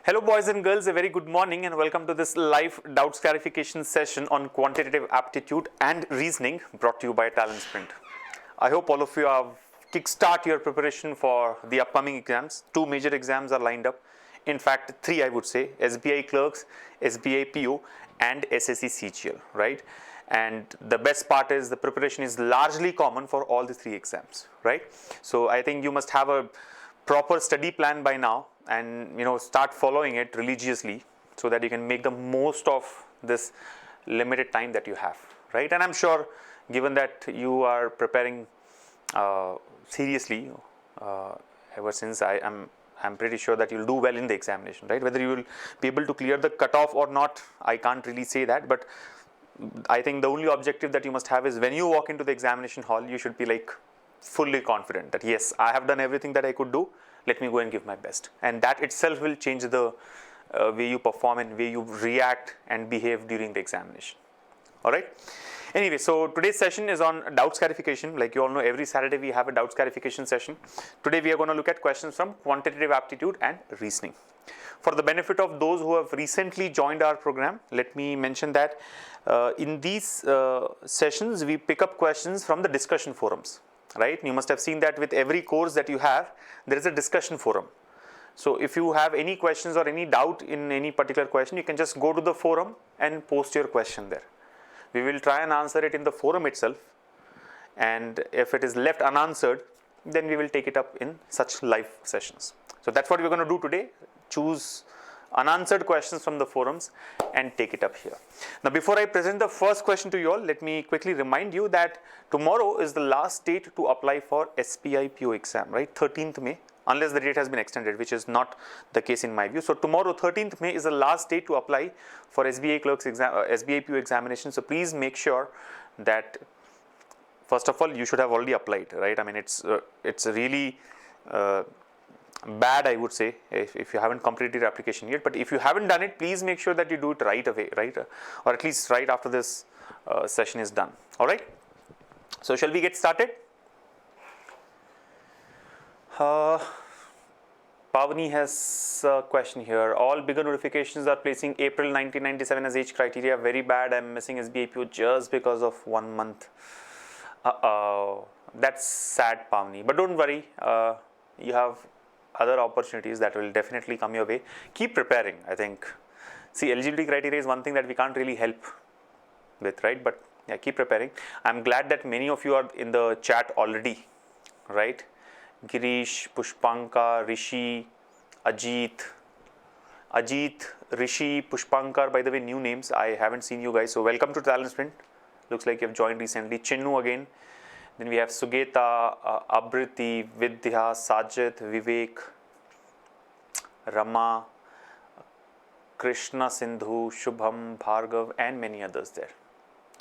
Hello boys and girls, a very good morning and welcome to this live doubts clarification session on quantitative aptitude and reasoning brought to you by Talent Sprint. I hope all of you have kickstart your preparation for the upcoming exams. Two major exams are lined up. In fact, three I would say, SBI Clerks, SBI PO and SSC CGL, right? And the best part is the preparation is largely common for all the three exams, right? So I think you must have a proper study plan by now and start following it religiously so that you can make the most of this limited time that you have, right? And I'm sure given that you are preparing seriously ever since I'm pretty sure that you'll do well in the examination, right? Whether you will be able to clear the cutoff or not, I can't really say that, but I think the only objective that you must have is when you walk into the examination hall, you should be like fully confident that yes, I have done everything that I could do. Let me go and give my best. And that itself will change the way you perform and way you react and behave during the examination. All right. Anyway, so today's session is on doubts clarification. Like you all know, every Saturday we have a doubts clarification session. Today we are going to look at questions from quantitative aptitude and reasoning. For the benefit of those who have recently joined our program, let me mention that in these sessions we pick up questions from the discussion forums. Right? You must have seen that with every course that you have, there is a discussion forum. So if you have any questions or any doubt in any particular question, you can just go to the forum and post your question there. We will try and answer it in the forum itself. And if it is left unanswered, then we will take it up in such live sessions. So that's what we're going to do today. Choose unanswered questions from the forums and take it up here. Now, before I present the first question to you all, let me quickly remind you that tomorrow is the last date to apply for SBI PO exam, right? 13th May, unless the date has been extended, which is not the case in my view. So tomorrow, 13th May is the last date to apply for SBI Clerks exam, SBI PO examination. So please make sure that first of all, you should have already applied, right? I mean, it's really bad, I would say, if you haven't completed your application yet. But if you haven't done it, please make sure that you do it right away, right? Or at least right after this session is done. All right. So shall we get started? Pavani has a question here. All bigger notifications are placing April 1997 as age criteria. Very bad. I'm missing SBI PO just because of 1 month. That's sad, Pavani. But don't worry. You have other opportunities that will definitely come your way. Keep preparing, I think. See, eligibility criteria is one thing that we can't really help with, right? But yeah, keep preparing. I'm glad that many of you are in the chat already, right? Girish, Pushpanka, Rishi, Ajit, Rishi, Pushpankar, by the way, new names. I haven't seen you guys. So welcome to Talent Sprint. Looks like you've joined recently. Chinnu again. Then we have Sugeta, Abriti, Vidya, Sajid, Vivek, Rama, Krishna Sindhu, Shubham, Bhargav and many others there.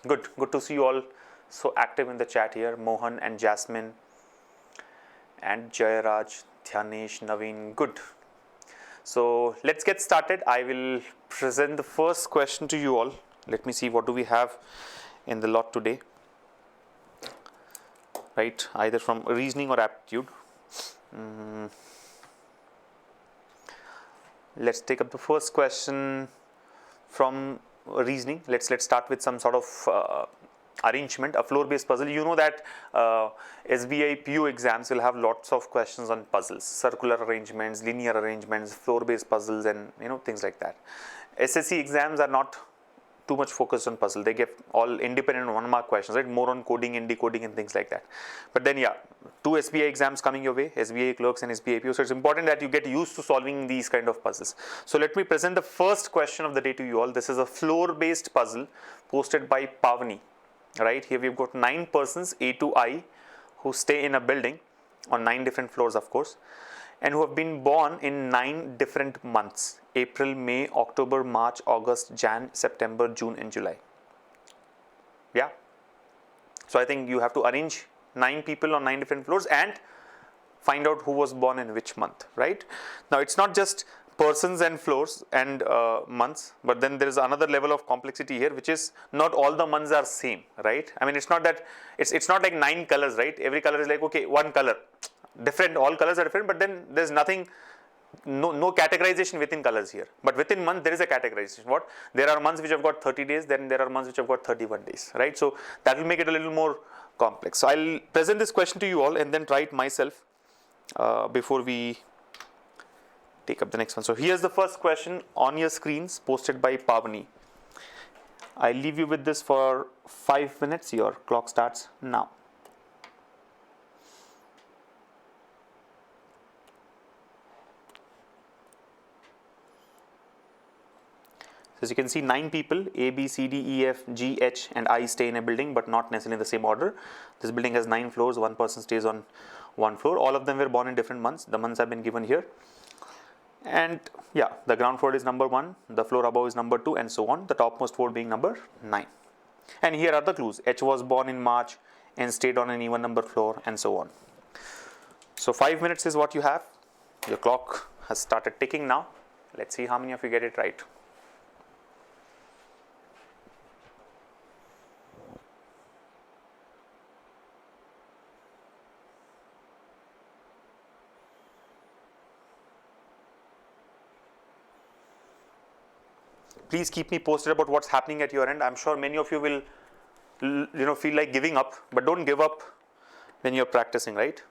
Good to see you all so active in the chat here. Mohan and Jasmine and Jayaraj, Dhyanesh, Naveen. Good. So let's get started. I will present the first question to you all. Let me see what do we have in the lot today. Right, either from reasoning or aptitude. Let's take up the first question from reasoning. Let's start with some sort of arrangement, a floor-based puzzle. You know that SBI PO exams will have lots of questions on puzzles, circular arrangements, linear arrangements, floor-based puzzles, and things like that. SSC exams are not too much focused on puzzle. They get all independent 1-mark questions, right? More on coding and decoding and things like that. But then yeah, 2 SBI exams coming your way, SBI Clerks and SBI PO. So it's important that you get used to solving these kind of puzzles. So let me present the first question of the day to you all. This is a floor-based puzzle posted by Pavani. Right, here we've got 9 persons, A to I, who stay in a building on 9 different floors, of course, and who have been born in 9 different months: April, May, October, March, August, Jan, September, June and July. Yeah. So I think you have to arrange 9 people on 9 different floors and find out who was born in which month, right? Now it's not just persons and floors and months, but then there is another level of complexity here, which is not all the months are same, right? I mean, it's not that it's not like 9 colors, right? Every color is like, okay, one color, different, all colors are different, but then there's nothing no categorization within colors here, but within month there is a categorization. What? There are months which have got 30 days, then there are months which have got 31 days, right? So that will make it a little more complex. So I'll present this question to you all and then try it myself before we take up the next one. So here's the first question on your screens, posted by Pavani. I leave you with this for 5 minutes. Your clock starts now. As you can see, 9 people, A, B, C, D, E, F, G, H and I stay in a building, but not necessarily in the same order. This building has 9 floors, one person stays on one floor. All of them were born in different months. The months have been given here. And yeah, the ground floor is number 1, the floor above is number 2 and so on, the topmost floor being number 9. And here are the clues. H was born in March and stayed on an even number floor and so on. So 5 minutes is what you have. Your clock has started ticking now. Let's see how many of you get it right. Please keep me posted about what's happening at your end. I'm sure many of you will, feel like giving up, but don't give up when you're practicing, right?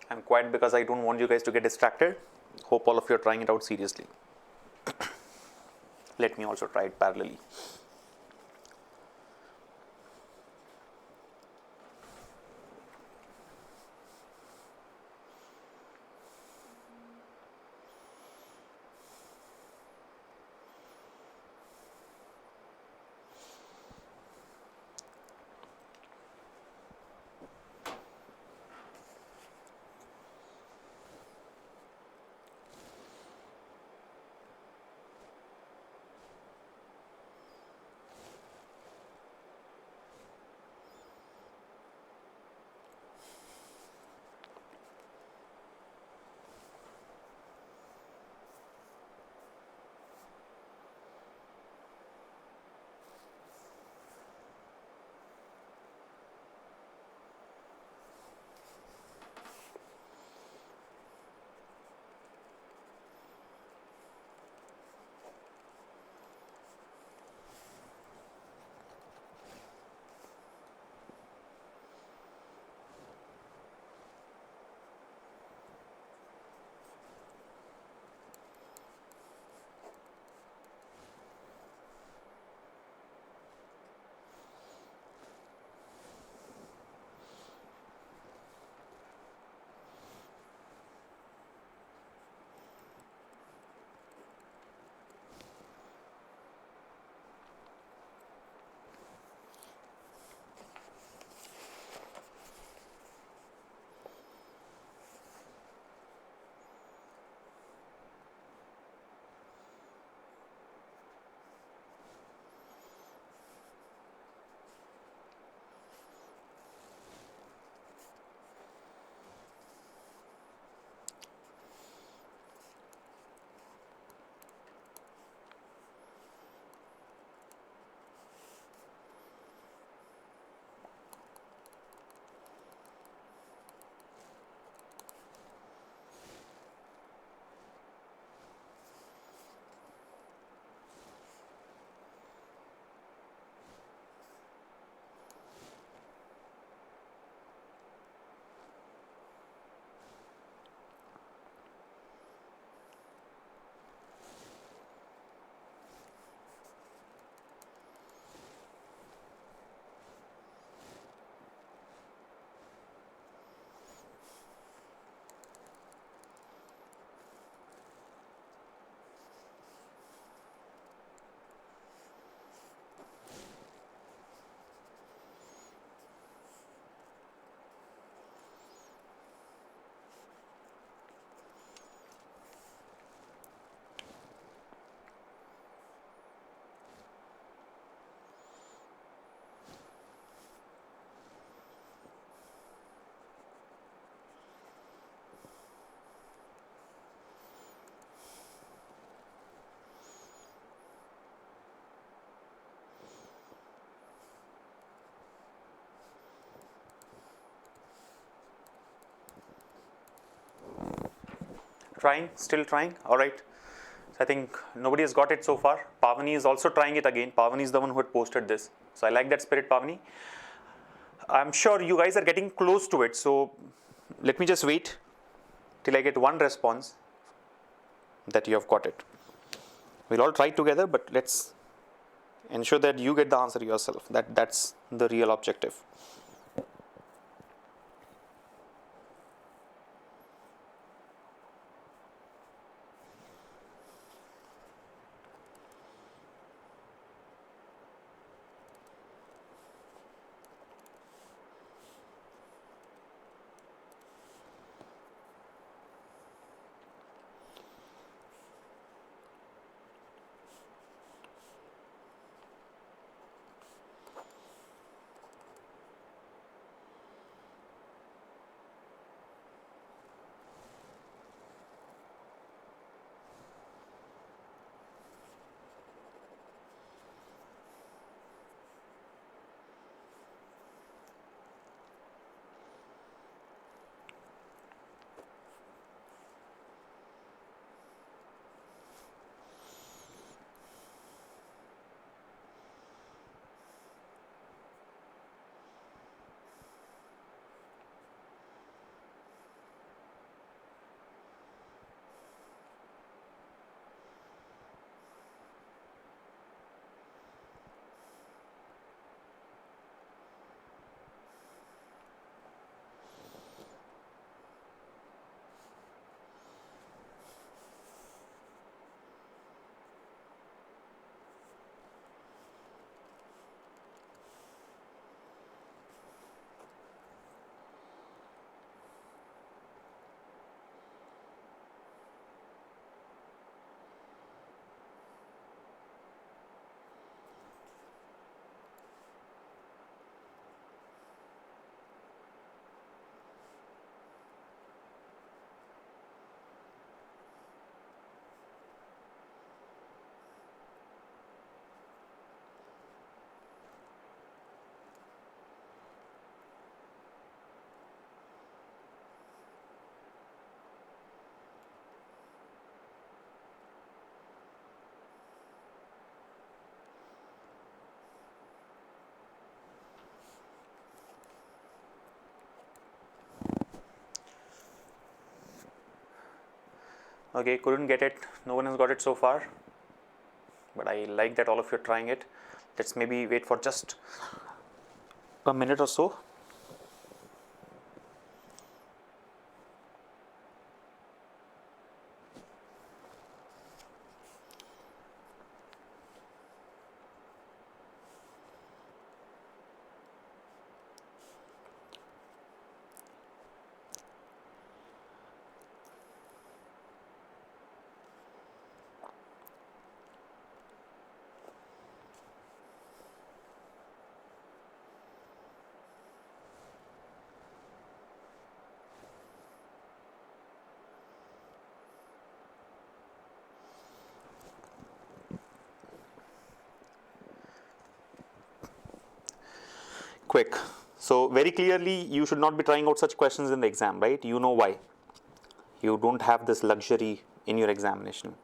I'm quiet because I don't want you guys to get distracted. Hope all of you are trying it out seriously. Let me also try it parallelly. Trying? Still trying? All right. So I think nobody has got it so far. Pavani is also trying it again. Pavani is the one who had posted this. So I like that spirit, Pavani. I'm sure you guys are getting close to it. So let me just wait till I get one response that you have got it. We'll all try together, but let's ensure that you get the answer yourself. That's the real objective. Okay, couldn't get it. No one has got it so far. But I like that all of you are trying it. Let's maybe wait for just a minute or so. Quick. So very clearly, you should not be trying out such questions in the exam, right? You know why. You don't have this luxury in your examination.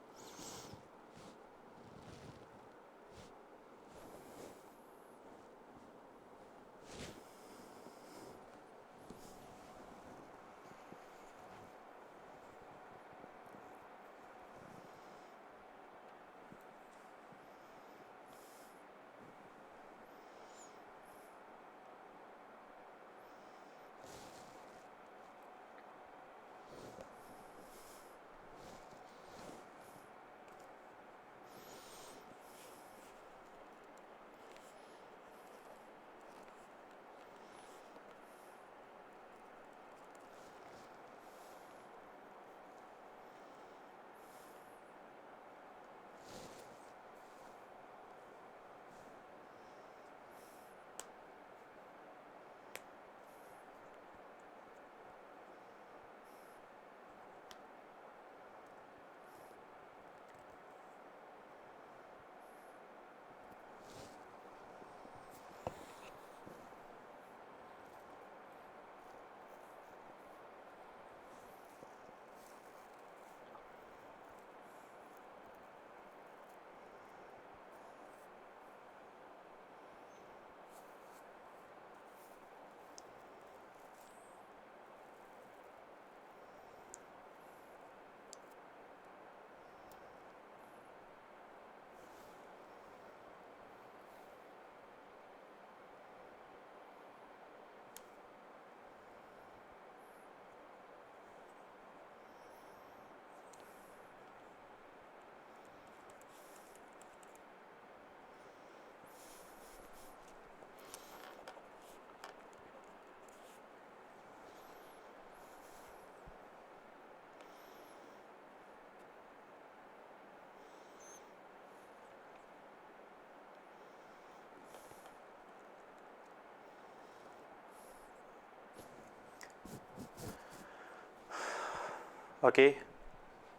Okay.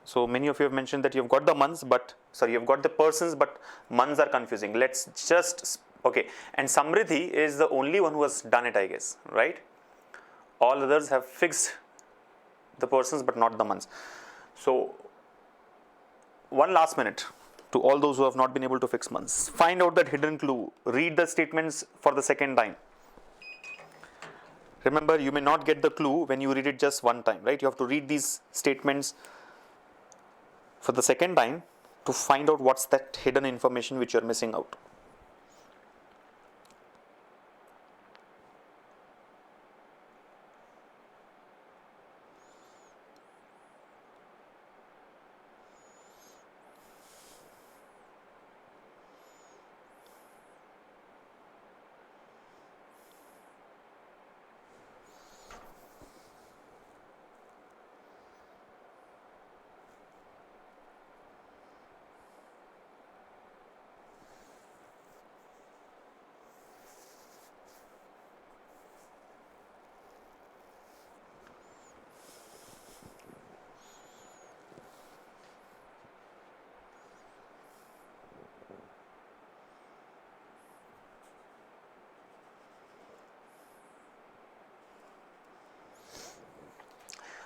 So many of you have mentioned that you've got the months, you've got the persons, but months are confusing. Let's just, okay. And Samriddhi is the only one who has done it, I guess, right? All others have fixed the persons, but not the months. So one last minute to all those who have not been able to fix months. Find out that hidden clue. Read the statements for the second time. Remember, you may not get the clue when you read it just one time, right? You have to read these statements for the second time to find out what's that hidden information which you're missing out.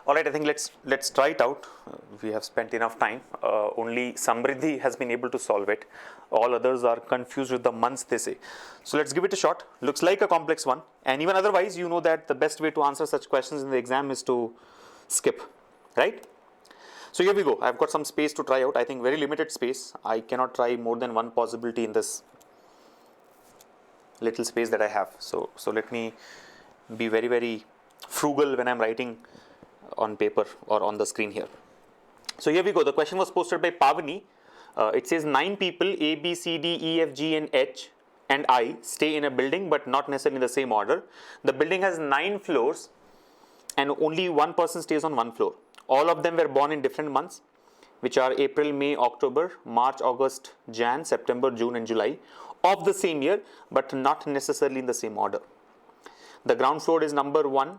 All right, I think let's try it out. We have spent enough time. Only Samriddhi has been able to solve it. All others are confused with the months, they say. So let's give it a shot. Looks like a complex one. And even otherwise, you know that the best way to answer such questions in the exam is to skip, right? So here we go. I've got some space to try out. I think very limited space. I cannot try more than one possibility in this little space that I have. So let me be very, very frugal when I'm writing on paper or on the screen here. So here we go. The question was posted by Pavani. It says 9 people A, B, C, D, E, F, G and H and I stay in a building but not necessarily in the same order. The building has 9 floors and only one person stays on one floor. All of them were born in different months, which are April, May, October, March, August, Jan, September, June and July of the same year, but not necessarily in the same order. The ground floor is numbered 1,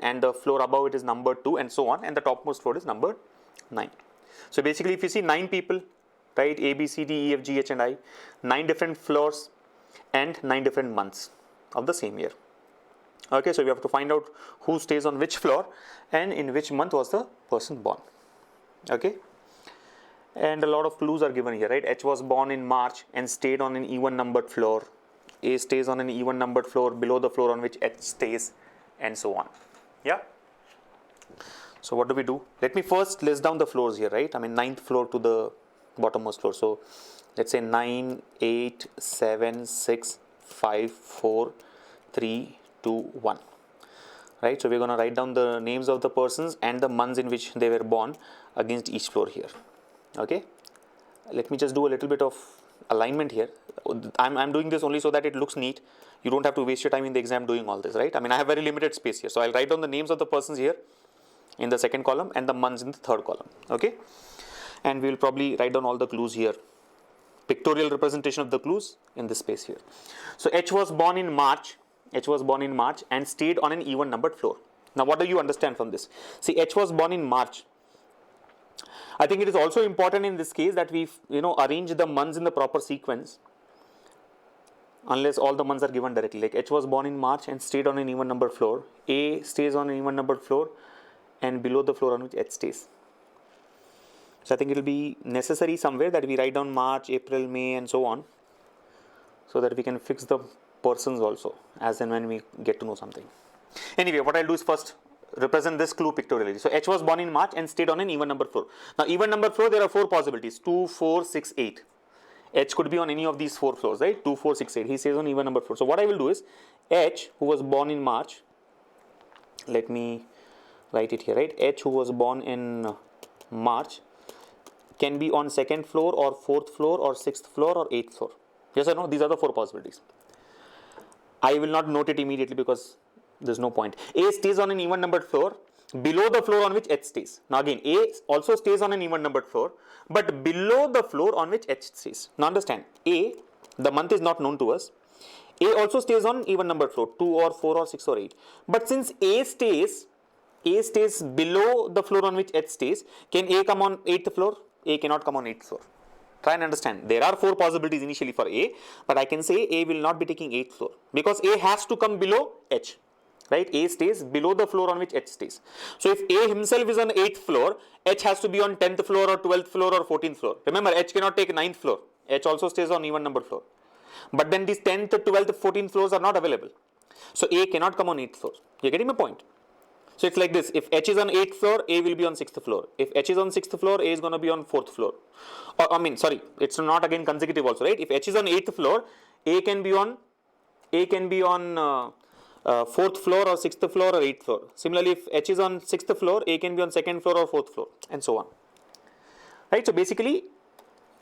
and the floor above it is numbered 2 and so on, and the topmost floor is numbered 9. So basically if you see 9 people, right, A, B, C, D, E, F, G, H and I, 9 different floors and 9 different months of the same year. Okay, so we have to find out who stays on which floor and in which month was the person born. Okay, and a lot of clues are given here, right? H was born in March and stayed on an even numbered floor. A stays on an even numbered floor below the floor on which H stays, and so on. Yeah. So what do we do? Let me first list down the floors here, right? I mean 9th floor to the bottommost floor. So let's say 9, 8, 7, 6, 5, 4, 3, 2, 1. Right? So we're going to write down the names of the persons and the months in which they were born against each floor here. Okay. Let me just do a little bit of alignment here. I'm doing this only so that it looks neat. You don't have to waste your time in the exam doing all this, right? I mean, I have very limited space here. So I'll write down the names of the persons here in the second column and the months in the third column. Okay. And we'll probably write down all the clues here. Pictorial representation of the clues in this space here. So H was born in March. H was born in March and stayed on an even numbered floor. Now, what do you understand from this? See, H was born in March. I think it is also important in this case that we, arrange the months in the proper sequence, unless all the months are given directly. Like H was born in March and stayed on an even numbered floor. A stays on an even numbered floor and below the floor on which H stays. So I think it will be necessary somewhere that we write down March, April, May and so on, so that we can fix the persons also as and when we get to know something. Anyway, what I'll do is first represent this clue pictorially. So H was born in March and stayed on an even numbered floor. Now even numbered floor, there are 4 possibilities: 2, 4, 6, 8. H could be on any of these 4 floors, right? 2, 4, 6, 8. He stays on even numbered floor. So what I will do is H, who was born in March, let me write it here, right? H, who was born in March, can be on 2nd floor or 4th floor or 6th floor or 8th floor. Yes or no? These are the 4 possibilities. I will not note it immediately because there's no point. A stays on an even numbered floor below the floor on which H stays. Now again, A also stays on an even numbered floor, but below the floor on which H stays. Now understand, A, the month is not known to us. A also stays on even numbered floor, 2 or 4 or 6 or 8. But since A stays A stays below the floor on which H stays, can A come on 8th floor? A cannot come on 8th floor. Try and understand. There are 4 possibilities initially for A, but I can say A will not be taking 8th floor because A has to come below H. Right? A stays below the floor on which H stays. So if A himself is on 8th floor, H has to be on 10th floor or 12th floor or 14th floor. Remember, H cannot take 9th floor. H also stays on even number floor. But then these 10th, 12th, 14th floors are not available. So A cannot come on 8th floor. You're getting my point? So it's like this. If H is on 8th floor, A will be on 6th floor. If H is on 6th floor, A is going to be on 4th floor. Or, it's not again consecutive also, right? If H is on 8th floor, A can be on 4th floor or 6th floor or 8th floor. Similarly, if H is on 6th floor, A can be on 2nd floor or 4th floor, and so on. Right? So basically,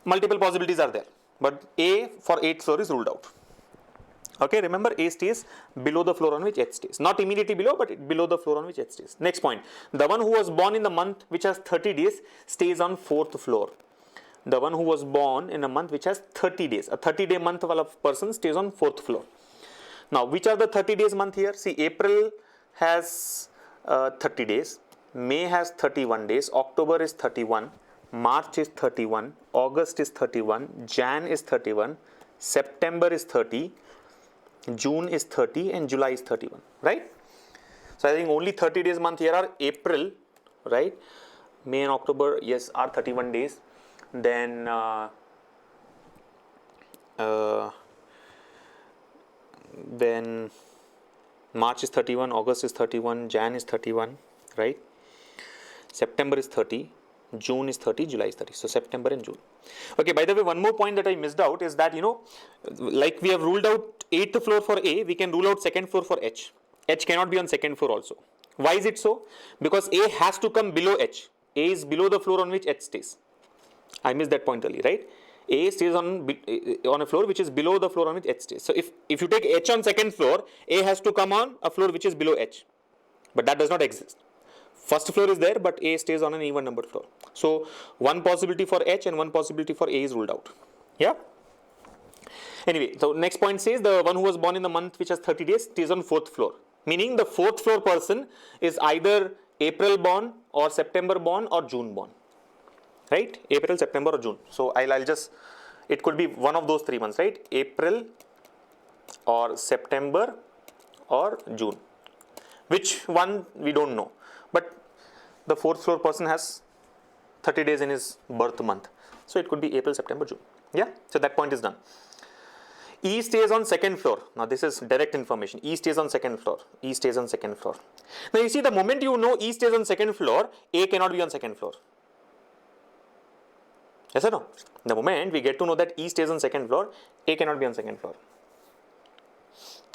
multiple possibilities are there, but A for 8th floor is ruled out. Okay, remember A stays below the floor on which H stays. Not immediately below, but below the floor on which H stays. Next point. The one who was born in the month which has 30 days stays on 4th floor. The one who was born in a month which has 30 days. A 30-day month of a person stays on 4th floor. Now, which are the 30 days month here? See, April has 30 days. May has 31 days. October is 31. March is 31. August is 31. Jan is 31. September is 30. June is 30 and July is 31, right? So I think only 30 days month here are April, right? May and October, yes, are 31 days. Then March is 31, August is 31, Jan is 31, right? September is 30, June is 30, July is 30. So September and June. Okay, by the way, one more point that I missed out is that, like we have ruled out 8th floor for A, we can rule out 2nd floor for H. H cannot be on 2nd floor also. Why is it so? Because A has to come below H. A is below the floor on which H stays. I missed that point earlier, right? A stays on a floor which is below the floor on which H stays. So if you take H on 2nd floor, A has to come on a floor which is below H. But that does not exist. First floor is there, but A stays on an even numbered floor. So one possibility for H and one possibility for A is ruled out. Yeah. Anyway, so next point says the one who was born in the month which has 30 days stays on 4th floor. Meaning the 4th floor person is either April born or September born or June born. Right? April, September or June. So I'll just, it could be one of those 3 months, right? April or September or June. Which one we don't know. But the 4th floor person has 30 days in his birth month. So it could be April, September, June. Yeah. So that point is done. E stays on 2nd floor. Now this is direct information. E stays on 2nd floor. E stays on 2nd floor. Now you see, the moment you know E stays on 2nd floor, A cannot be on 2nd floor. Yes or no? The moment we get to know that E stays on 2nd floor, A cannot be on 2nd floor.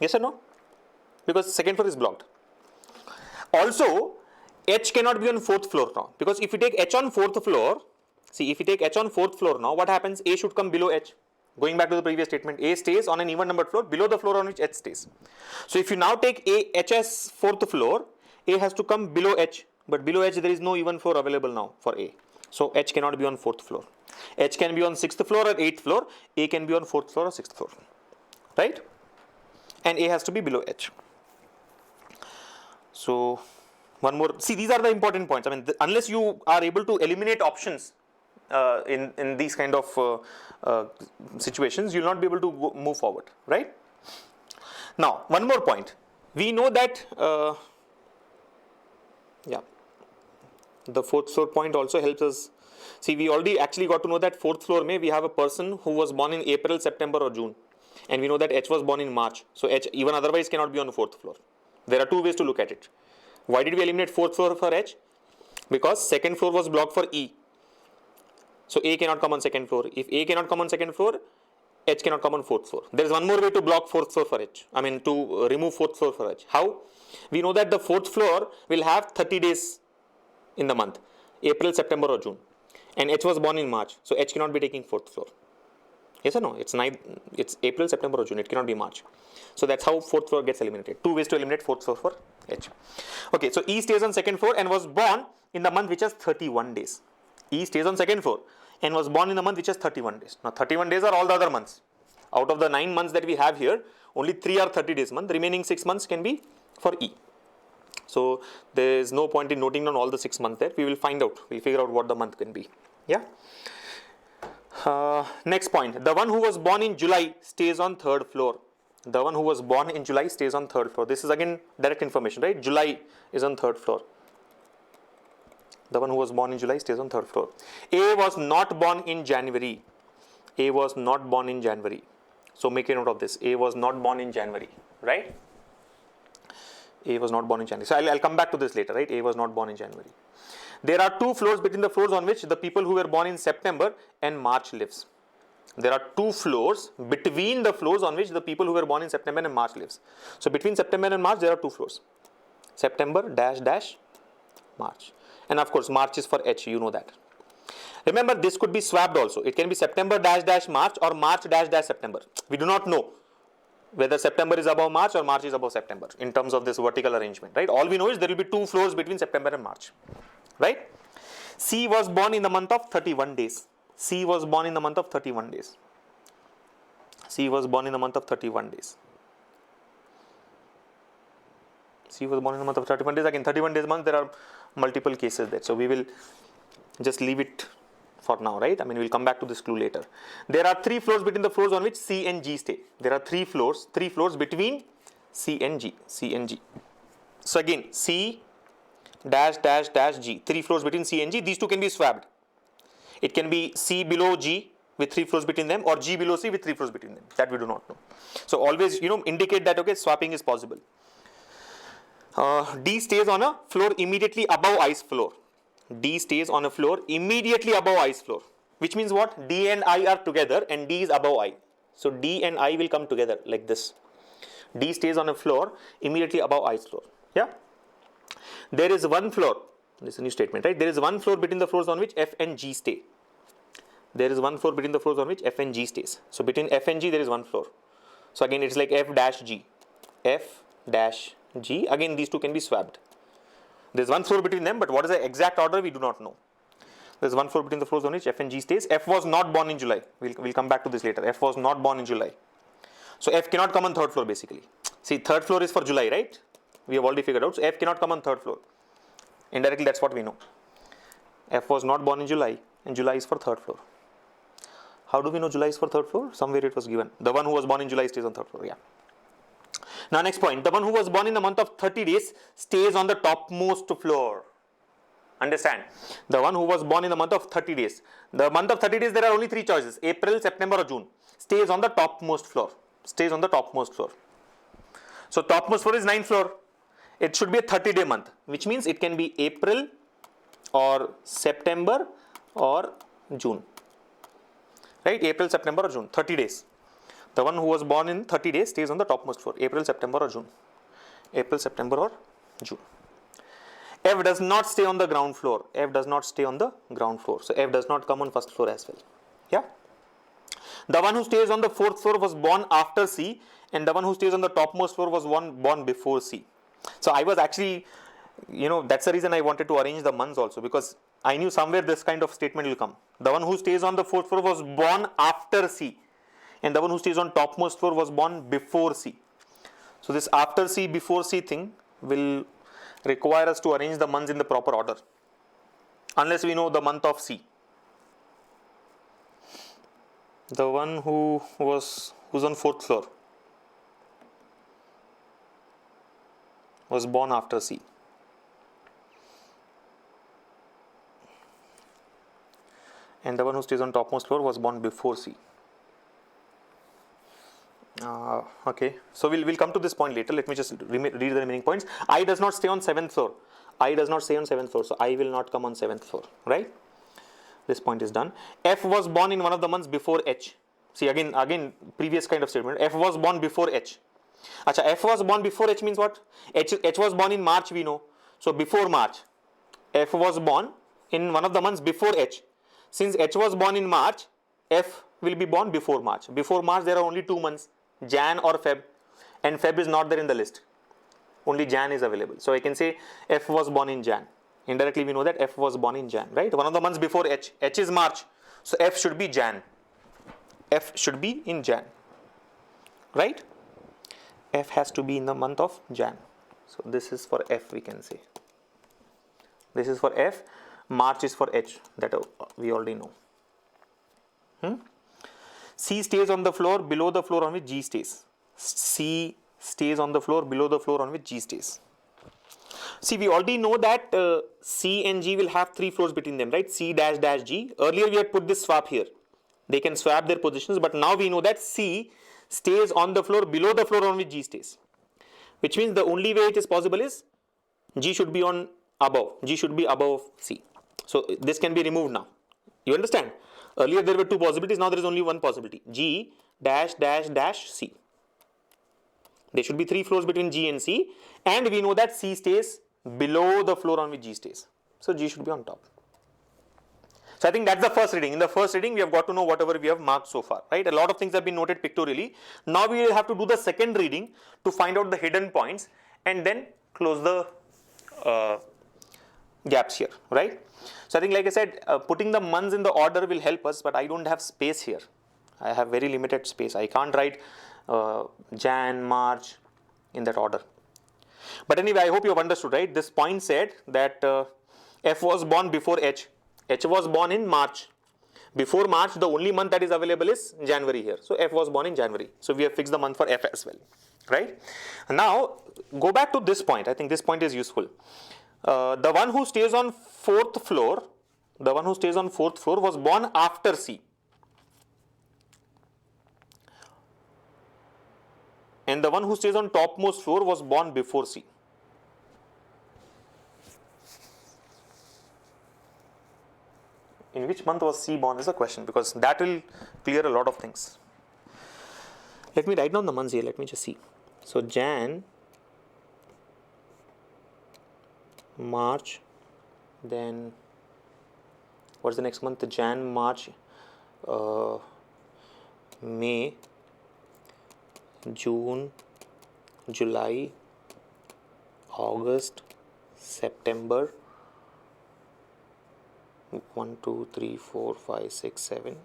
Yes or no? Because 2nd floor is blocked. Also, H cannot be on 4th floor now. Because if you take H on 4th floor, see, if you take H on 4th floor now, what happens? A should come below H. Going back to the previous statement, A stays on an even numbered floor below the floor on which H stays. So if you now take H as 4th floor, A has to come below H. But below H there is no even floor available now for A. So H cannot be on 4th floor. H can be on 6th floor or 8th floor. A can be on 4th floor or 6th floor. Right? And A has to be below H. So one more, see, these are the important points. I mean, unless you are able to eliminate options in these kind of situations, you will not be able to move forward, right? Now, one more point. We know that, the 4th floor point also helps us. See, we already actually got to know that 4th floor may we have a person who was born in April, September or June. And we know that H was born in March. So H even otherwise cannot be on the 4th floor. There are 2 ways to look at it. Why did we eliminate 4th floor for H? Because 2nd floor was blocked for E. So A cannot come on 2nd floor. If A cannot come on 2nd floor, H cannot come on 4th floor. There is one more way to block 4th floor for H. I mean to remove 4th floor for H. How? We know that the 4th floor will have 30 days in the month. April, September or June. And H was born in March. So H cannot be taking 4th floor. Yes or no? It's April, September or June. It cannot be March. So that's how 4th floor gets eliminated. 2 ways to eliminate 4th floor for H. Okay, so E stays on 2nd floor and was born in the month which has 31 days. E stays on 2nd floor and was born in the month which has 31 days. Now 31 days are all the other months. Out of the 9 months that we have here, only 3 are 30 days month. The remaining 6 months can be for E. So there is no point in noting down all the 6 months there. We will find out. We'll figure out what the month can be. Yeah. Next point. The one who was born in July stays on 3rd floor. The one who was born in July stays on 3rd floor. This is again direct information, right? July is on 3rd floor. The one who was born in July stays on 3rd floor. A was not born in January. A was not born in January. So make a note of this. A was not born in January, right? A was not born in January. So I'll come back to this later, right? A was not born in January. There are 2 floors between the floors on which the people who were born in September and March lives. There are 2 floors between the floors on which the people who were born in September and March lives. So between September and March, there are 2 floors. September dash dash March. And of course, March is for H, you know that. Remember, this could be swapped also. It can be September dash dash March or March dash dash September. We do not know whether September is above March or March is above September in terms of this vertical arrangement, right? All we know is there will be 2 floors between September and March, right? C was born in the month of 31 days. C was born in the month of 31 days. C was born in the month of 31 days. C was born in the month of 31 days. Again, 31 days month, there are multiple cases there. So we will just leave it for now, right? I mean, we'll come back to this clue later. There are 3 floors between the floors on which C and G stay. There are 3 floors between C and G. C and G. So again, C dash dash dash G. 3 floors between C and G. These 2 can be swapped. It can be C below G with 3 floors between them, or G below C with 3 floors between them. That we do not know. So always, indicate that, okay, swapping is possible. D stays on a floor immediately above ice floor. D stays on a floor immediately above ice floor. Which means what? D and I are together and D is above I. So D and I will come together like this. D stays on a floor immediately above ice floor. Yeah. There is 1 floor. This is a new statement, right? There is 1 floor between the floors on which F and G stay. There is 1 floor between the floors on which F and G stays. So between F and G, there is 1 floor. So again, it's like F dash G. F dash G. Again, these 2 can be swapped. There's 1 floor between them, but what is the exact order, we do not know. There's 1 floor between the floors on which F and G stays. F was not born in July. We'll come back to this later. F was not born in July. So F cannot come on 3rd floor basically. See, 3rd floor is for July, right? We have already figured out. So F cannot come on 3rd floor. Indirectly, that's what we know. F was not born in July, and July is for 3rd floor. How do we know July is for 3rd floor? Somewhere it was given. The one who was born in July stays on 3rd floor. Yeah. Now next point. The one who was born in the month of 30 days stays on the topmost floor. Understand? The one who was born in the month of 30 days. The month of 30 days, there are only 3 choices. April, September or June. Stays on the topmost floor. Stays on the topmost floor. So topmost floor is 9th floor. It should be a 30-day month, which means it can be April or September or June. Right? April, September or June. 30 days. The one who was born in 30 days stays on the topmost floor. April, September or June. April, September or June. F does not stay on the ground floor. F does not stay on the ground floor. So F does not come on 1st floor as well. Yeah. The one who stays on the 4th floor was born after C, and the one who stays on the topmost floor was born before C. So I was actually, that's the reason I wanted to arrange the months also, because I knew somewhere this kind of statement will come. The one who stays on the 4th floor was born after C, and the one who stays on topmost floor was born before C. So this after C, before C thing will require us to arrange the months in the proper order, unless we know the month of C. The one who's on 4th floor was born after C. And the one who stays on topmost floor was born before C. Okay, so we'll come to this point later. Let me just read the remaining points. I does not stay on 7th floor. I does not stay on 7th floor, so I will not come on 7th floor, right? This point is done. F was born in one of the months before H. See, again, previous kind of statement. F was born before H. Acha, F was born before H means what? H was born in March, we know. So before March. F was born in one of the months before H. Since H was born in March, F will be born before March. Before March, there are only 2 months, Jan or Feb. And Feb is not there in the list. Only Jan is available. So I can say F was born in Jan. Indirectly, we know that F was born in Jan, right? One of the months before H. H is March. So F should be Jan. F should be in Jan. Right? F has to be in the month of Jan. So this is for F, we can say. This is for F, March is for H, that we already know. C stays on the floor, below the floor on which G stays. C stays on the floor, below the floor on which G stays. See, we already know that C and G will have 3 floors between them, right? C dash dash G. Earlier we had put this swap here. They can swap their positions, but now we know that C stays on the floor, below the floor on which G stays. Which means the only way it is possible is G should be on above. G should be above C. So this can be removed now. You understand? Earlier there were 2 possibilities, now there is only 1 possibility. G dash dash dash C. There should be 3 floors between G and C, and we know that C stays below the floor on which G stays. So G should be on top. So I think that's the first reading. In the first reading, we have got to know whatever we have marked so far, right? A lot of things have been noted pictorially. Now we will have to do the second reading to find out the hidden points and then close the gaps here, right? So I think, like I said, putting the months in the order will help us, but I don't have space here. I have very limited space. I can't write Jan, March in that order. But anyway, I hope you have understood, right? This point said that F was born before H. H was born in March. Before March, the only month that is available is January here. So F was born in January. So we have fixed the month for F as well, right? Now, go back to this point. I think this point is useful. The one who stays on 4th floor, was born after C. And the one who stays on topmost floor was born before C. In which month was C born is the question, because that will clear a lot of things. Let me write down the months here. Let me just see. So Jan, March, then what's the next month? Jan, March, May, June, July, August, September, 1, 2, 3, 4, 5, 6, 7,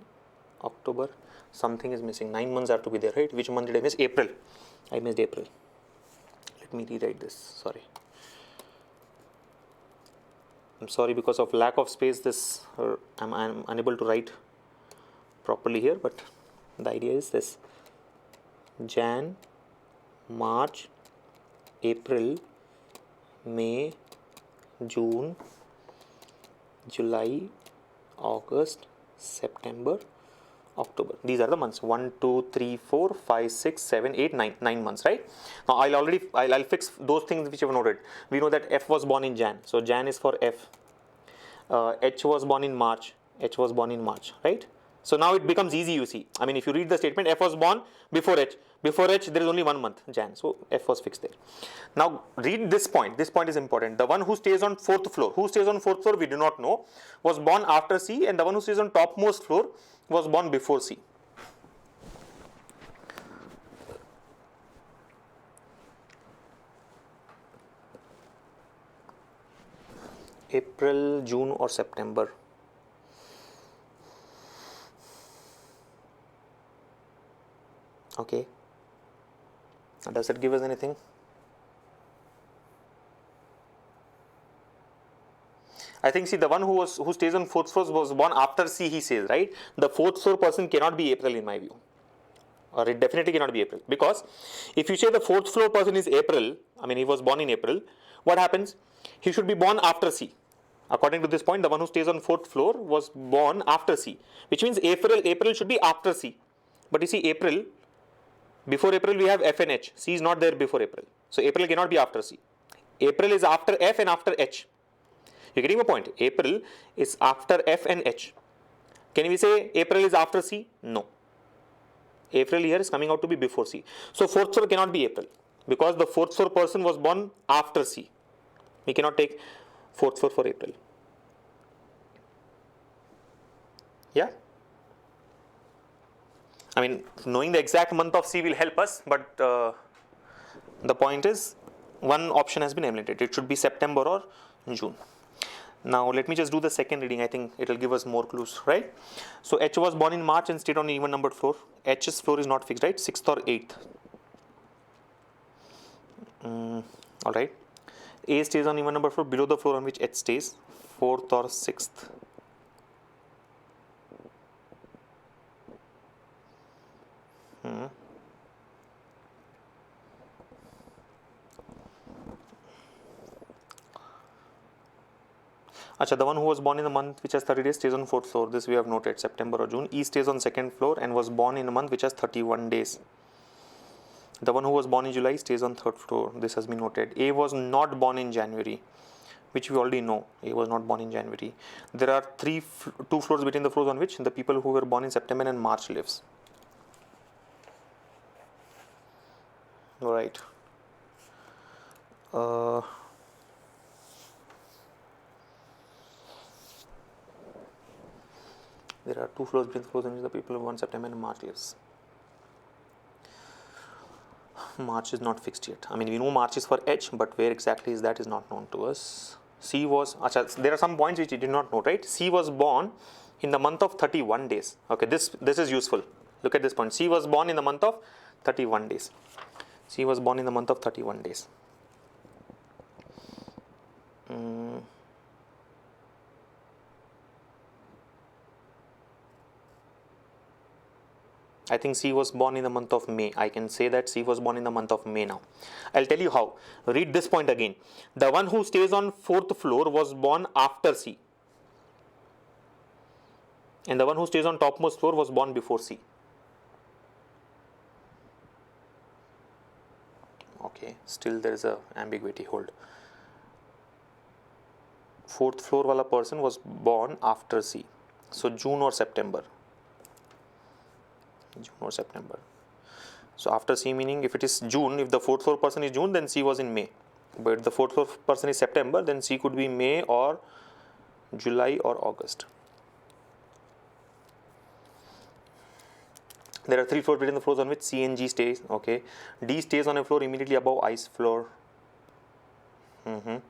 October. Something is missing. 9 months have to be there, right? Which month did I miss? April. I missed April. Let me rewrite this. Sorry. I'm sorry, because of lack of space, this I'm unable to write properly here, but the idea is this. Jan, March, April, May, June, July, August, September, October. These are the months. 1, 2, 3, 4, 5, 6, 7, 8, 9. 9 months, right? Now I'll fix those things which you have noted. We know that F was born in Jan. So Jan is for F. H was born in March. H was born in March, right? So now it becomes easy, you see. I mean, if you read the statement, F was born before H. Before H, there is only 1 month, Jan. So F was fixed there. Now read this point. This point is important. The one who stays on 4th floor, we do not know, was born after C, and the one who stays on topmost floor was born before C. April, June or September. Okay. Does it give us anything? I think, see, the one who stays on 4th floor was born after C, he says, right? The 4th floor person cannot be April in my view. Or it definitely cannot be April. Because if you say the 4th floor person is April, I mean, he was born in April, what happens? He should be born after C. According to this point, the one who stays on 4th floor was born after C, which means April should be after C. But you see, April, before April we have F and H. C is not there before April. So April cannot be after C. April is after F and after H. You're getting my point? April is after F and H. Can we say April is after C? No. April here is coming out to be before C. So 4th floor cannot be April, because the 4th floor person was born after C. We cannot take 4th floor for April. Yeah? I mean, knowing the exact month of C will help us, but the point is, one option has been eliminated. It should be September or June. Now, let me just do the second reading. I think it will give us more clues, right? So, H was born in March and stayed on even numbered floor. H's floor is not fixed, right? 6th or 8th. All right. A stays on even number floor below the floor on which H stays, 4th or 6th. Acha, the one who was born in the month which has 30 days stays on 4th floor. This we have noted, September or June. E stays on 2nd floor and was born in a month which has 31 days. The one who was born in July stays on 3rd floor. This has been noted. A was not born in January, which we already know. A was not born in January. There are two floors between the floors on which the people who were born in September and March lives. All right. There are two floors between the floors on which the people who were born in September and March lives. March is not fixed yet. I mean, we know March is for H, but where exactly is that is not known to us. C was, there are some points which you did not know, right? C was born in the month of 31 days. Okay, this is useful. Look at this point. C was born in the month of 31 days. C was born in the month of 31 days. I think C was born in the month of May. I can say that C was born in the month of May now. I'll tell you how. Read this point again. The one who stays on 4th floor was born after C. And the one who stays on topmost floor was born before C. Okay, still there is a ambiguity. Hold. 4th floor wala person was born after C. So June or September. June or September. So after C meaning if it is June, if the 4th floor person is June, then C was in May. But if the 4th floor person is September, then C could be May or July or August. There are 3 floors between the floors on which C and G stays. Okay. D stays on a floor immediately above I's floor. There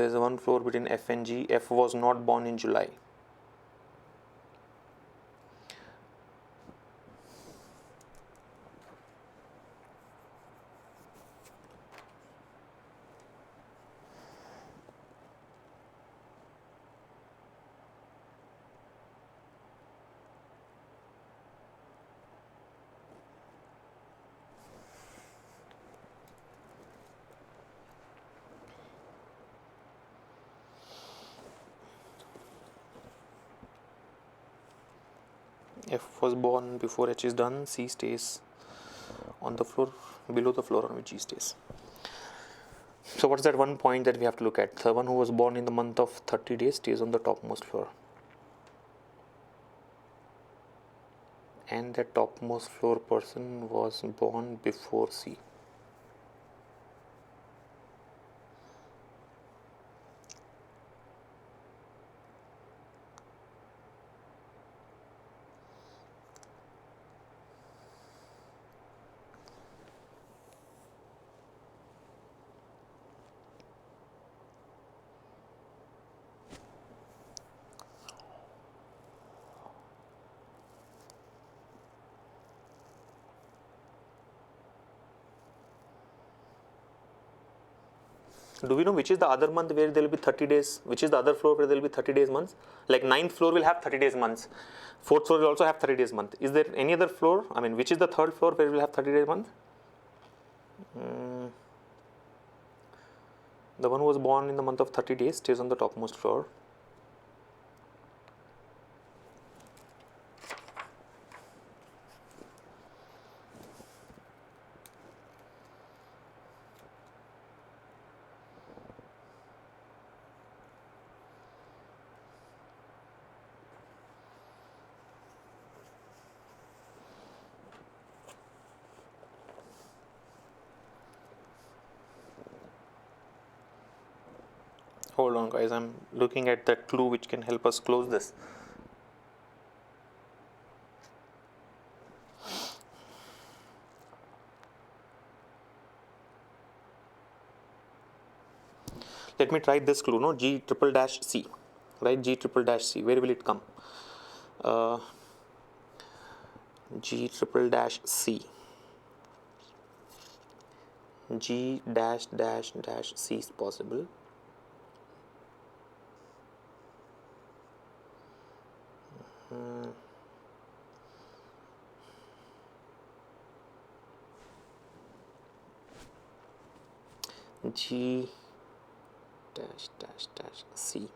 is one floor between F and G. F was not born in July. F was born before H is done. C stays on the floor below the floor on which G stays. So what is that one point that we have to look at? The one who was born in the month of 30 days stays on the topmost floor. And that topmost floor person was born before C. Do we know which is the other month where there will be 30 days? Which is the other floor where there will be 30 days months? Like 9th floor will have 30 days months. 4th floor will also have 30 days month. Is there any other floor? I mean, which is the 3rd floor where we will have 30 days month? The one who was born in the month of 30 days stays on the topmost floor. Hold on guys, I'm looking at that clue which can help us close this. Let me try this clue, no? G triple dash C, right? G triple dash C, where will it come? G triple dash C. G dash dash dash C is possible. G dash dash dash C.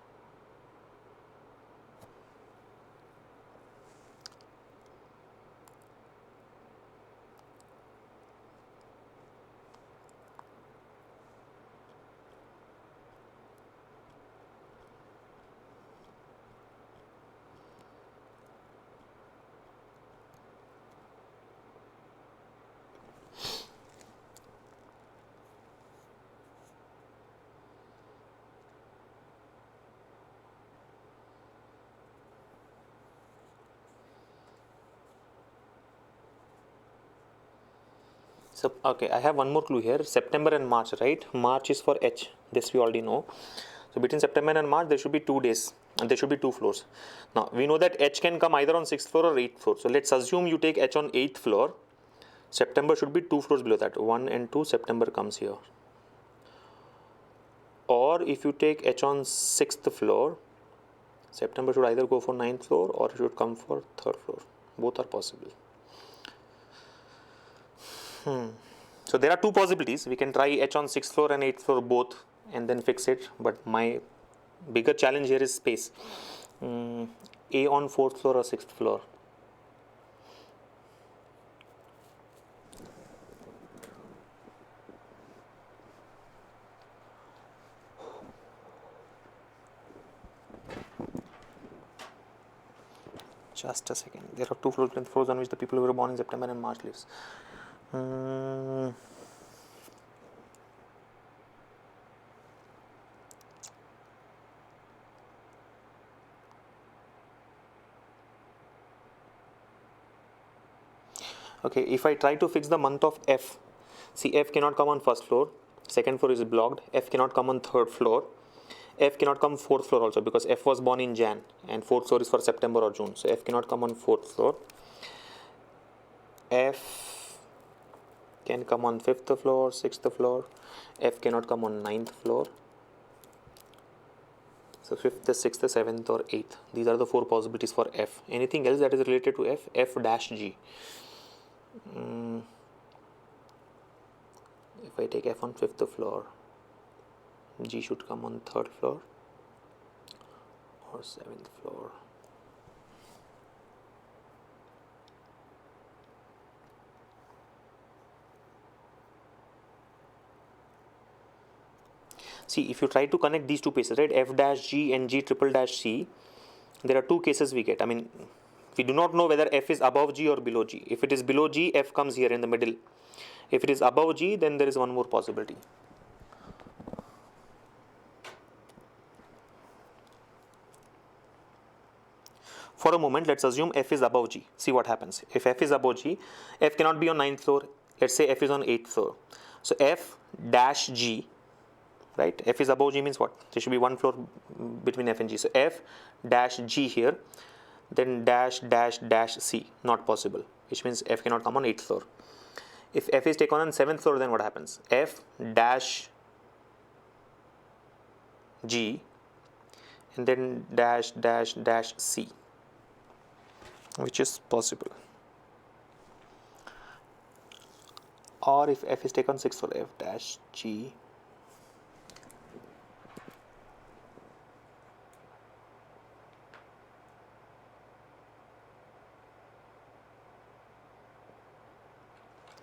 So, okay, I have one more clue here. September and March, right? March is for H. This we already know. So, between September and March, there should be 2 days and there should be 2 floors. Now, we know that H can come either on 6th floor or 8th floor. So, let's assume you take H on 8th floor. September should be 2 floors below that. 1 and 2, September comes here. Or if you take H on 6th floor, September should either go for 9th floor or it should come for 3rd floor. Both are possible. So there are 2 possibilities. We can try H on 6th floor and 8th floor both and then fix it. But my bigger challenge here is space. A on 4th floor or 6th floor. Just a second. There are 2 floors on which the people who were born in September and March lives. Okay, if I try to fix the month of F, see F cannot come on 1st floor, 2nd floor is blocked, F cannot come on 3rd floor, F cannot come 4th floor also because F was born in Jan and 4th floor is for September or June. So F cannot come on 4th floor. F can come on 5th floor, 6th floor. F cannot come on 9th floor. So 5th, 6th, 7th or 8th. These are the 4 possibilities for F. Anything else that is related to F? F dash G. If I take F on 5th floor, G should come on 3rd floor or 7th floor. See, if you try to connect these 2 places, right, F dash G and G triple dash C, there are 2 cases we get. I mean, we do not know whether F is above G or below G. If it is below G, F comes here in the middle. If it is above G, then there is one more possibility. For a moment, let's assume F is above G. See what happens. If F is above G, F cannot be on 9th floor. Let's say F is on 8th floor. So F dash G, right? F is above G means what? There should be 1 floor between F and G. So F dash G here, then dash dash dash C, not possible, which means F cannot come on 8th floor. If F is taken on 7th floor, then what happens? F dash G and then dash dash dash C, which is possible. Or if F is taken 6th floor, F dash G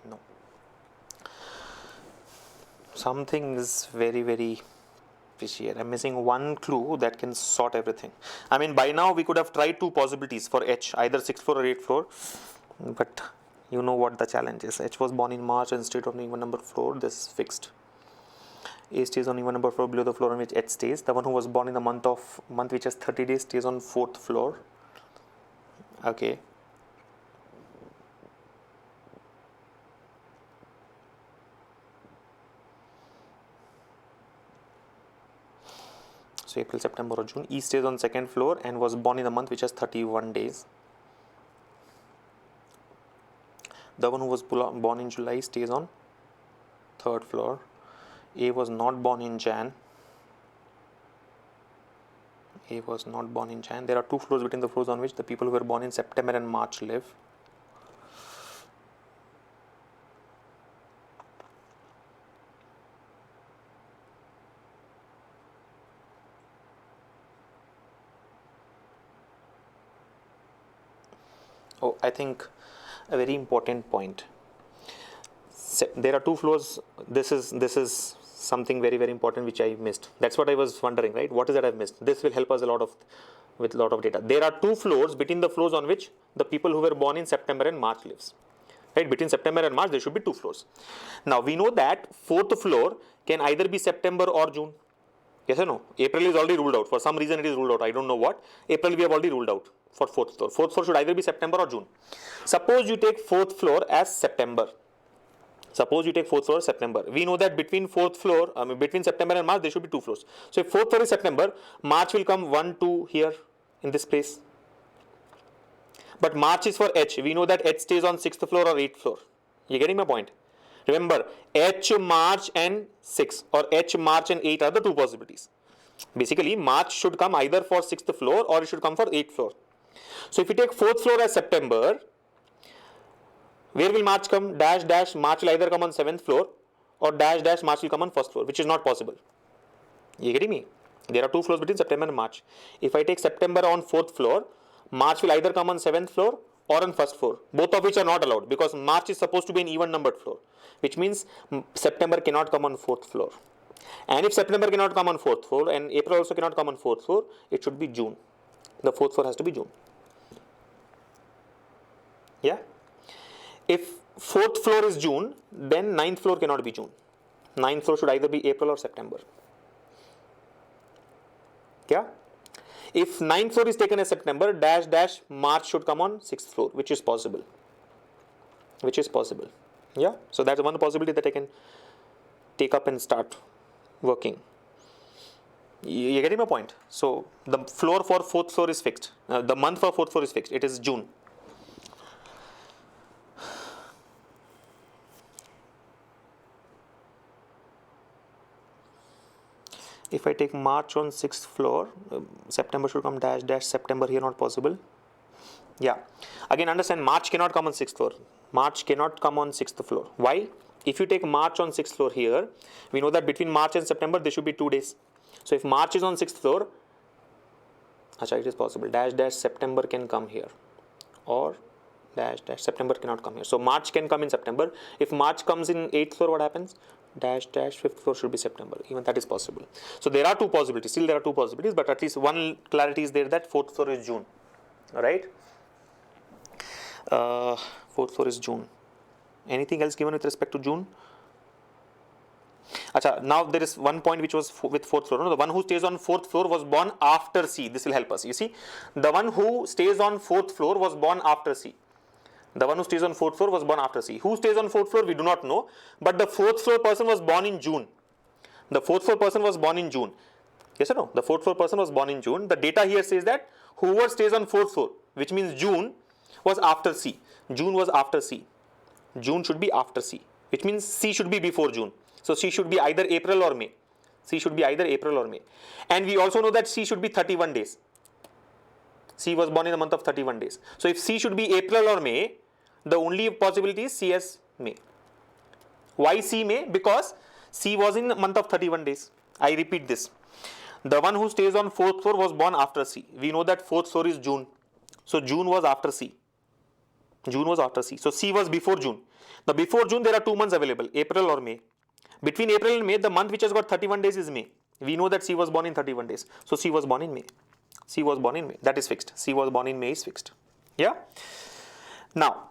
no. Something is very fishy here. I'm missing one clue that can sort everything. I mean, by now we could have tried 2 possibilities for H, either 6th floor or 8th floor, but you know what the challenge is. H was born in March and stayed on even number floor. This is fixed. A stays on even number floor below the floor on which H stays. The one who was born in the month which has 30 days stays on 4th floor. Okay. So April, September or June. E stays on 2nd floor and was born in the month which has 31 days. The one who was born in July stays on third floor. A was not born in Jan. A was not born in Jan. There are 2 floors between the floors on which the people who were born in September and March live. Oh, I think a very important point. There are 2 floors. This is something very, very important which I missed. That's what I was wondering, right? What is that I've missed? This will help us with a lot of data. There are 2 floors between the floors on which the people who were born in September and March lives. Right? Between September and March, there should be 2 floors. Now we know that 4th floor can either be September or June. Yes or no? April is already ruled out. For some reason it is ruled out. I don't know what. April we have already ruled out for 4th floor. 4th floor should either be September or June. Suppose you take 4th floor as September. Suppose you take 4th floor as September. We know that between 4th floor, between September and March, there should be 2 floors. So if 4th floor is September, March will come 1, 2 here in this place. But March is for H. We know that H stays on 6th floor or 8th floor. You getting my point? Remember, H, March and 6 or H, March and 8 are the 2 possibilities. Basically, March should come either for 6th floor or it should come for 8th floor. So if you take 4th floor as September, where will March come? Dash dash March will either come on 7th floor or dash dash March will come on 1st floor, which is not possible. You getting me? There are 2 floors between September and March. If I take September on 4th floor, March will either come on 7th floor or on 1st floor, both of which are not allowed because March is supposed to be an even numbered floor, which means September cannot come on 4th floor. And if September cannot come on 4th floor and April also cannot come on 4th floor, it should be June. The 4th floor has to be June. Yeah? If 4th floor is June, then 9th floor cannot be June. 9th floor should either be April or September. Yeah? If 9th floor is taken as September, dash dash March should come on 6th floor, which is possible. Which is possible. Yeah? So that's one possibility that I can take up and start working. You getting my point? So the floor for 4th floor is fixed. The month for 4th floor is fixed. It is June. If I take March on 6th floor, September should come dash dash September here, not possible. Yeah. Again, understand March cannot come on 6th floor. March cannot come on 6th floor. Why? If you take March on 6th floor here, we know that between March and September there should be 2 days. So if March is on 6th floor, it is possible. Dash dash September can come here. Or dash dash September cannot come here. So March can come in September. If March comes in 8th floor, what happens? Dash dash 5th floor should be September. Even that is possible. So there are 2 possibilities. Still there are 2 possibilities, but at least one clarity is there that 4th floor is June. Alright? 4th floor is June. Anything else given with respect to June? Now there is one point which was with 4th floor. No, the one who stays on 4th floor was born after C. This will help us. You see, the one who stays on 4th floor was born after C. The one who stays on 4th floor was born after C. Who stays on 4th floor, we do not know. But the 4th floor person was born in June. The 4th floor person was born in June. Yes or no? The 4th floor person was born in June. The data here says that whoever stays on 4th floor, which means June, was after C. June was after C. June should be after C, which means C should be before June. So C should be either April or May. C should be either April or May. And we also know that C should be 31 days. C was born in the month of 31 days. So if C should be April or May, the only possibility is C as May. Why C May? Because C was in the month of 31 days. I repeat this. The one who stays on 4th floor was born after C. We know that 4th floor is June. So June was after C. June was after C. So C was before June. Now before June there are 2 months available, April or May. Between April and May, the month which has got 31 days is May. We know that C was born in 31 days. So C was born in May. C was born in May. That is fixed. C was born in May is fixed. Yeah. Now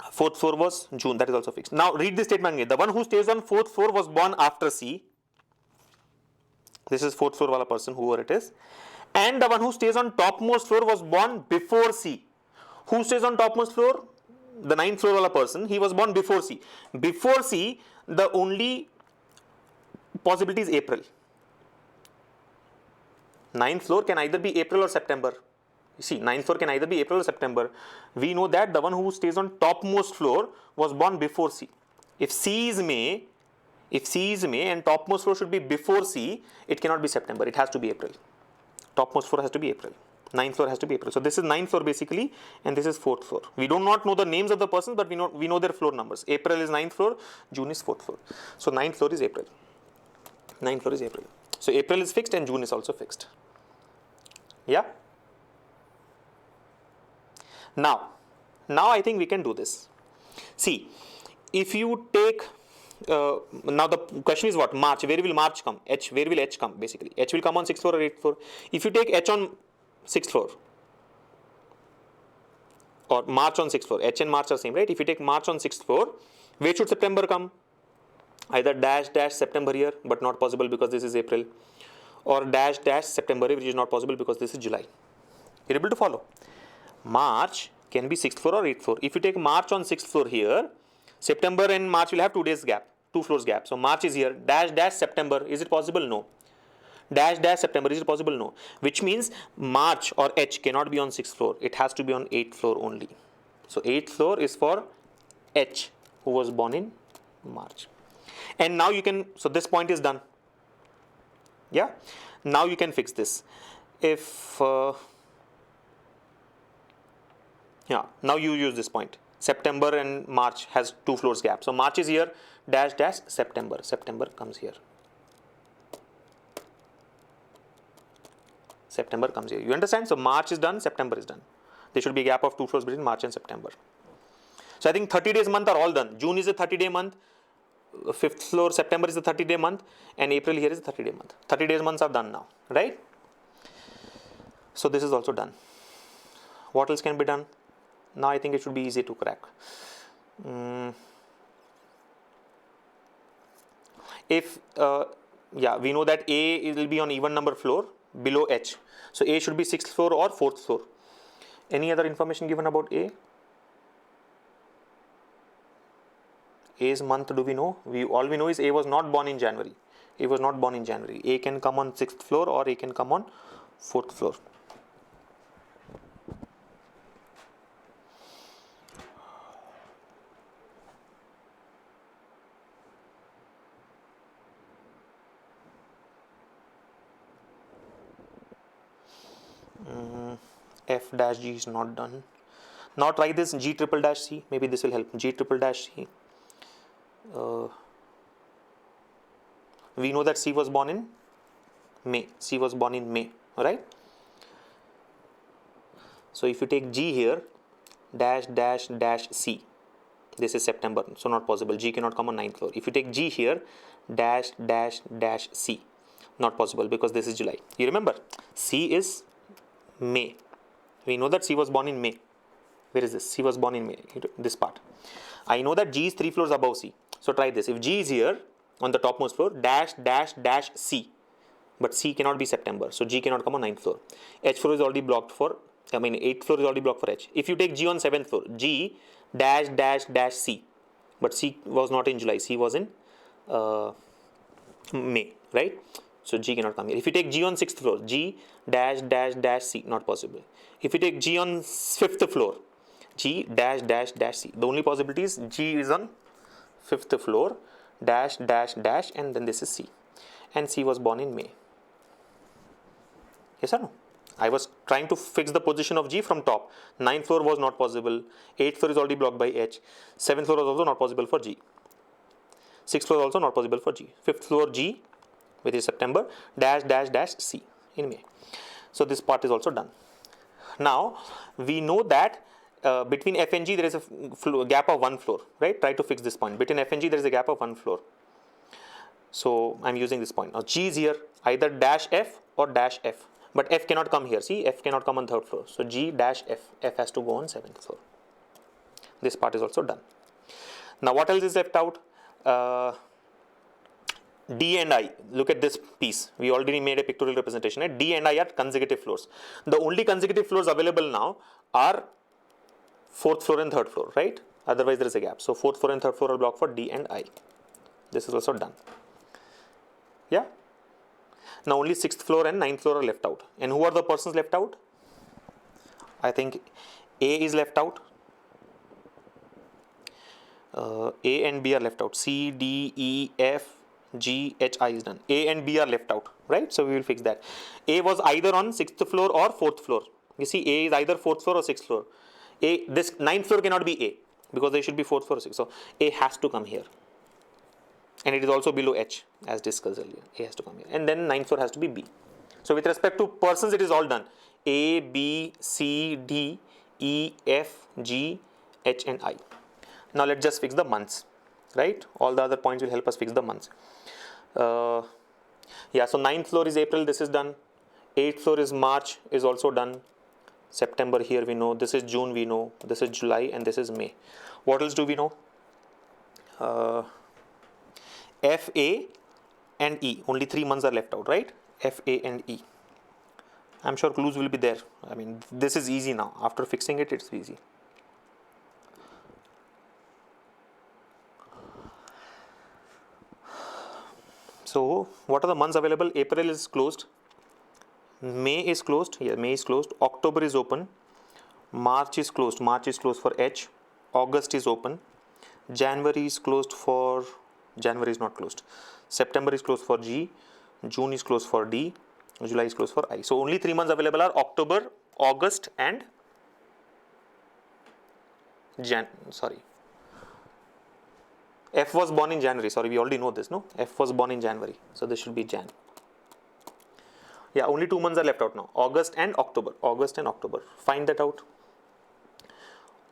4th floor was June. That is also fixed. Now read this statement again. The one who stays on 4th floor was born after C. This is 4th floor wala person, whoever it is. And the one who stays on topmost floor was born before C. Who stays on topmost floor? The 9th floor wala person. He was born before C. Before C, the only possibility is April. 9th floor can either be April or September. You see, 9th floor can either be April or September. We know that the one who stays on topmost floor was born before C. If C is May, If C is May and topmost floor should be before C, it cannot be September. It has to be April. Topmost floor has to be April. Ninth floor has to be April. So this is ninth floor basically, and this is fourth floor. We do not know the names of the persons, but we know their floor numbers. April is ninth floor, June is fourth floor. So ninth floor is April. Ninth floor is April. So April is fixed and June is also fixed. Yeah. Now I think we can do this. See, if you take now the question is what? March. Where will March come? H. Where will H come? Basically, H will come on 6th floor or 8th floor. If you take H on 6th floor or March on 6th floor, H and March are same, right? If you take March on 6th floor, where should September come? Either dash dash September here, but not possible because this is April, or dash dash September here, which is not possible because this is July. You're able to follow? March can be 6th floor or 8th floor. If you take March on 6th floor here, September and March will have 2 days gap, 2 floors gap. So March is here, dash dash September, is it possible? No. Dash dash September, is it possible? No. Which means March or H cannot be on 6th floor. It has to be on 8th floor only. So 8th floor is for H, who was born in March. And now you can, so this point is done. Yeah. Now you can fix this. If, yeah, now you use this point. September and March has 2 floors gap. So March is here, dash dash September. September comes here. September comes here. You understand? So March is done, September is done. There should be a gap of 2 floors between March and September. So I think 30 days month are all done. June is a 30-day month. 5th floor, September is a 30-day month. And April here is a 30-day month. 30 days months are done now, right? So this is also done. What else can be done? Now I think it should be easy to crack. If, yeah, we know that A will be on even number floor below H. So A should be 6th floor or 4th floor. Any other information given about A? A's month do we know? All we know is A was not born in January. A was not born in January. A can come on 6th floor or A can come on 4th floor. F dash G is not done. Now try this G triple dash C. Maybe this will help. G triple dash C. We know that C was born in May. C was born in May. Alright. So if you take G here, dash dash dash C. This is September. So not possible. G cannot come on 9th floor. If you take G here, dash dash dash C. Not possible because this is July. You remember? C is May. We know that C was born in May. Where is this? C was born in May. This part. I know that G is 3 floors above C. So try this. If G is here on the topmost floor, dash dash dash C. But C cannot be September. So G cannot come on 9th floor. H floor is already blocked for, 8th floor is already blocked for H. If you take G on 7th floor, G dash dash dash C. But C was not in July. C was in May, right? So G cannot come here. If you take G on 6th floor, G dash dash dash C, not possible. If you take G on 5th floor, G dash dash dash C. The only possibility is G is on 5th floor, dash dash dash, and then this is C. And C was born in May. Yes or no? I was trying to fix the position of G from top. 9th floor was not possible. 8th floor is already blocked by H. 7th floor was also not possible for G. 6th floor also not possible for G. 5th floor G, which is September, dash dash dash C in May. So this part is also done. Now we know that between F and G there is a gap of 1 floor, right? Try to fix this point. Between F and G there is a gap of 1 floor. So I'm using this point. Now G is here, either dash F or dash F. But F cannot come here. See, F cannot come on 3rd floor. So G dash F. F has to go on 7th floor. This part is also done. Now what else is left out? D and I. Look at this piece. We already made a pictorial representation. Right? D and I are consecutive floors. The only consecutive floors available now are 4th floor and 3rd floor, right? Otherwise there is a gap. So 4th floor and 3rd floor are blocked for D and I. This is also done. Yeah. Now only 6th floor and 9th floor are left out. And who are the persons left out? I think A is left out. A and B are left out. C, D, E, F, G, H, I is done. A and B are left out, right? So we will fix that. A was either on 6th floor or 4th floor. You see, A is either 4th floor or 6th floor. This 9th floor cannot be A because there should be 4th floor or 6th. So A has to come here. And it is also below H as discussed earlier. A has to come here. And then 9th floor has to be B. So with respect to persons, it is all done. A, B, C, D, E, F, G, H and I. Now let's just fix the months, right? All the other points will help us fix the months. Yeah, so 9th floor is April, this is done. 8th floor is March, is also done. September here we know, this is June we know, this is July and this is May. What else do we know? F, A and E, only 3 months are left out, right? F, A and E. I'm sure clues will be there. I mean, this is easy now. After fixing it, it's easy. So, what are the months available? April is closed. May is closed. Yeah, May is closed. October is open. March is closed. March is closed for H. August is open. January is closed for... January is not closed. September is closed for G. June is closed for D. July is closed for I. So, only 3 months available are October, August and F was born in January. Sorry, we already know this, no? F was born in January. So, this should be Jan. Yeah, only 2 months are left out now. August and October. August and October. Find that out.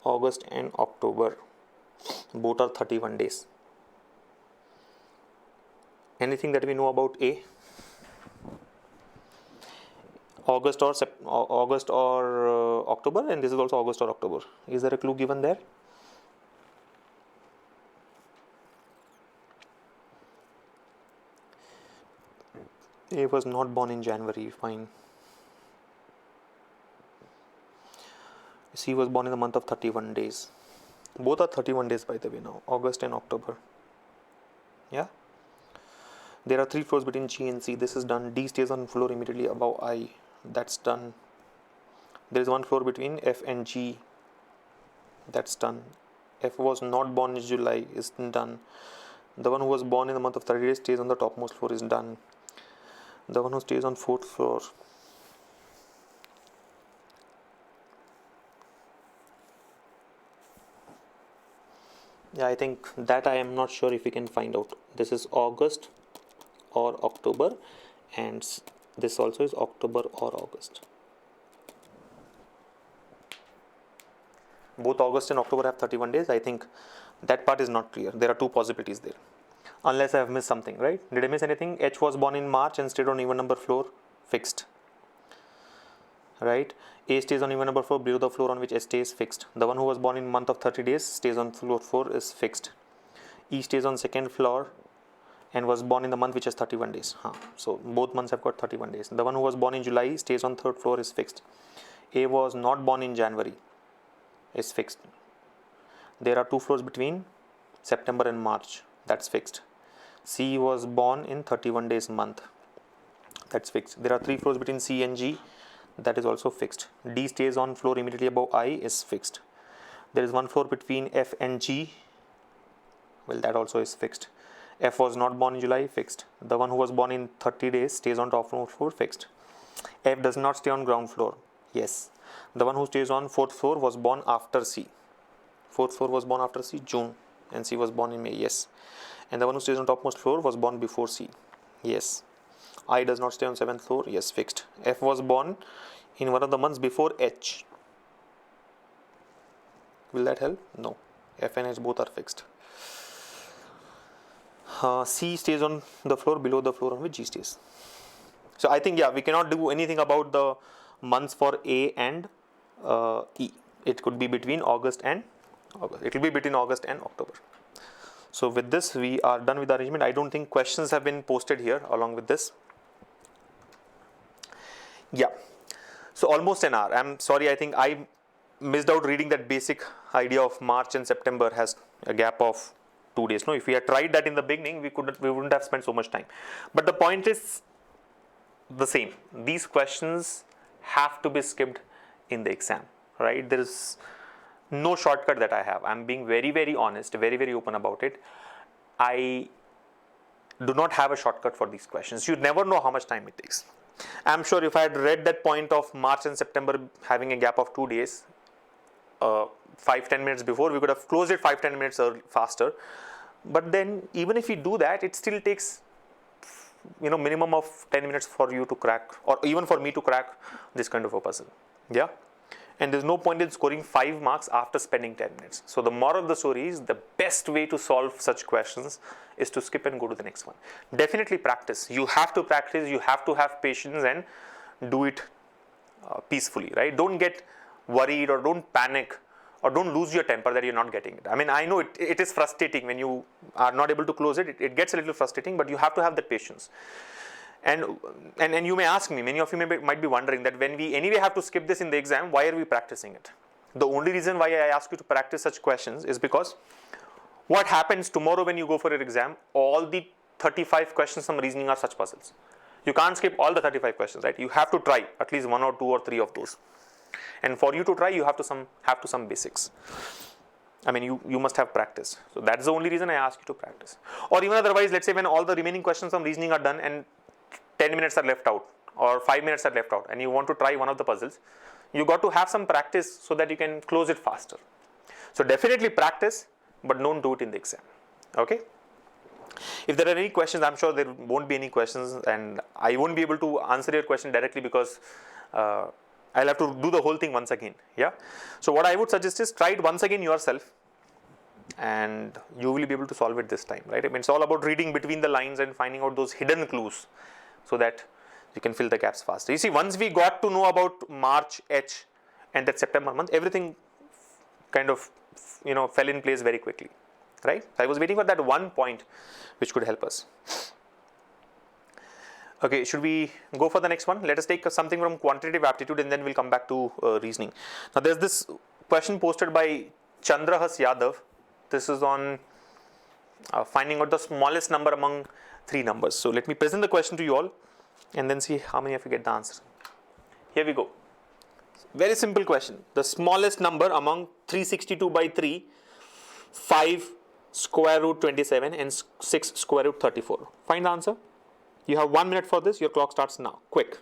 August and October. Both are 31 days. Anything that we know about A? August or October, and this is also August or October. Is there a clue given there? A was not born in January, fine. C was born in the month of 31 days. Both are 31 days by the way now, August and October. Yeah. There are 3 floors between G and C. This is done. D stays on floor immediately above I. That's done. There is 1 floor between F and G. That's done. F was not born in July is done. The one who was born in the month of 30 days stays on the topmost floor is done. The one who stays on 4th floor. Yeah, I think that I am not sure if we can find out. This is August or October, and this also is October or August. Both August and October have 31 days. I think that part is not clear. There are 2 possibilities there. Unless I have missed something, right? Did I miss anything? H was born in March and stayed on even number floor. Fixed. Right? A stays on even number floor below the floor on which H stays. Fixed. The one who was born in month of 30 days stays on floor 4 is fixed. E stays on 2nd floor and was born in the month which has 31 days. So both months have got 31 days. The one who was born in July stays on 3rd floor is fixed. A was not born in January is fixed. There are 2 floors between September and March. That's fixed. C was born in 31 days month. That's fixed. There are 3 floors between C and G. That is also fixed. D stays on floor immediately above I is fixed. There is 1 floor between F and G. Well, that also is fixed. F was not born in July, fixed. The one who was born in 30 days stays on top floor, fixed. F does not stay on ground floor. Yes. The one who stays on 4th floor was born after C. 4th floor was born after C, June, and C was born in May. Yes. And the one who stays on topmost floor was born before C. Yes. I does not stay on 7th floor. Yes, fixed. F was born in one of the months before H. Will that help? No. F and H both are fixed. C stays on the floor below the floor on which G stays. So I think, yeah, we cannot do anything about the months for A and E. It could be between August and August. It will be between August and October. So with this, we are done with the arrangement. I don't think questions have been posted here along with this. Yeah. So almost an hour. I'm sorry, I think I missed out reading that basic idea of March and September has a gap of 2 days. No, if we had tried that in the beginning, we wouldn't have spent so much time. But the point is the same. These questions have to be skipped in the exam, right? There is no shortcut that I have. I'm being very, very honest, very, very open about it. I do not have a shortcut for these questions. You never know how much time it takes. I'm sure if I had read that point of March and September having a gap of 2 days, 5-10 minutes before, we could have closed it 5-10 minutes faster. But then even if we do that, it still takes minimum of 10 minutes for you to crack, or even for me to crack this kind of a puzzle. Yeah. And there's no point in scoring 5 marks after spending 10 minutes. So the moral of the story is the best way to solve such questions is to skip and go to the next one. Definitely practice. You have to practice. You have to have patience and do it peacefully, right? Don't get worried or don't panic or don't lose your temper that you're not getting it. I mean, I know it is frustrating when you are not able to close it. It gets a little frustrating, but you have to have the patience. And you may ask me, many of you might be wondering that when we anyway have to skip this in the exam, why are we practicing it? The only reason why I ask you to practice such questions is because what happens tomorrow when you go for your exam, all the 35 questions from reasoning are such puzzles. You can't skip all the 35 questions, right? You have to try at least 1 or 2 or 3 of those. And for you to try, you have to some basics. I mean, you must have practice. So that's the only reason I ask you to practice. Or even otherwise, let's say when all the remaining questions from reasoning are done and 10 minutes are left out or 5 minutes are left out and you want to try one of the puzzles, you got to have some practice so that you can close it faster. So definitely practice, but don't do it in the exam. Okay? If there are any questions, I'm sure there won't be any questions and I won't be able to answer your question directly because I'll have to do the whole thing once again. Yeah. So what I would suggest is try it once again yourself and you will be able to solve it this time, right? I mean, it's all about reading between the lines and finding out those hidden clues so that you can fill the gaps faster. You see, once we got to know about March, H and that September month, everything kind of, fell in place very quickly, right? So I was waiting for that one point which could help us. Okay, should we go for the next one? Let us take something from quantitative aptitude and then we'll come back to reasoning. Now there's this question posted by Chandrahas Yadav. This is on finding out the smallest number among 3 numbers. So let me present the question to you all and then see how many of you get the answer. Here we go. Very simple question. The smallest number among 362 by 3, 5 square root 27 and 6 square root 34. Find the answer. You have 1 minute for this. Your clock starts now. Quick.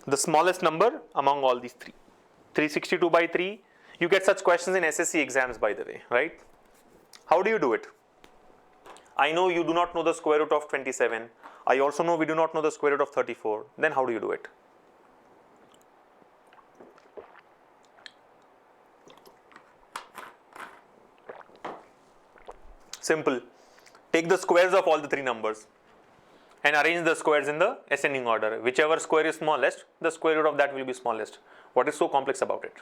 The smallest number among all these 3. 362 by 3. You get such questions in SSC exams, by the way, right? How do you do it? I know you do not know the square root of 27. I also know we do not know the square root of 34. Then how do you do it? Simple. Take the squares of all the 3 numbers and arrange the squares in the ascending order. Whichever square is smallest, the square root of that will be smallest. What is so complex about it?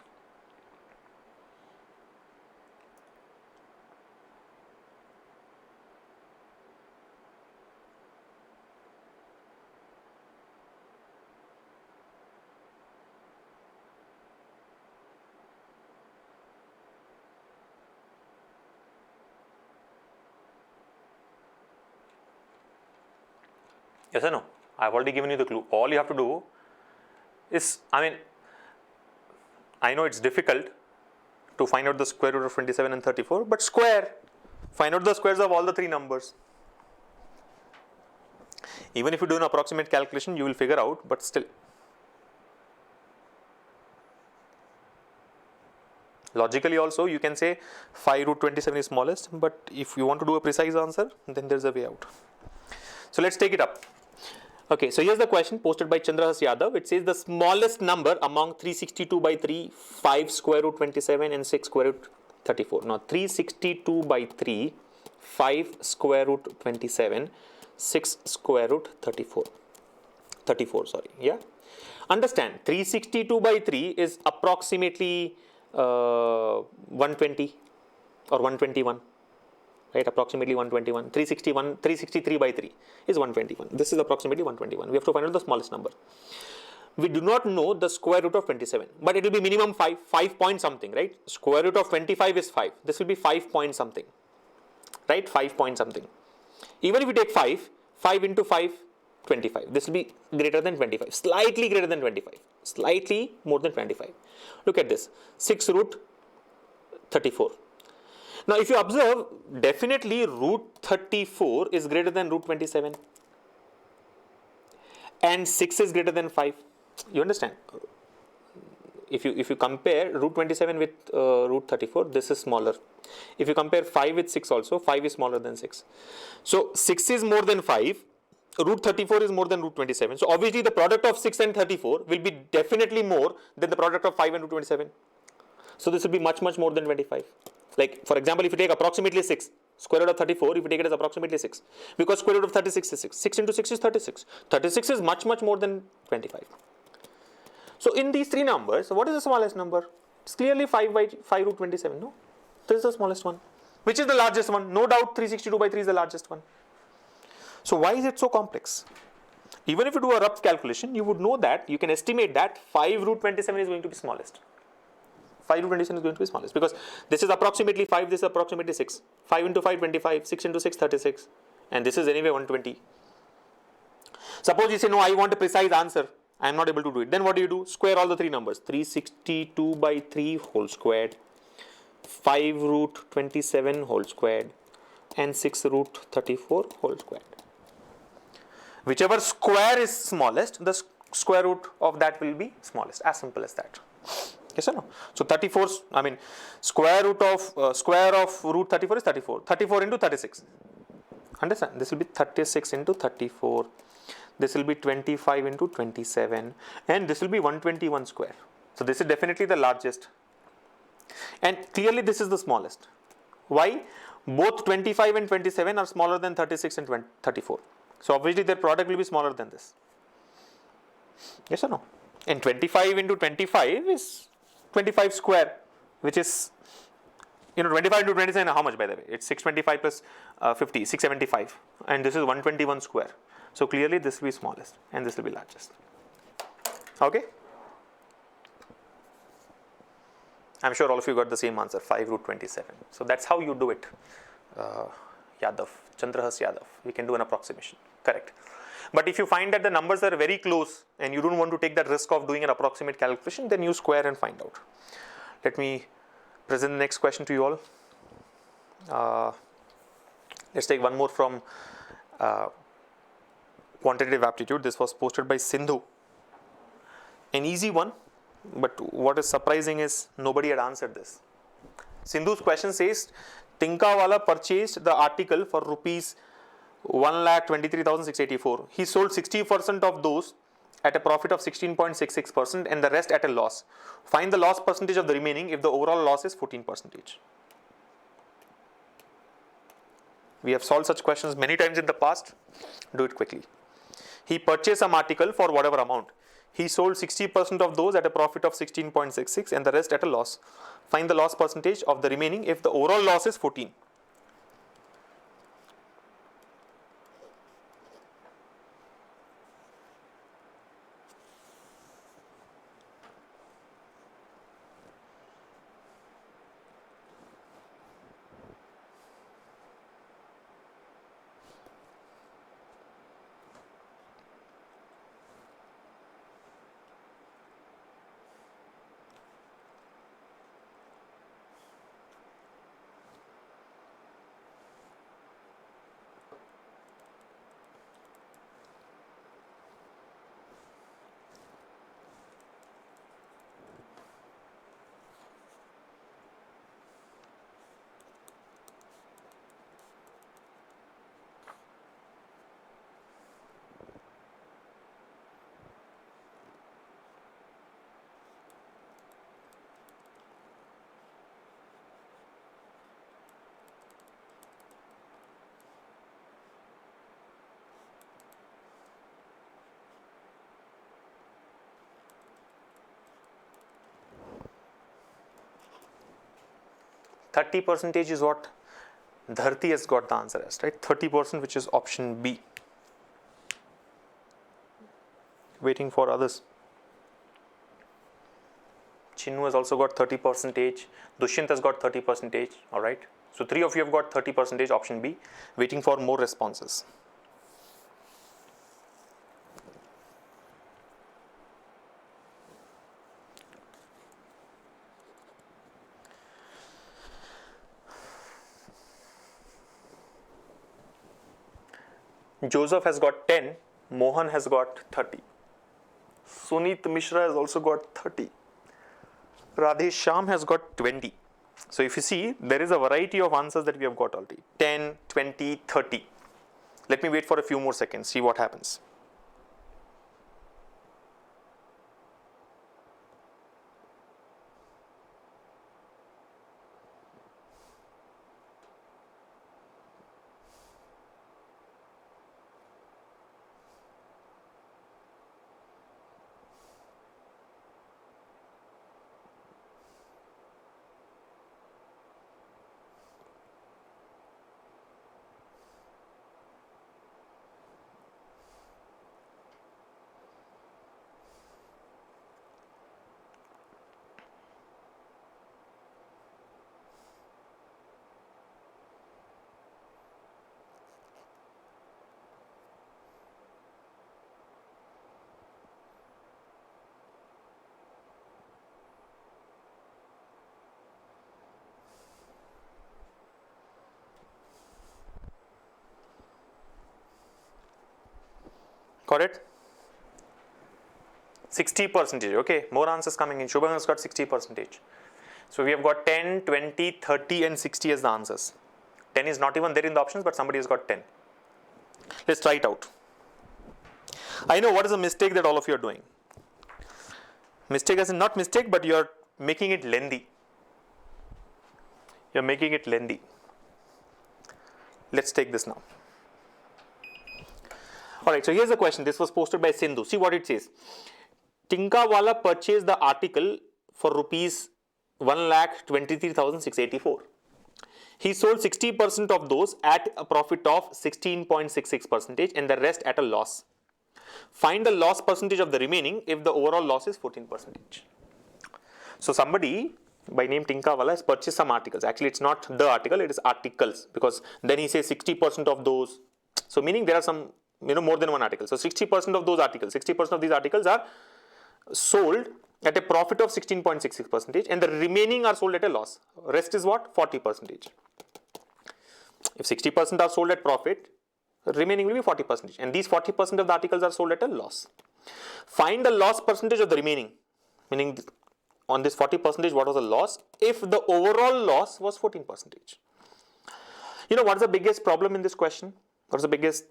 Yes or no? I've already given you the clue. All you have to do is, I know it's difficult to find out the square root of 27 and 34, but square. Find out the squares of all the 3 numbers. Even if you do an approximate calculation, you will figure out, but still. Logically also, you can say 5 root 27 is smallest, but if you want to do a precise answer, then there's a way out. So let's take it up. Okay, so here's the question posted by Chandrahas Yadav. It says the smallest number among 362 by 3, 5 square root 27 and 6 square root 34. Now 362 by 3, 5 square root 27, 6 square root 34. 34, sorry, yeah. Understand, 362 by 3 is approximately 120 or 121. Right, approximately 121. 363 by 3 is 121. This is approximately 121. We have to find out the smallest number. We do not know the square root of 27, but it will be minimum 5 point something, right? Square root of 25 is 5. This will be 5 point something, right? 5 point something. Even if you take 5 into 5, 25. This will be greater than 25, slightly greater than 25, slightly more than 25. Look at this, 6 root 34. Now, if you observe, definitely root 34 is greater than root 27 and 6 is greater than 5. You understand? If you compare root 27 with root 34, this is smaller. If you compare 5 with 6 also, 5 is smaller than 6. So 6 is more than 5, root 34 is more than root 27. So obviously the product of 6 and 34 will be definitely more than the product of 5 and root 27. So this will be much more than 25. Like for example, if you take approximately 6, square root of 34, if you take it as approximately 6, because square root of 36 is 6. 6 into 6 is 36. 36 is much more than 25. So in these three numbers, what is the smallest number? It's clearly 5 by 5 root 27, no? This is the smallest one. Which is the largest one? No doubt 362 by 3 is the largest one. So why is it so complex? Even if you do a rough calculation, you would know that, you can estimate that 5 root 27 is going to be smallest. 5 root 27 is going to be smallest because this is approximately 5, this is approximately 6. 5 into 5, 25, 6 into 6, 36. And this is anyway 120. Suppose you say, no, I want a precise answer. I am not able to do it. Then what do? Square all the three numbers. 362 by 3 whole squared, 5 root 27 whole squared, and 6 root 34 whole squared. Whichever square is smallest, the square root of that will be smallest. As simple as that. Yes or no? So 34, I mean, square of root 34 is 34. 34 into 36. Understand? This will be 36 into 34. This will be 25 into 27 and this will be 121 square. So this is definitely the largest and clearly this is the smallest. Why? Both 25 and 27 are smaller than 36 and 34. So obviously their product will be smaller than this. Yes or no? And 25 into 25 is 25 square, which is, 25 into 27 how much by the way? It's 625 plus 50, 675 and this is 121 square. So clearly this will be smallest and this will be largest. Okay? I'm sure all of you got the same answer, 5 root 27. So that's how you do it. Yadav, Chandrahas Yadav. We can do an approximation. Correct. But if you find that the numbers are very close and you don't want to take that risk of doing an approximate calculation, then you square and find out. Let me present the next question to you all. Let's take one more from Quantitative Aptitude. This was posted by Sindhu. An easy one, but what is surprising is nobody had answered this. Sindhu's question says, Tinkawala purchased the article for rupees 1,23,684. He sold 60% of those at a profit of 16.66% and the rest at a loss. Find the loss percentage of the remaining if the overall loss is 14%. We have solved such questions many times in the past. Do it quickly. He purchased some article for whatever amount. He sold 60% of those at a profit of 16.66 and the rest at a loss. Find the loss percentage of the remaining if the overall loss is 14. %, is what Dharti has got the answer as, right? 30%, which is option B. Waiting for others. Chinnu has also got 30%. Dushyant has got 30%. All right. So 3 of you have got 30%, option B. Waiting for more responses. Joseph has got 10, Mohan has got 30. Sunit Mishra has also got 30. Radhe Sham has got 20. So if you see, there is a variety of answers that we have got already. 10, 20, 30. Let me wait for a few more seconds, see what happens. Got it? 60%, okay, more answers coming in. Shubham has got 60%. So we have got 10, 20, 30 and 60 as the answers. 10 is not even there in the options, but somebody has got 10. Let's try it out. I know what is the mistake that all of you are doing. Mistake as in not mistake, but you are making it lengthy. You are making it lengthy. Let's take this now. Alright, so here's the question. This was posted by Sindhu. See what it says. Tinkawala purchased the article for rupees 1,23,684. He sold 60% of those at a profit of 16.66% and the rest at a loss. Find the loss percentage of the remaining if the overall loss is 14%. So somebody by name Tinkawala has purchased some articles. Actually, it's not the article, it is articles, because then he says 60% of those. So meaning there are some, more than one article. So 60% of those articles, 60% of these articles are sold at a profit of 16.66% and the remaining are sold at a loss. Rest is what? 40%. If 60% are sold at profit, remaining will be 40%, and these 40% of the articles are sold at a loss. Find the loss percentage of the remaining, meaning on this 40%, what was the loss if the overall loss was 14%? What is the biggest problem in this question? What is the biggest,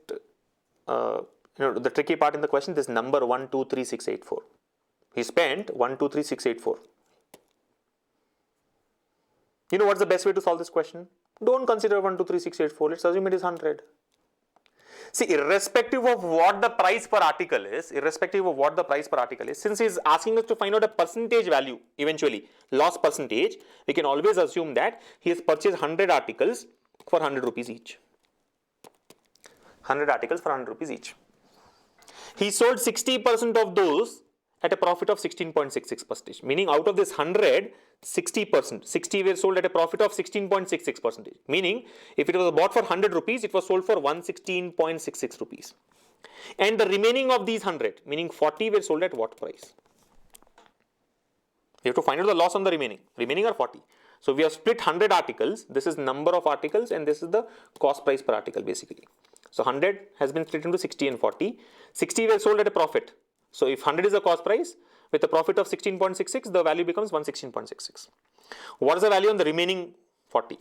the tricky part in the question? This number 123,684. He spent 123,684. What's the best way to solve this question? Don't consider 123,684. Let's assume it is 100. See, irrespective of what the price per article is, since he is asking us to find out a percentage value eventually, loss percentage, we can always assume that he has purchased 100 articles for 100 rupees each. 100 articles for 100 rupees each. He sold 60% of those at a profit of 16.66%, meaning out of this 100, 60%, 60 were sold at a profit of 16.66%, meaning if it was bought for 100 rupees, it was sold for 116.66 rupees. And the remaining of these 100, meaning 40 were sold at what price? You have to find out the loss on the remaining are 40. So we have split 100 articles, this is number of articles and this is the cost price per article basically. So 100 has been split into 60 and 40, 60 were sold at a profit. So if 100 is the cost price, with a profit of 16.66, the value becomes 116.66. What is the value on the remaining 40?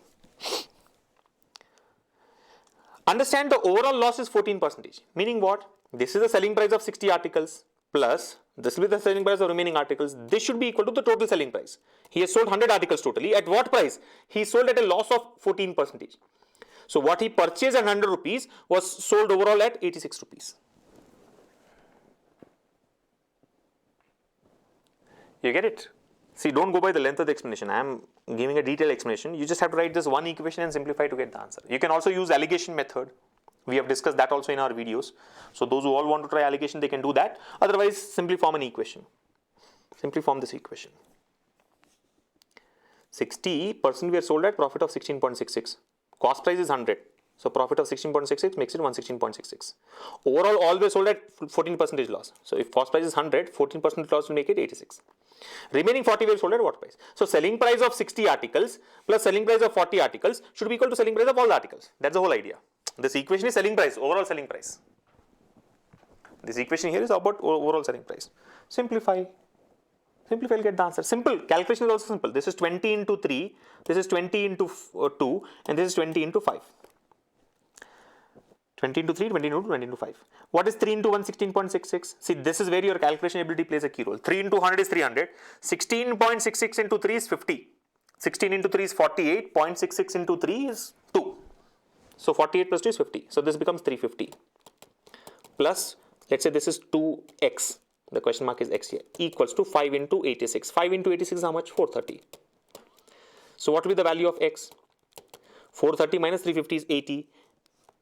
Understand the overall loss is 14%, meaning what? This is the selling price of 60 articles plus this will be the selling price of remaining articles. This should be equal to the total selling price. He has sold 100 articles totally. At what price? He sold at a loss of 14%. So what he purchased at 100 rupees was sold overall at 86 rupees. You get it? See, don't go by the length of the explanation. I am giving a detailed explanation. You just have to write this one equation and simplify to get the answer. You can also use allegation method. We have discussed that also in our videos. So those who all want to try allegation, they can do that. Otherwise, simply form an equation. Simply form this equation. 60% we are sold at profit of 16.66. Cost price is 100. So profit of 16.66 makes it 116.66. Overall, all were sold at 14% loss. So if cost price is 100, 14% loss will make it 86. Remaining 40 were sold at what price? So selling price of 60 articles plus selling price of 40 articles should be equal to selling price of all the articles. That's the whole idea. This equation is selling price, overall selling price. This equation here is about overall selling price. Simplify. Simplify, you'll get the answer. Simple. Calculation is also simple. This is 20 into 3, this is 20 into 2, and this is 20 into 5. 20 into 3, 20 into 2, 20 into 5. What is 3 into 1? 16.66. See, this is where your calculation ability plays a key role. 3 into 100 is 300. 16.66 into 3 is 50. 16 into 3 is 48. 0.66 into 3 is 2. So 48 plus 2 is 50. So this becomes 350. Plus, let's say this is 2x. The question mark is x here. Equals to 5 into 86. 5 into 86 is how much? 430. So what will be the value of x? 430 minus 350 is 80.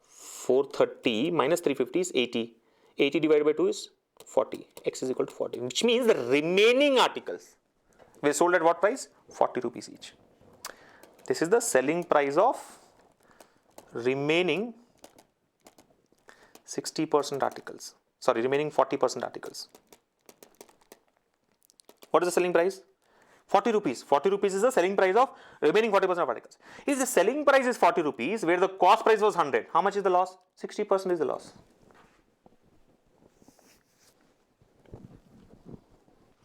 430 minus 350 is 80. 80 divided by 2 is 40. X is equal to 40. Which means the remaining articles were sold at what price? 40 rupees each. This is the selling price of remaining 60% articles. Sorry, remaining 40% articles. What is the selling price? 40 rupees. 40 rupees is the selling price of remaining 40% of articles. If the selling price is 40 rupees, where the cost price was 100, how much is the loss? 60% is the loss.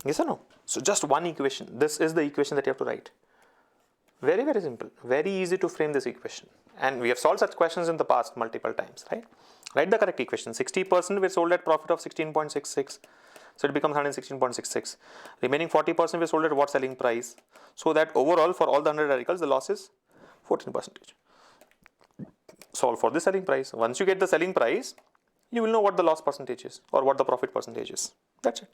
Yes or no? So just one equation. This is the equation that you have to write. Very, very simple. Very easy to frame this equation. And we have solved such questions in the past multiple times, right? Write the correct equation. 60% were sold at profit of 16.66. So it becomes 116.66. Remaining 40% were sold at what selling price? So that overall for all the 100 articles, the loss is 14%. Solve for the selling price. Once you get the selling price, you will know what the loss percentage is or what the profit percentage is. That's it.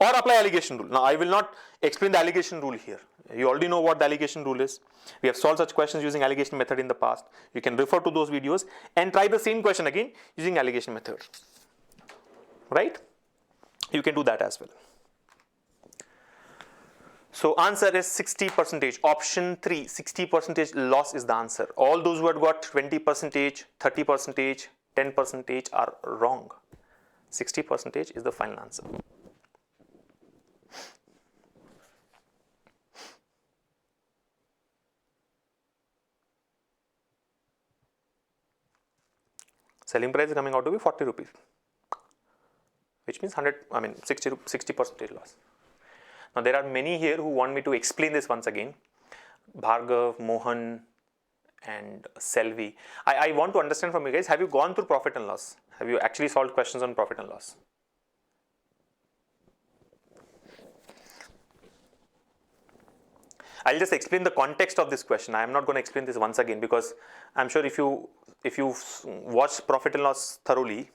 Or apply allegation rule. Now I will not explain the allegation rule here. You already know what the allegation rule is. We have solved such questions using allegation method in the past. You can refer to those videos and try the same question again using allegation method. Right? You can do that as well. So answer is 60%. Option 3, 60% loss is the answer. All those who had got 20%, 30%, 10% are wrong. 60% is the final answer. Selling price is coming out to be 40 rupees, which means 60% loss. Now there are many here who want me to explain this once again. Bhargav, Mohan and Selvi. I want to understand from you guys, have you gone through profit and loss? Have you actually solved questions on profit and loss? I'll just explain the context of this question. I am not going to explain this once again because I'm sure if you watch profit and loss thoroughly,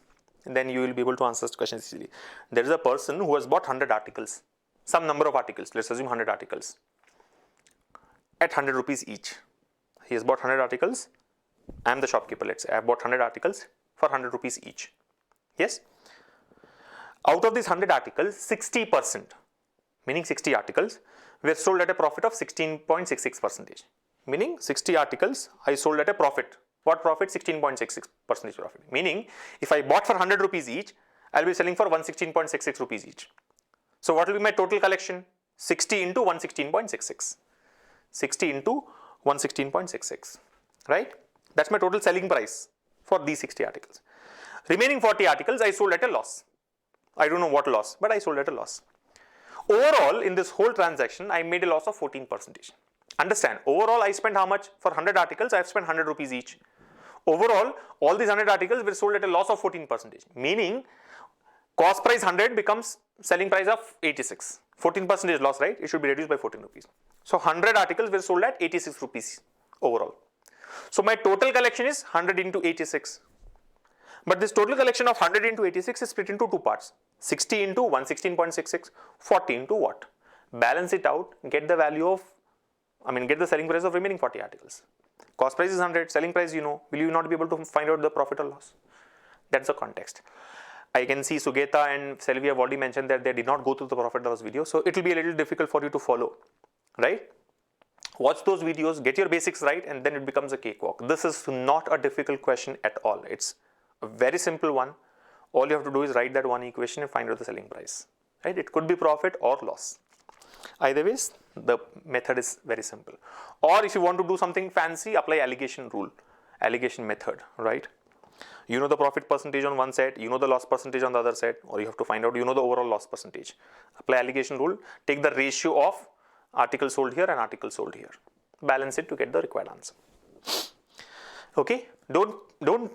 then you will be able to answer this question easily. There is a person who has bought 100 articles, some number of articles, let's assume 100 articles, at 100 rupees each. He has bought 100 articles. I am the shopkeeper, let's say. I have bought 100 articles for 100 rupees each. Yes? Out of these 100 articles, 60%, meaning 60 articles, were sold at a profit of 16.66%. Meaning 60 articles I sold at a profit. What profit? 16.66% profit. Meaning if I bought for 100 rupees each, I'll be selling for 116.66 rupees each. So what will be my total collection? 60 into 116.66. 60 into 116.66. Right? That's my total selling price for these 60 articles. Remaining 40 articles I sold at a loss. I don't know what loss, but I sold at a loss. Overall, in this whole transaction, I made a loss of 14%. Understand, overall I spent how much? For 100 articles, I have spent 100 rupees each. Overall, all these 100 articles were sold at a loss of 14%. Meaning, cost price 100 becomes selling price of 86. 14% loss, right? It should be reduced by 14 rupees. So, 100 articles were sold at 86 rupees overall. So, my total collection is 100 into 86. But this total collection of 100 into 86 is split into two parts. 60 into 116.66, 40 into what? Balance it out, get the value of, get the selling price of remaining 40 articles. Cost price is 100, selling price you know. Will you not be able to find out the profit or loss? That's the context. I can see Sugeta and Selvi have already mentioned that they did not go through the profit and loss video. So it will be a little difficult for you to follow, right? Watch those videos, get your basics right, and then it becomes a cakewalk. This is not a difficult question at all. It's a very simple one. All you have to do is write that one equation and find out the selling price, right? It could be profit or loss. Either ways, the method is very simple. Or if you want to do something fancy, apply allegation rule, allegation method, right? You know the profit percentage on one side, you know the loss percentage on the other side, or you have to find out, you know the overall loss percentage. Apply allocation rule, take the ratio of article sold here and article sold here. Balance it to get the required answer. Okay, don't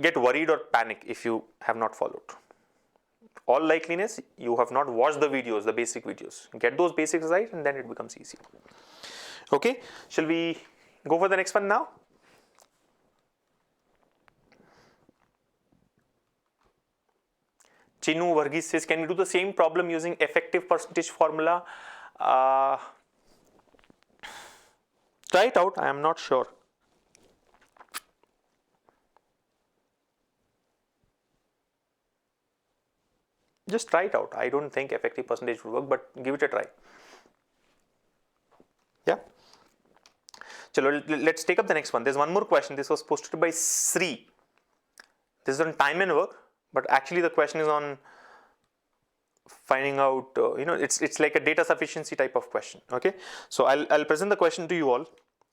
get worried or panic if you have not followed. All likeliness, you have not watched the videos, the basic videos. Get those basics right and then it becomes easy. Okay, shall we go for the next one now? Chinu Varghese says, can you do the same problem using effective percentage formula? Try it out, I am not sure. Just try it out. I don't think effective percentage will work, but give it a try. Yeah. Chalo, let's take up the next one. There's one more question. This was posted by Sri. This is on time and work, but actually the question is on finding out, it's like a data sufficiency type of question. Okay. So I'll present the question to you all.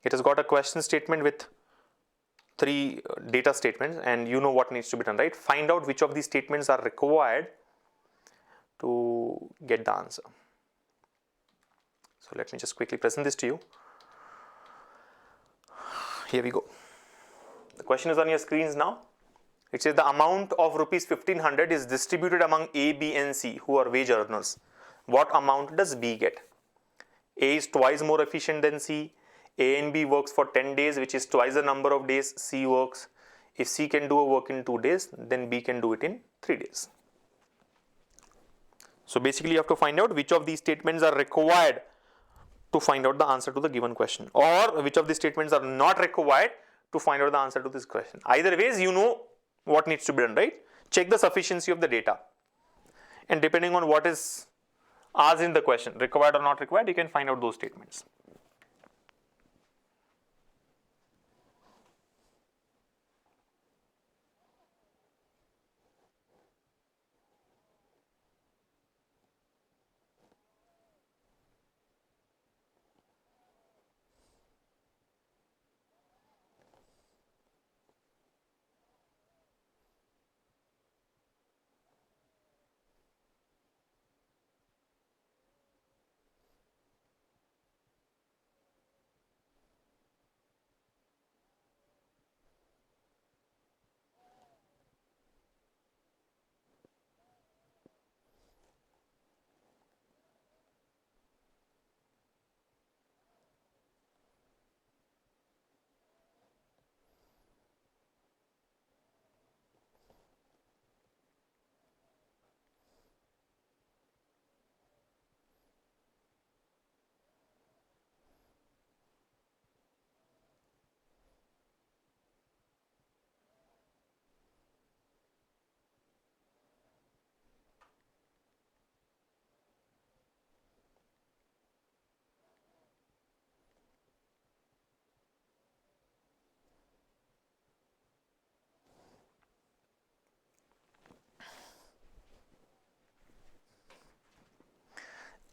It has got a question statement with 3 data statements, and you know what needs to be done, right? Find out which of these statements are required to get the answer. So let me just quickly present this to you. Here we go. The question is on your screens now. It says the amount of rupees 1500 is distributed among A, B and C who are wage earners. What amount does B get? A is twice more efficient than C. A and B works for 10 days, which is twice the number of days C works. If C can do a work in 2 days, then B can do it in 3 days. So basically you have to find out which of these statements are required to find out the answer to the given question, or which of these statements are not required to find out the answer to this question. Either ways, you know what needs to be done, right? Check the sufficiency of the data, and depending on what is asked in the question, required or not required, you can find out those statements.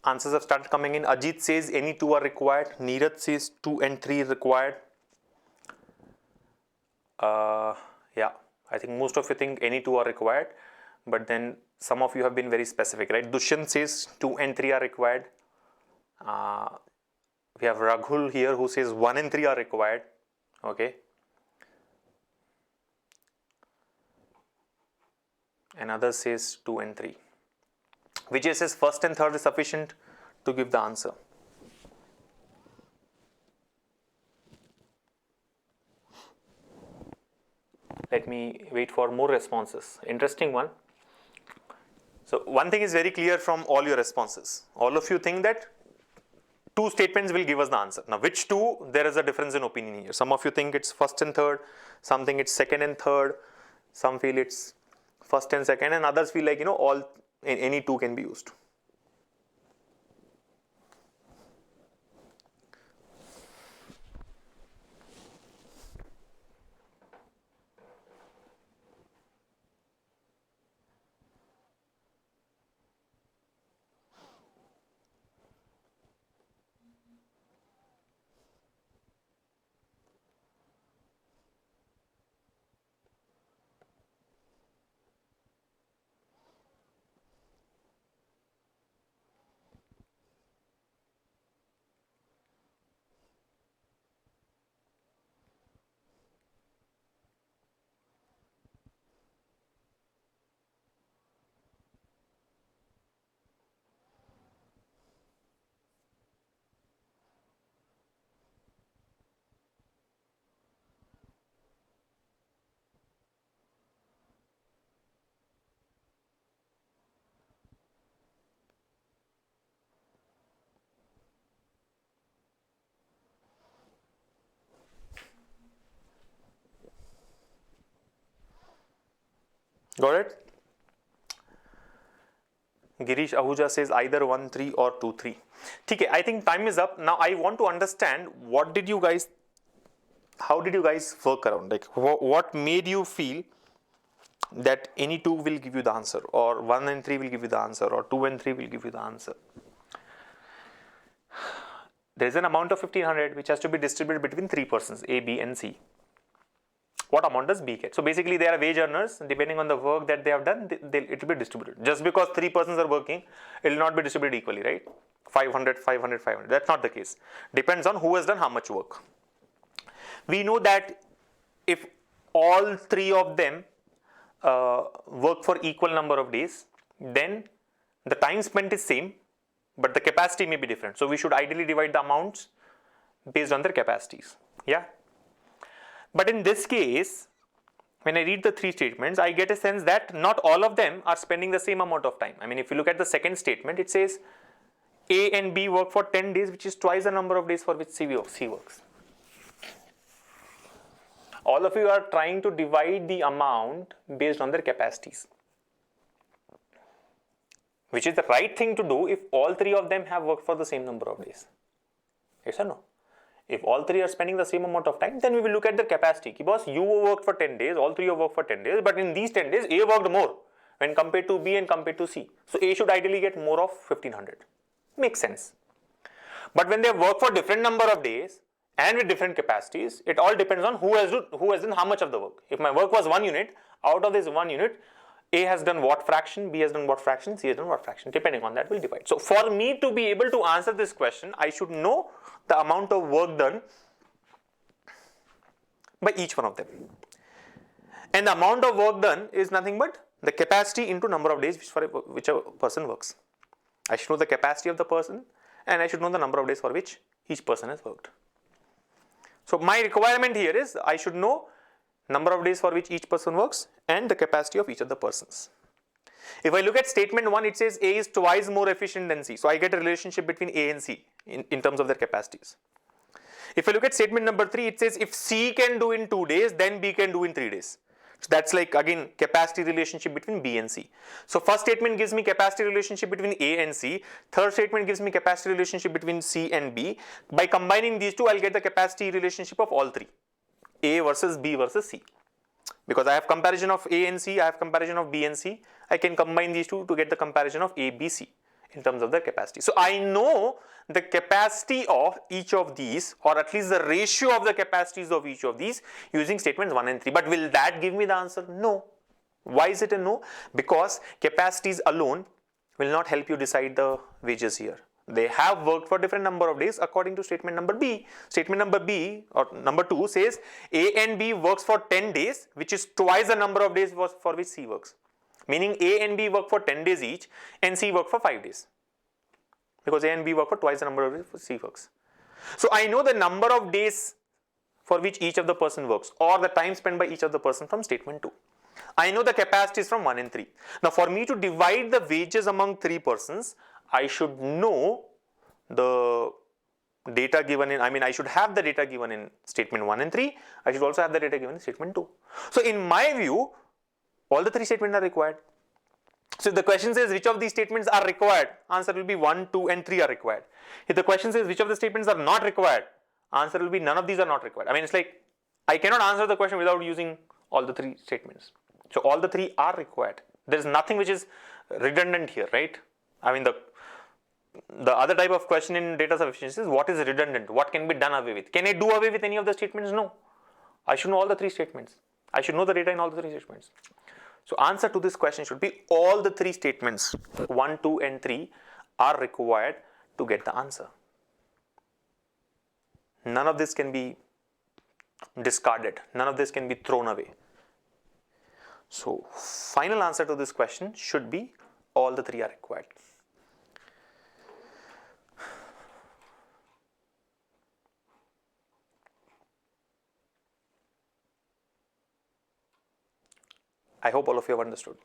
Answers have started coming in. Ajit says any 2 are required. Neeraj says 2 and 3 required. Yeah, I think most of you think any 2 are required, but then some of you have been very specific, right? Dushyant says 2 and 3 are required. We have Raghul here who says 1 and 3 are required. Okay. And others says 2 and 3. Vijay says first and third is sufficient to give the answer. Let me wait for more responses. Interesting one. So one thing is very clear from all your responses. All of you think that 2 statements will give us the answer. Now which 2? There is a difference in opinion here. Some of you think it's first and third, some think it's second and third, some feel it's first and second, and others feel like all any 2 can be used. Got it? Girish Ahuja says either 1, 3 or 2, 3. Okay, I think time is up. Now I want to understand how did you guys work around? Like what made you feel that any 2 will give you the answer, or 1 and 3 will give you the answer, or 2 and 3 will give you the answer? There is an amount of 1500 which has to be distributed between 3 persons, A, B and C. What amount does B get? So basically they are wage earners. Depending on the work that they have done, it will be distributed. Just because 3 persons are working, it will not be distributed equally, right? 500, 500, 500. That's not the case. Depends on who has done how much work. We know that if all 3 of them work for equal number of days, then the time spent is same, but the capacity may be different. So we should ideally divide the amounts based on their capacities. Yeah. But in this case, when I read the 3 statements, I get a sense that not all of them are spending the same amount of time. I mean, if you look at the second statement, it says A and B work for 10 days, which is twice the number of days for which C works. All of you are trying to divide the amount based on their capacities, which is the right thing to do if all 3 of them have worked for the same number of days. Yes or no? If all 3 are spending the same amount of time, then we will look at their capacity. Boss, you worked for 10 days, all 3 have worked for 10 days, but in these 10 days, A worked more when compared to B and compared to C. So A should ideally get more of 1500. Makes sense. But when they work for different number of days and with different capacities, it all depends on who has done how much of the work. If my work was 1 unit, out of this 1 unit, A has done what fraction, B has done what fraction, C has done what fraction. Depending on that, we'll divide. So for me to be able to answer this question, I should know the amount of work done by each one of them. And the amount of work done is nothing but the capacity into number of days which a person works. I should know the capacity of the person, and I should know the number of days for which each person has worked. So my requirement here is I should know number of days for which each person works and the capacity of each of the persons. If I look at statement 1, it says A is twice more efficient than C. So I get a relationship between A and C in terms of their capacities. If I look at statement number 3, it says if C can do in 2 days, then B can do in 3 days. So that's like again capacity relationship between B and C. So first statement gives me capacity relationship between A and C. Third statement gives me capacity relationship between C and B. By combining these two, I'll get the capacity relationship of all 3. A versus B versus C. Because I have comparison of A and C, I have comparison of B and C. I can combine these two to get the comparison of A, B, C in terms of their capacity. So I know the capacity of each of these, or at least the ratio of the capacities of each of these using statements 1 and 3. But will that give me the answer? No. Why is it a no? Because capacities alone will not help you decide the wages here. They have worked for different number of days according to statement number B. Statement number B or number 2 says A and B works for 10 days, which is twice the number of days for which C works. Meaning A and B work for 10 days each and C work for 5 days. Because A and B work for twice the number of days for C works. So I know the number of days for which each of the person works, or the time spent by each of the person from statement 2. I know the capacities from 1 and 3. Now for me to divide the wages among 3 persons, I should know the data given in, I should have the data given in statement 1 and 3. I should also have the data given in statement 2. So in my view, all the 3 statements are required. So if the question says which of these statements are required, answer will be 1, 2 and 3 are required. If the question says which of the statements are not required, answer will be none of these are not required. It's like I cannot answer the question without using all the 3 statements. So all the 3 are required. There is nothing which is redundant here, right? The other type of question in data sufficiency is what is redundant? What can be done away with? Can I do away with any of the statements? No. I should know all the 3 statements. I should know the data in all the 3 statements. So answer to this question should be all the 3 statements 1, 2 and 3 are required to get the answer. None of this can be discarded. None of this can be thrown away. So final answer to this question should be all the 3 are required. I hope all of you have understood.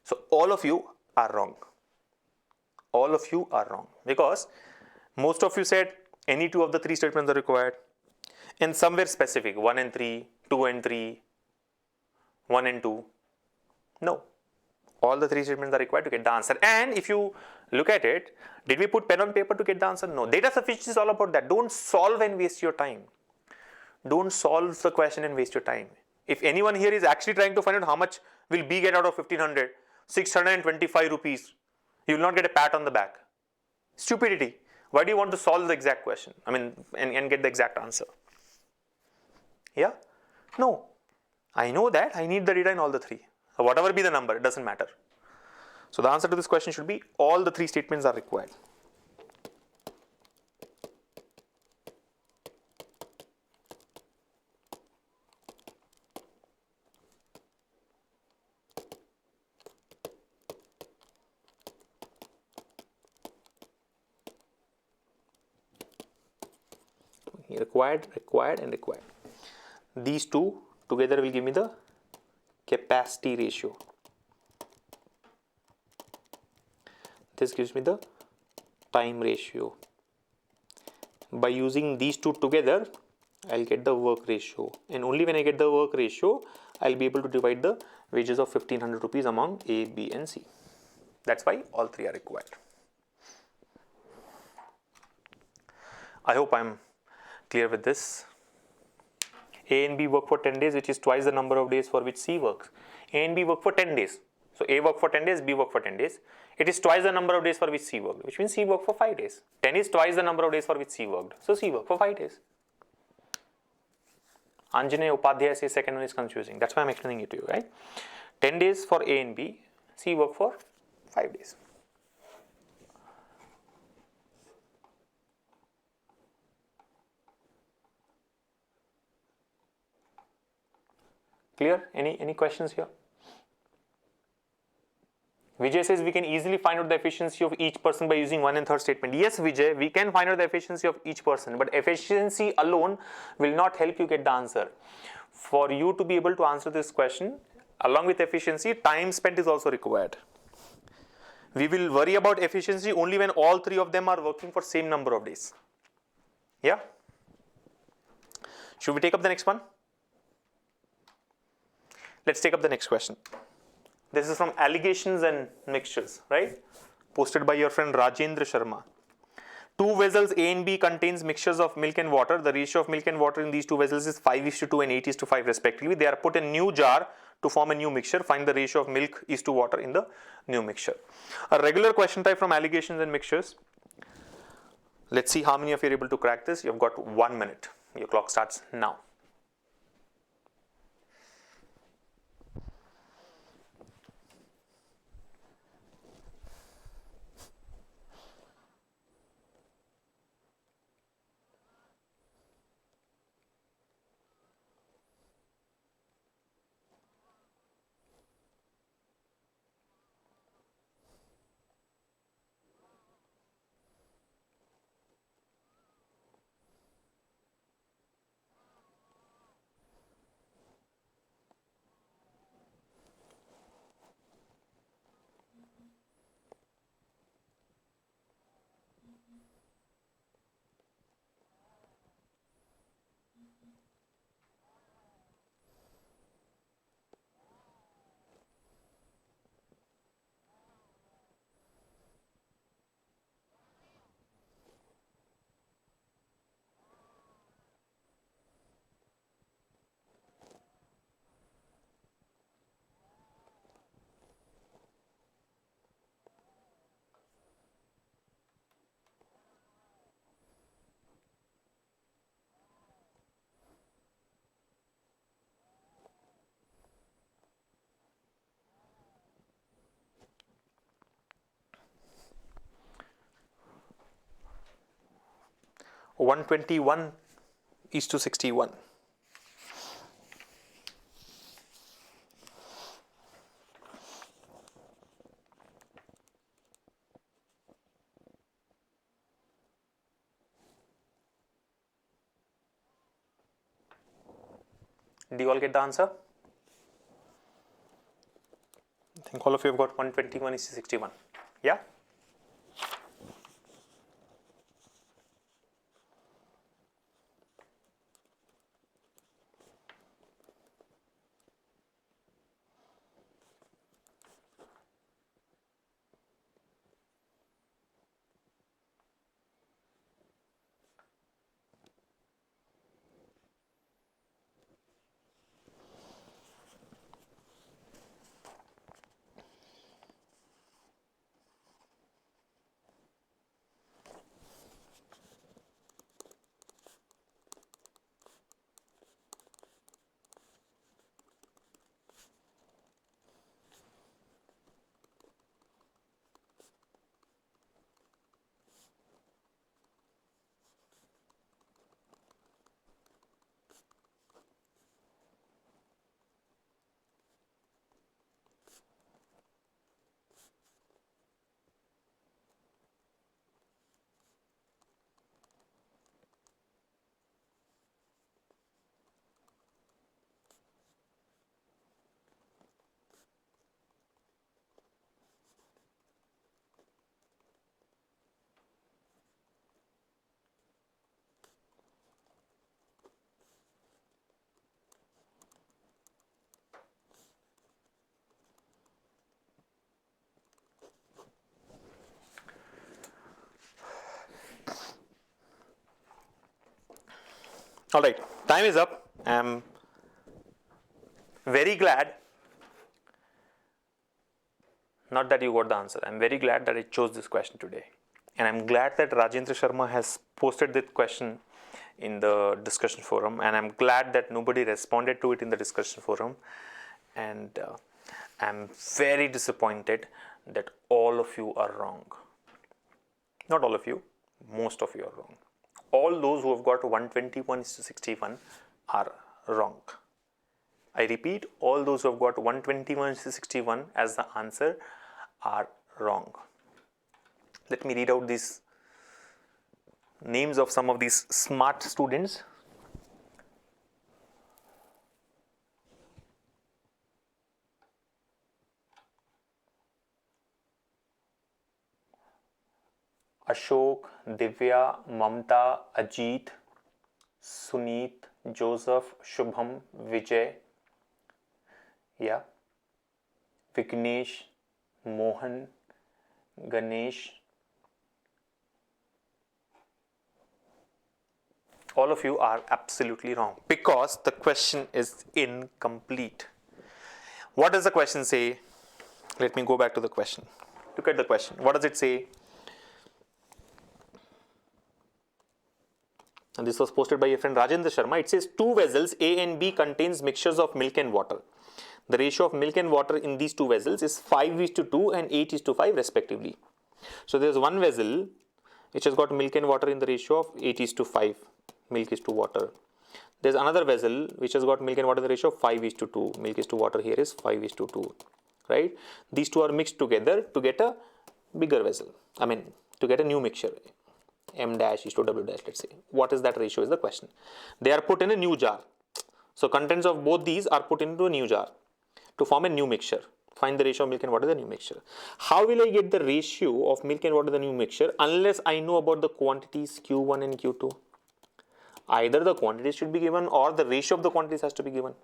So all of you are wrong. All of you are wrong because most of you said any 2 of the 3 statements are required, and some were specific 1 and 3, 2 and 3, 1 and 2? No. All the 3 statements are required to get the answer. And if you look at it, did we put pen on paper to get the answer? No. Data sufficiency is all about that. Don't solve and waste your time. Don't solve the question and waste your time. If anyone here is actually trying to find out how much will B get out of 1500, 625 rupees, you will not get a pat on the back. Stupidity. Why do you want to solve the exact question? I mean, and get the exact answer? Yeah? No. I know that. I need the data in all the 3. So whatever be the number, it doesn't matter. So the answer to this question should be all the 3 statements are required. Required, required, and required. These 2 together will give me the capacity ratio. This gives me the time ratio. By using these 2 together, I'll get the work ratio. And only when I get the work ratio, I'll be able to divide the wages of 1500 rupees among A, B, and C. That's why all 3 are required. I hope I'm clear with this. A and B work for 10 days, which is twice the number of days for which C works. A and B work for 10 days. So A work for 10 days, B work for 10 days. It is twice the number of days for which C worked, which means C worked for 5 days. 10 is twice the number of days for which C worked. So C worked for 5 days. Anjaney Upadhyay says second one is confusing. That's why I'm explaining it to you, right? 10 days for A and B, C worked for 5 days. Clear? Any questions here? Vijay says we can easily find out the efficiency of each person by using 1 and 3rd statement. Yes, Vijay, we can find out the efficiency of each person, but efficiency alone will not help you get the answer. For you to be able to answer this question, along with efficiency, time spent is also required. We will worry about efficiency only when all 3 of them are working for same number of days. Yeah? Should we take up the next one? Let's take up the next question. This is from Allegations and Mixtures, right? Posted by your friend Rajendra Sharma. 2 vessels A and B contains mixtures of milk and water. The ratio of milk and water in these 2 vessels is 5:2 and 8:5 respectively. They are put in a new jar to form a new mixture. Find the ratio of milk is to water in the new mixture. A regular question type from Allegations and Mixtures. Let's see how many of you are able to crack this. You've got 1 minute. Your clock starts now. (121 is to 61). Do you all get the answer? I think all of you have got 121 is to 61. Yeah? All right, time is up. I'm very glad, not that you got the answer, I'm very glad that I chose this question today. And I'm glad that Rajendra Sharma has posted this question in the discussion forum, and I'm glad that nobody responded to it in the discussion forum. And I'm very disappointed that all of you are wrong. Not all of you, most of you are wrong. All those who have got 121:61 are wrong. I repeat, all those who have got 121:61 as the answer are wrong. Let me read out these names of some of these smart students. Ashok, Divya, Mamta, Ajit, Suneet, Joseph, Shubham, Vijay, yeah, Vignesh, Mohan, Ganesh. All of you are absolutely wrong because the question is incomplete. What does the question say? Let me go back to the question. Look at the question. What does it say? And this was posted by a friend Rajendra Sharma. It says two vessels A and B contains mixtures of milk and water. The ratio of milk and water in these two vessels is 5:2 and 8:5 respectively. So there's one vessel which has got milk and water in the ratio of 8:5. Milk is to water. There's another vessel which has got milk and water in the ratio of 5:2. Milk is to water here is 5:2. Right? These two are mixed together to get a bigger vessel. I mean, to get a new mixture. M dash is to W dash, let's say. What is that ratio is the question. They are put in a new jar. So contents of both these are put into a new jar to form a new mixture. Find the ratio of milk and water in the new mixture. How will I get the ratio of milk and water in the new mixture unless I know about the quantities Q1 and Q2? Either the quantities should be given or the ratio of the quantities has to be given.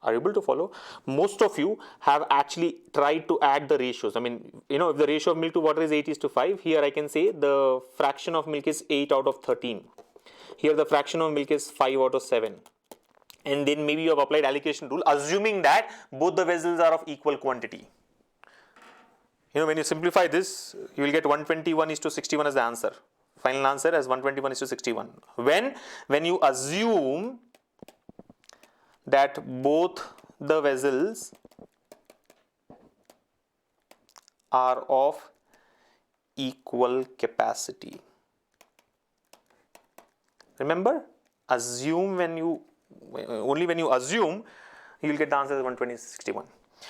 Are you able to follow? Most of you have actually tried to add the ratios. I mean, if the ratio of milk to water is 8:5, here I can say the fraction of milk is 8 out of 13. Here the fraction of milk is 5 out of 7. And then maybe you have applied allocation rule, assuming that both the vessels are of equal quantity. When you simplify this, you will get 121:61 as the answer. Final answer as 121:61. When you assume that both the vessels are of equal capacity. Remember, only when you assume, you will get the answer as 120:61.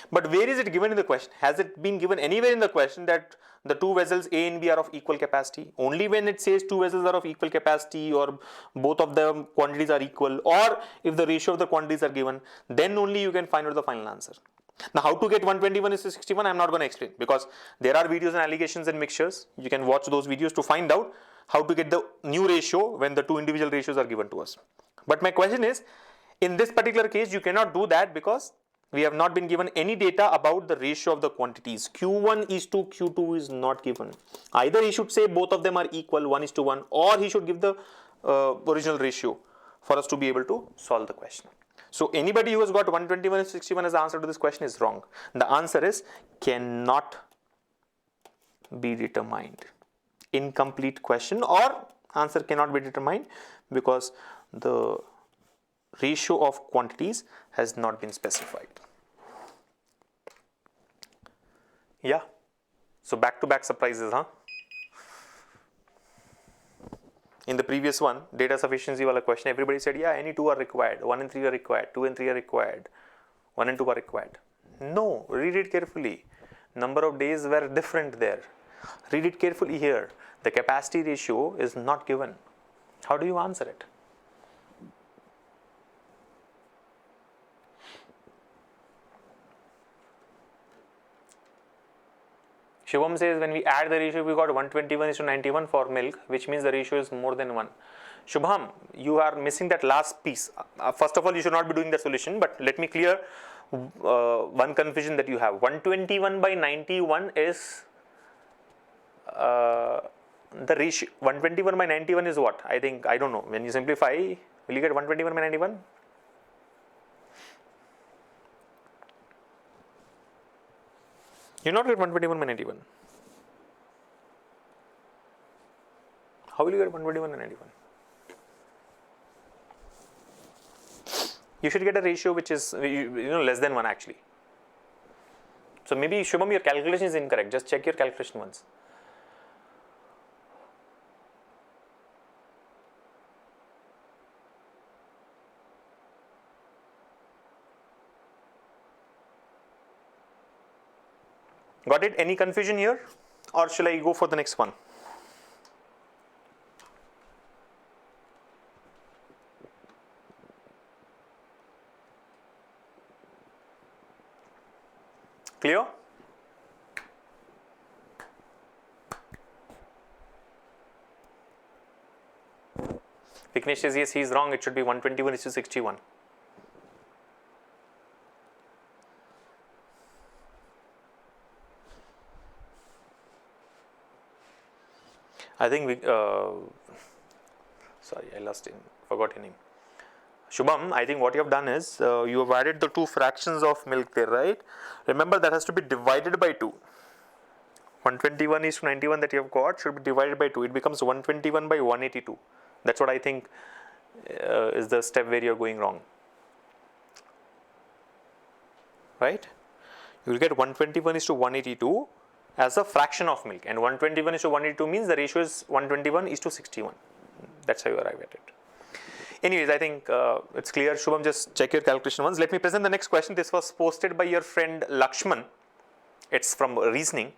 But where is it given in the question? Has it been given anywhere in the question that the two vessels A and B are of equal capacity? Only when it says two vessels are of equal capacity or both of the quantities are equal, or if the ratio of the quantities are given, then only you can find out the final answer. Now, how to get 121:61, I'm not going to explain because there are videos on alligations and mixtures. You can watch those videos to find out how to get the new ratio when the two individual ratios are given to us. But my question is, in this particular case, you cannot do that because we have not been given any data about the ratio of the quantities. Q1 is to Q2 is not given. Either he should say both of them are equal, 1:1, or he should give the original ratio for us to be able to solve the question. So anybody who has got 121:61 as the answer to this question is wrong. The answer is cannot be determined. Incomplete question, or answer cannot be determined because the ratio of quantities has not been specified. Yeah. So back-to-back surprises, huh? In the previous one, data sufficiency wala question, everybody said, yeah, any two are required. 1 and 3 are required. 2 and 3 are required. 1 and 2 are required. No, read it carefully. Number of days were different there. Read it carefully here. The capacity ratio is not given. How do you answer it? Shubham says when we add the ratio, we got 121:91 for milk, which means the ratio is more than 1. Shubham, you are missing that last piece. First of all, you should not be doing the solution, but let me clear one confusion that you have. 121/91 is the ratio. 121/91 is what? I don't know. When you simplify, Will you get 121 by 91? You not get 121 by 91. How will you get 121 by 91? You should get a ratio which is less than 1 actually. So maybe Shubham, your calculation is incorrect. Just check your calculation once. Got it? Any confusion here? Or shall I go for the next one? Clear? Vignesh says yes, he is wrong. It should be 121:61. I think sorry, I forgot your name. Shubham, I think what you have done is you have added the two fractions of milk there, right? Remember that has to be divided by 2. 121:91 that you have got should be divided by 2. It becomes 121 by 182. That's what I think is the step where you're going wrong. Right? You will get 121:182 as a fraction of milk, and 121:182 means the ratio is 121:61. That's how you arrive at it. Anyways, I think it's clear. Shubham, just check your calculation once. Let me present the next question. This was posted by your friend Lakshman. It's from reasoning,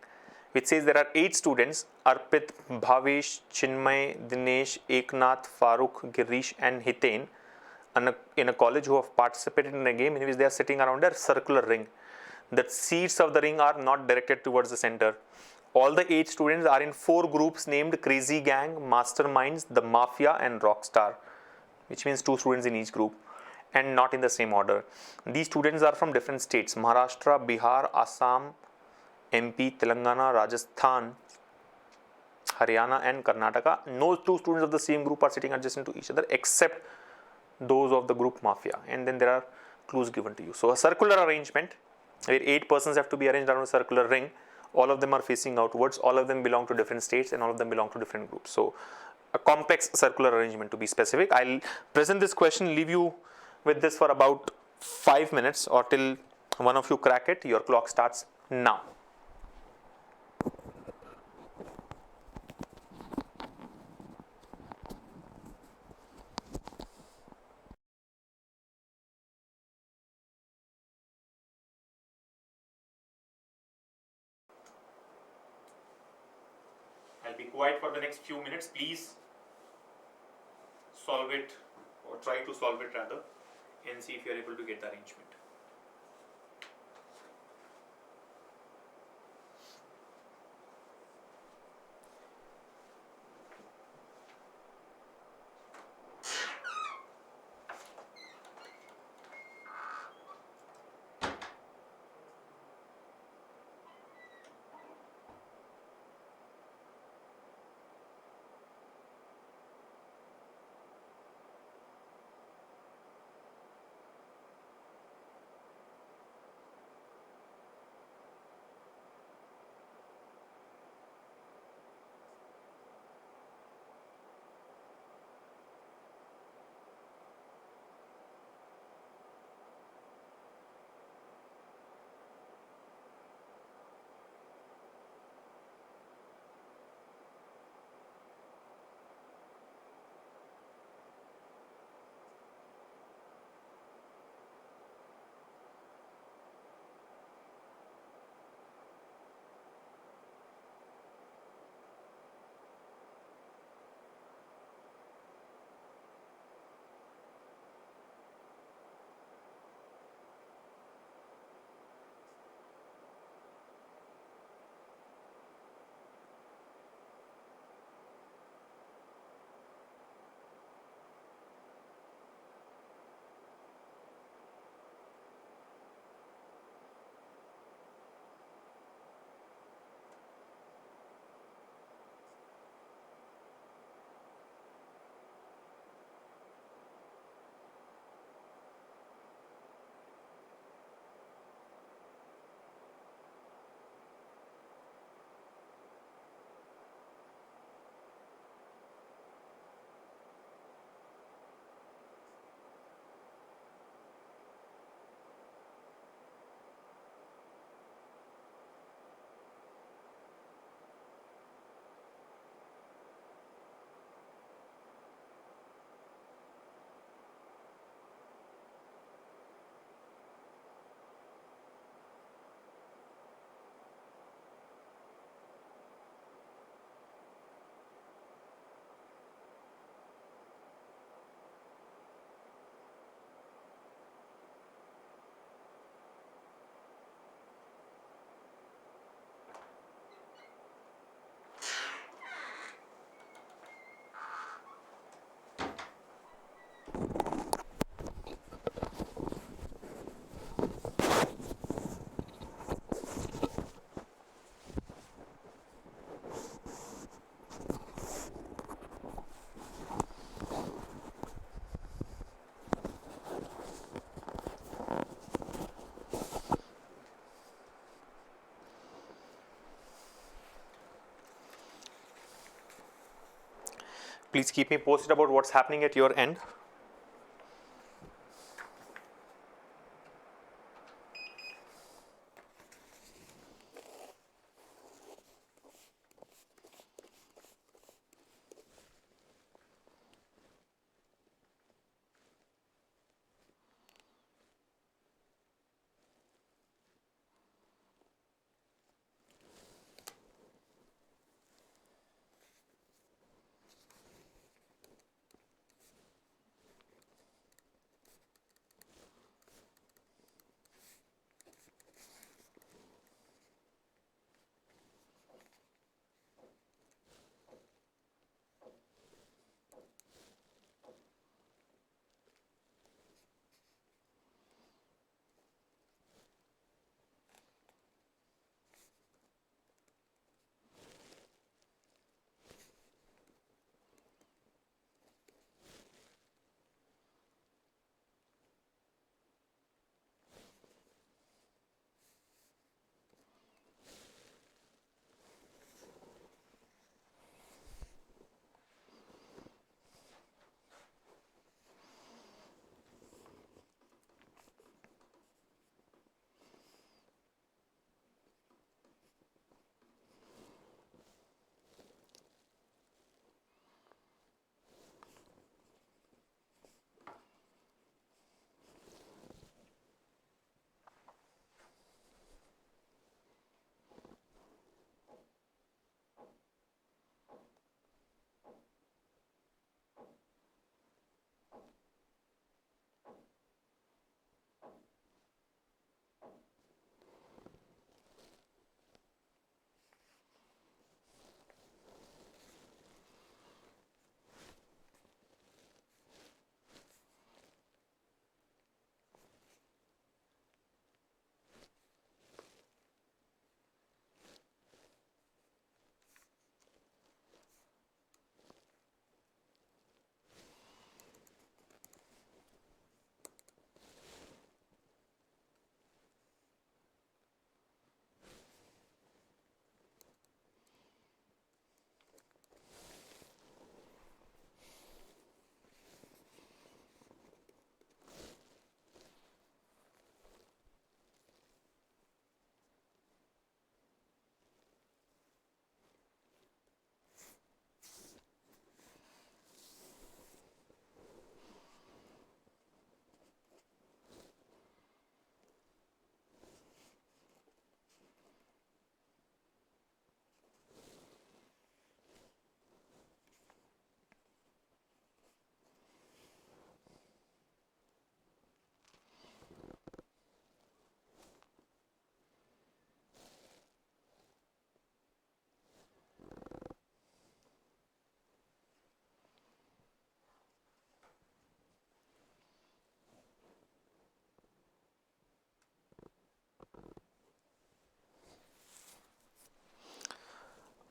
which says there are 8 students: Arpit, Bhavesh, Chinmay, Dinesh, Eknath, Farooq, Girish and Hiten in a college who have participated in a game in which they are sitting around a circular ring. The seats of the ring are not directed towards the center. All the 8 students are in 4 groups named Crazy Gang, Masterminds, The Mafia and Rockstar, which means 2 students in each group, and not in the same order. These students are from different states: Maharashtra, Bihar, Assam, MP, Telangana, Rajasthan, Haryana and Karnataka. No 2 students of the same group are sitting adjacent to each other except those of the group Mafia, and then there are clues given to you. So a circular arrangement where 8 persons have to be arranged around a circular ring. All of them are facing outwards, all of them belong to different states, and all of them belong to different groups. So a complex circular arrangement, to be specific. I'll present this question, leave you with this for about 5 minutes or till one of you crack it. Your clock starts now. I'll be quiet for the next few minutes. Please solve it, or try to solve it rather, and see if you are able to get the arrangement. Please keep me posted about what's happening at your end.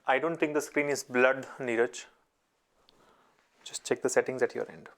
I don't think the screen is blurred, Neeraj. Just check the settings at your end.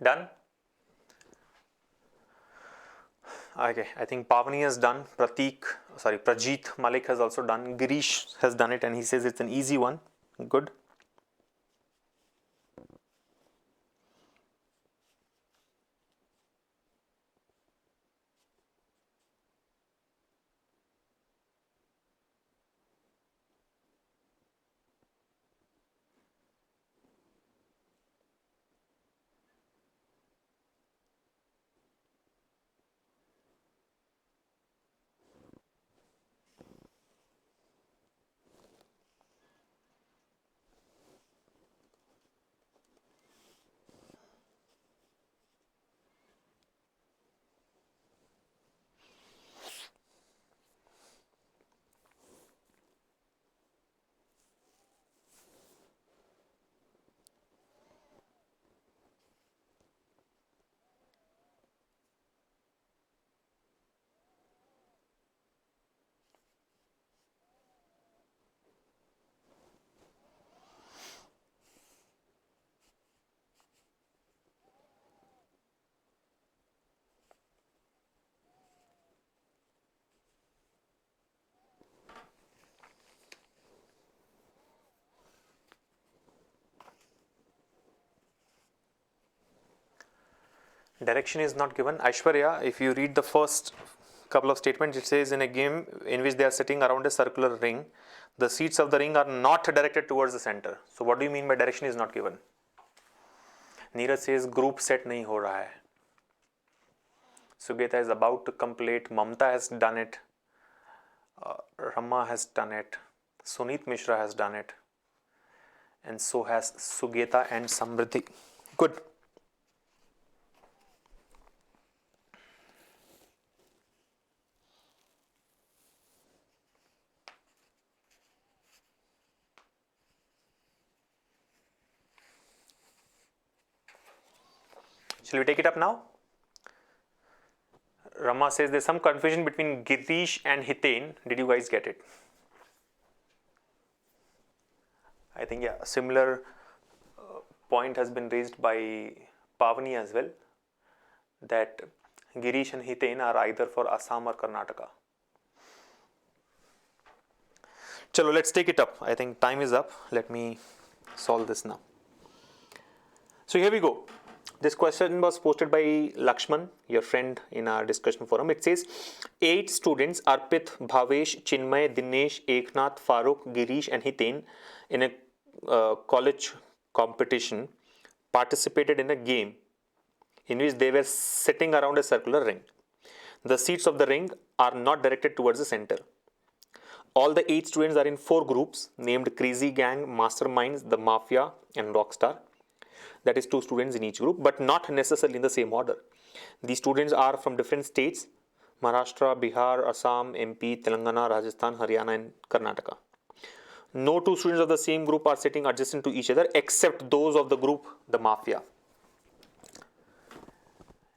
Done? Okay, I think Pavani has done. Prajeet Malik has also done. Girish has done it and he says it's an easy one. Good. Direction is not given. Aishwarya, if you read the first couple of statements, it says in a game in which they are sitting around a circular ring, the seats of the ring are not directed towards the center. So what do you mean by direction is not given? Neeraj says group set nahi ho raha hai. Sugeta is about to complete. Mamta has done it. Rama has done it. Sunit Mishra has done it. And so has Sugeta and Samriddhi. Good. Shall we take it up now? Rama says there's some confusion between Girish and Hiten. Did you guys get it? I think, yeah, a similar point has been raised by Pavani as well, that Girish and Hiten are either for Assam or Karnataka. Chalo, let's take it up. I think time is up. Let me solve this now. So here we go. This question was posted by Lakshman, your friend in our discussion forum. It says 8 students, Arpit, Bhavesh, Chinmay, Dinesh, Eknath, Farooq, Girish and Hiten in a college competition participated in a game in which they were sitting around a circular ring. The seats of the ring are not directed towards the center. All the 8 students are in 4 groups named Crazy Gang, Masterminds, The Mafia and Rockstar. That is 2 students in each group, but not necessarily in the same order. These students are from different states: Maharashtra, Bihar, Assam, MP, Telangana, Rajasthan, Haryana and Karnataka. No 2 students of the same group are sitting adjacent to each other except those of the group, the Mafia.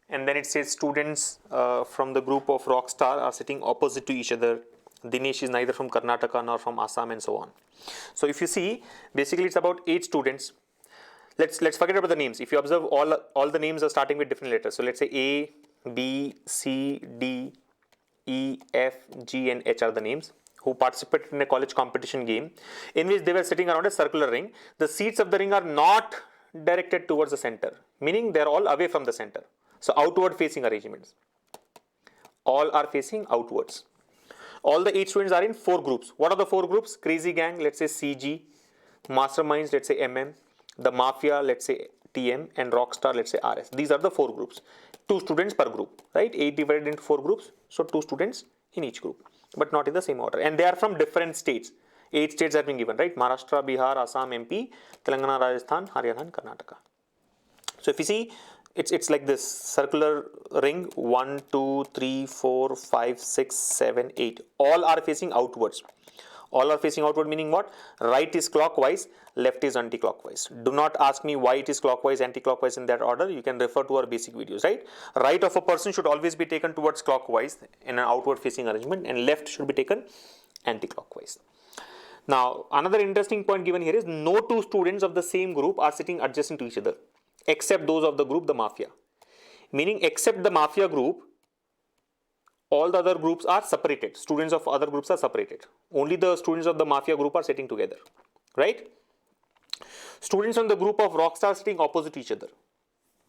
And then it says students from the group of Rockstar are sitting opposite to each other. Dinesh is neither from Karnataka nor from Assam and so on. So if you see, basically it's about 8 students. Let's forget about the names. If you observe, all the names are starting with different letters. So let's say A, B, C, D, E, F, G and H are the names who participated in a college competition game in which they were sitting around a circular ring. The seats of the ring are not directed towards the center, meaning they are all away from the center. So outward facing arrangements. All are facing outwards. All the 8 students are in 4 groups. What are the 4 groups? Crazy Gang, let's say CG. Masterminds, let's say MM. The Mafia, let's say TM, and Rockstar, let's say RS. These are the 4 groups. 2 students per group, right? 8 divided into 4 groups. So 2 students in each group, but not in the same order. And they are from different states. 8 states have been given, right? Maharashtra, Bihar, Assam, MP, Telangana, Rajasthan, Haryana, and Karnataka. So if you see, it's like this circular ring: 1, 2, 3, 4, 5, 6, 7, 8. All are facing outwards. All are facing outward, meaning what? Right is clockwise, left is anti-clockwise. Do not ask me why it is clockwise, anti-clockwise in that order. You can refer to our basic videos, right? Right of a person should always be taken towards clockwise in an outward facing arrangement, and left should be taken anti-clockwise. Now, another interesting point given here is no 2 students of the same group are sitting adjacent to each other. except those of the group the mafia. Meaning except the mafia group, all the other groups are separated. Students of other groups are separated. Only the students of the mafia group are sitting together, right? Students from the group of rockstar sitting opposite each other.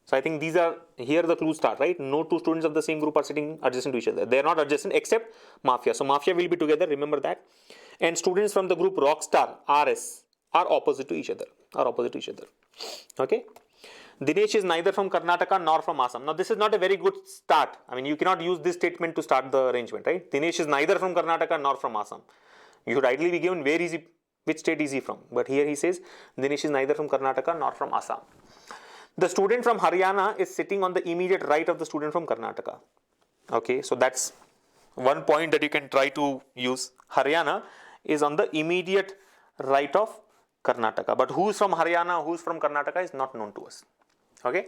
So I think these are, here the clues start, right? No two students of the same group are sitting adjacent to each other. They are not adjacent except mafia. So mafia will be together, remember that. And students from the group rockstar, RS, are opposite to each other. Okay. Dinesh is neither from Karnataka nor from Assam. Now this is not a very good start. I mean, you cannot use this statement to start the arrangement, right? Dinesh is neither from Karnataka nor from Assam. You should ideally be given where is he, which state is he from. But here he says Dinesh is neither from Karnataka nor from Assam. The student from Haryana is sitting on the immediate right of the student from Karnataka. Okay, so that's one point that you can try to use. Haryana is on the immediate right of Karnataka. But who's from Haryana, who's from Karnataka is not known to us. Okay.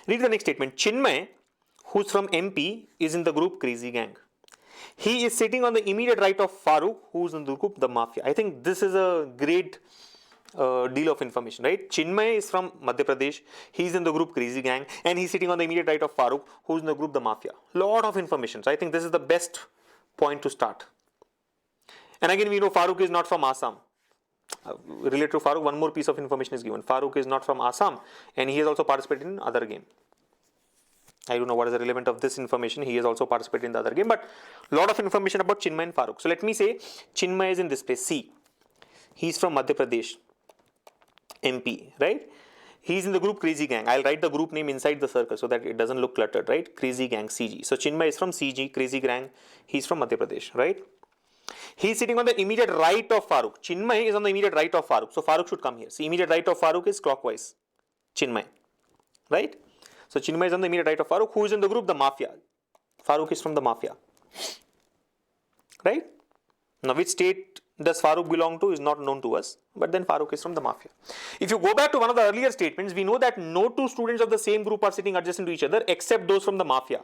Read the next statement. Chinmay, who's from MP, is in the group Crazy Gang. He is sitting on the immediate right of Farooq, who's in the group the Mafia. I think this is a great deal of information, right? Chinmay is from Madhya Pradesh. He's in the group Crazy Gang, and he's sitting on the immediate right of Farooq, who's in the group the Mafia. Lot of information. So I think this is the best point to start. And again, we know Farooq is not from Assam. Related to Farooq, one more piece of information is given. Farooq is not from Assam, and he has also participated in other game. I don't know what is the relevant of this information. He has also participated in the other game, but a lot of information about Chinmay and Farooq. So let me say Chinmay is in this place. C. He's from Madhya Pradesh, MP, right? He's in the group Crazy Gang. I'll write the group name inside the circle so that it doesn't look cluttered, right? Crazy Gang, CG. So Chinmay is from CG, Crazy Gang. He's from Madhya Pradesh, right? He's sitting on the immediate right of Farooq. Chinmay is on the immediate right of Farooq. So Farooq should come here. See, immediate right of Farooq is clockwise. Chinmay, right? So Chinmay is on the immediate right of Farooq. Who is in the group? The Mafia. Farooq is from the Mafia, right? Now, which state does Farooq belong to is not known to us, but then Farooq is from the Mafia. If you go back to one of the earlier statements, we know that no two students of the same group are sitting adjacent to each other except those from the Mafia.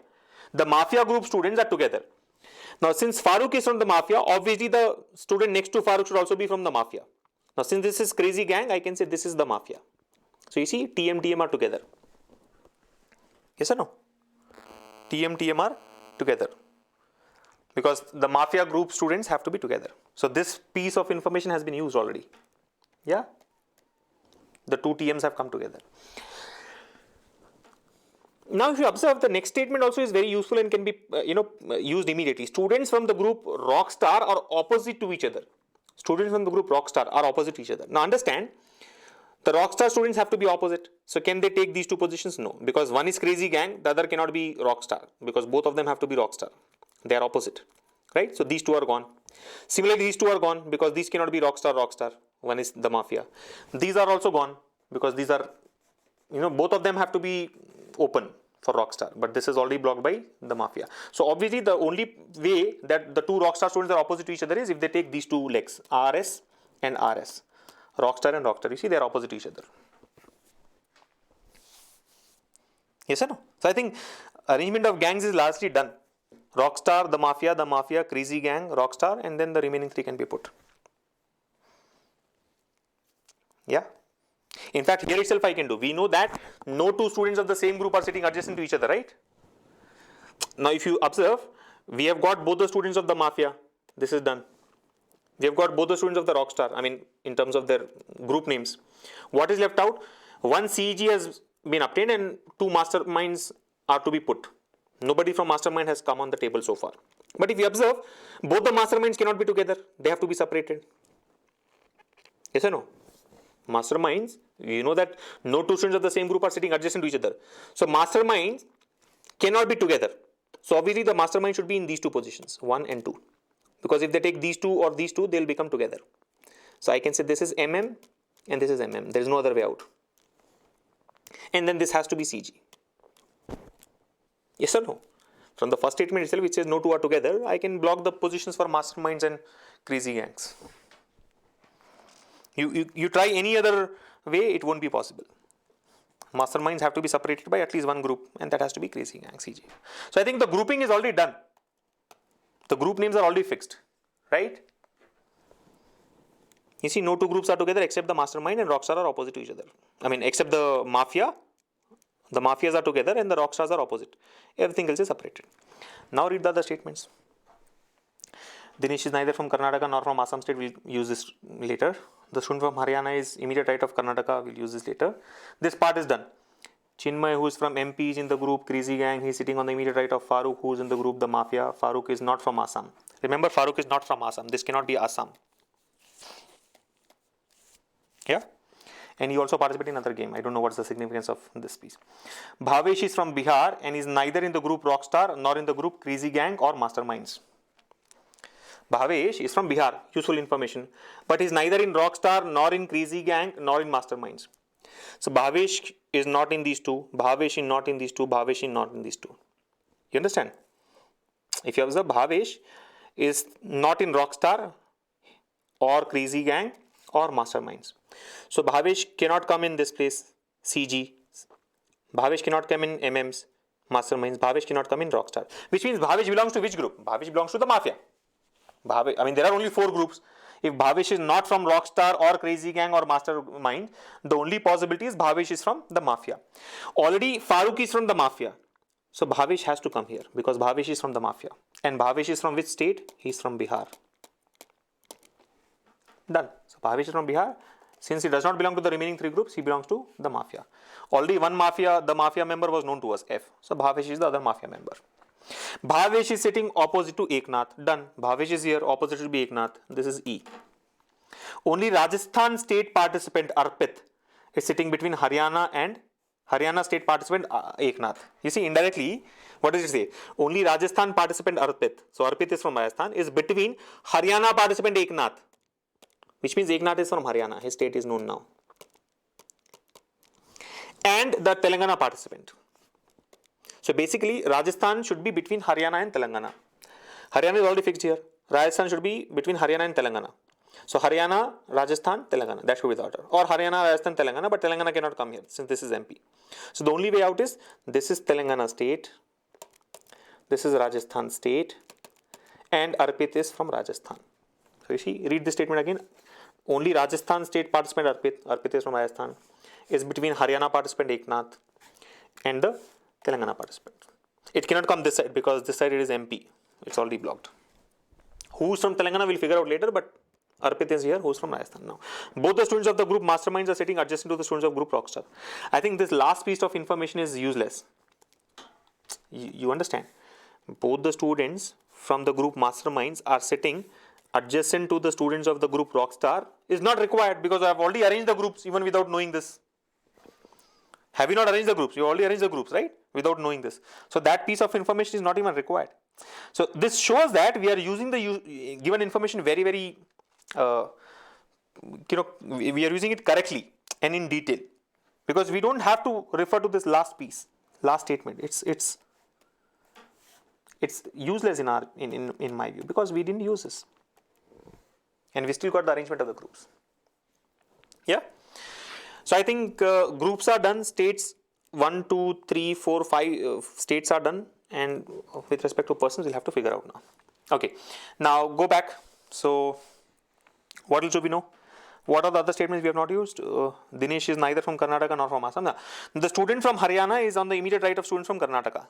The Mafia group students are together. Now, since Farooq is from the Mafia, obviously the student next to Farooq should also be from the Mafia. Now, since this is Crazy Gang, I can say this is the Mafia. So, you see, TM are together. Yes or no? TM are together. Because the Mafia group students have to be together. So, this piece of information has been used already. Yeah? The two TMs have come together. Now, if you observe, the next statement also is very useful and can be, used immediately. Students from the group Rockstar are opposite to each other. Students from the group Rockstar are opposite to each other. Now, understand, the Rockstar students have to be opposite. So, can they take these two positions? No. Because one is Crazy Gang, the other cannot be Rockstar. Because both of them have to be Rockstar. They are opposite. Right? So, these two are gone. Similarly, these two are gone because these cannot be Rockstar. One is the Mafia. These are also gone because these are, both of them have to be open for Rockstar, but this is already blocked by the Mafia. So obviously the only way that the two Rockstar students are opposite to each other is if they take these two legs, RS and RS, Rockstar and Rockstar. You see, they are opposite to each other. Yes or no? So I think arrangement of gangs is largely done. Rockstar, the Mafia, Crazy Gang, Rockstar, and then the remaining three can be put. Yeah. In fact, here itself I can do. We know that no two students of the same group are sitting adjacent to each other, right? Now, if you observe, we have got both the students of the Mafia. This is done. We have got both the students of the Rockstar. I mean, in terms of their group names. What is left out? One CEG has been obtained and two masterminds are to be put. Nobody from mastermind has come on the table so far. But if you observe, both the masterminds cannot be together. They have to be separated. Yes or no? Masterminds, you know that no two students of the same group are sitting adjacent to each other. So masterminds cannot be together. So obviously the mastermind should be in these two positions, 1 and 2. Because if they take these two or these two, they'll become together. So I can say this is MM and this is MM. There is no other way out. And then this has to be CG. Yes or no? From the first statement itself, which says no two are together, I can block the positions for masterminds and Crazy Gangs. You try any other way, it won't be possible. Masterminds have to be separated by at least one group, and that has to be Crazy Gang, CG. So I think the grouping is already done. The group names are already fixed, right? You see, no two groups are together except the mastermind and rockstar are opposite to each other. I mean, except the mafia. The mafias are together and the rockstars are opposite. Everything else is separated. Now read the other statements. Dinesh is neither from Karnataka nor from Assam state. We'll use this later. The student from Haryana is immediate right of Karnataka. We'll use this later. This part is done. Chinmay, who is from MP, is in the group Crazy Gang. He's sitting on the immediate right of Farooq, who is in the group the Mafia. Farooq is not from Assam. Remember, Farooq is not from Assam. This cannot be Assam. Yeah? And he also participated in another game. I don't know what's the significance of this piece. Bhavesh is from Bihar and is neither in the group Rockstar nor in the group Crazy Gang or Masterminds. Bhavesh is from Bihar. Useful information. But he's neither in Rockstar nor in Crazy Gang nor in Masterminds. So Bhavesh is not in these two. Bhavesh is not in these two. Bhavesh is not in these two. You understand? If you observe, Bhavesh is not in Rockstar or Crazy Gang or Masterminds. So Bhavesh cannot come in this place, CG. Bhavesh cannot come in MMs, Masterminds. Bhavesh cannot come in Rockstar. Which means Bhavesh belongs to which group? Bhavesh belongs to the Mafia. Bhavesh, I mean, there are only 4 groups. If Bhavesh is not from Rockstar or Crazy Gang or Mastermind, the only possibility is Bhavesh is from the Mafia. Already Farooq is from the Mafia. So Bhavesh has to come here because Bhavesh is from the Mafia. And Bhavesh is from which state? He is from Bihar. Done. So Bhavesh is from Bihar. Since he does not belong to the remaining 3 groups, he belongs to the Mafia. Already one Mafia, the Mafia member was known to us, F. So Bhavesh is the other Mafia member. Bhavesh is sitting opposite to Eknath. Done. Bhavesh is here, opposite to be Eknath. This is E. Only Rajasthan state participant Arpit is sitting between Haryana state participant Eknath. You see, indirectly, what does it say? Only Rajasthan participant Arpit. So Arpit is from Rajasthan, is between Haryana participant Eknath. Which means Eknath is from Haryana. His state is known now. And the Telangana participant. So basically, Rajasthan should be between Haryana and Telangana. Haryana is already fixed here. Rajasthan should be between Haryana and Telangana. So Haryana, Rajasthan, Telangana. That should be the order. Or Haryana, Rajasthan, Telangana. But Telangana cannot come here since this is MP. So the only way out is this is Telangana state. This is Rajasthan state. And Arpit is from Rajasthan. So you see, read this statement again. Only Rajasthan state participant Arpit is from Rajasthan, is between Haryana participant Eknath and the Telangana participant. It cannot come this side because this side it is MP. It's already blocked. Who's from Telangana we'll figure out later, but Arpit is here. Who's from Rajasthan now? Both the students of the group Masterminds are sitting adjacent to the students of group Rockstar. I think this last piece of information is useless. You understand? Both the students from the group Masterminds are sitting adjacent to the students of the group Rockstar is not required because I have already arranged the groups even without knowing this. Have you not arranged the groups? You already arranged the groups, right? Without knowing this. So that piece of information is not even required. So this shows that we are using the given information very, very, we are using it correctly and in detail because we don't have to refer to this last piece, last statement. It's useless in my view because we didn't use this. And we still got the arrangement of the groups. Yeah. So I think groups are done. States 1, 2, 3, 4, 5 states are done. And with respect to persons, we'll have to figure out now. Okay. Now go back. So what else do we know? What are the other statements we have not used? Dinesh is neither from Karnataka nor from Assam. The student from Haryana is on the immediate right of students from Karnataka.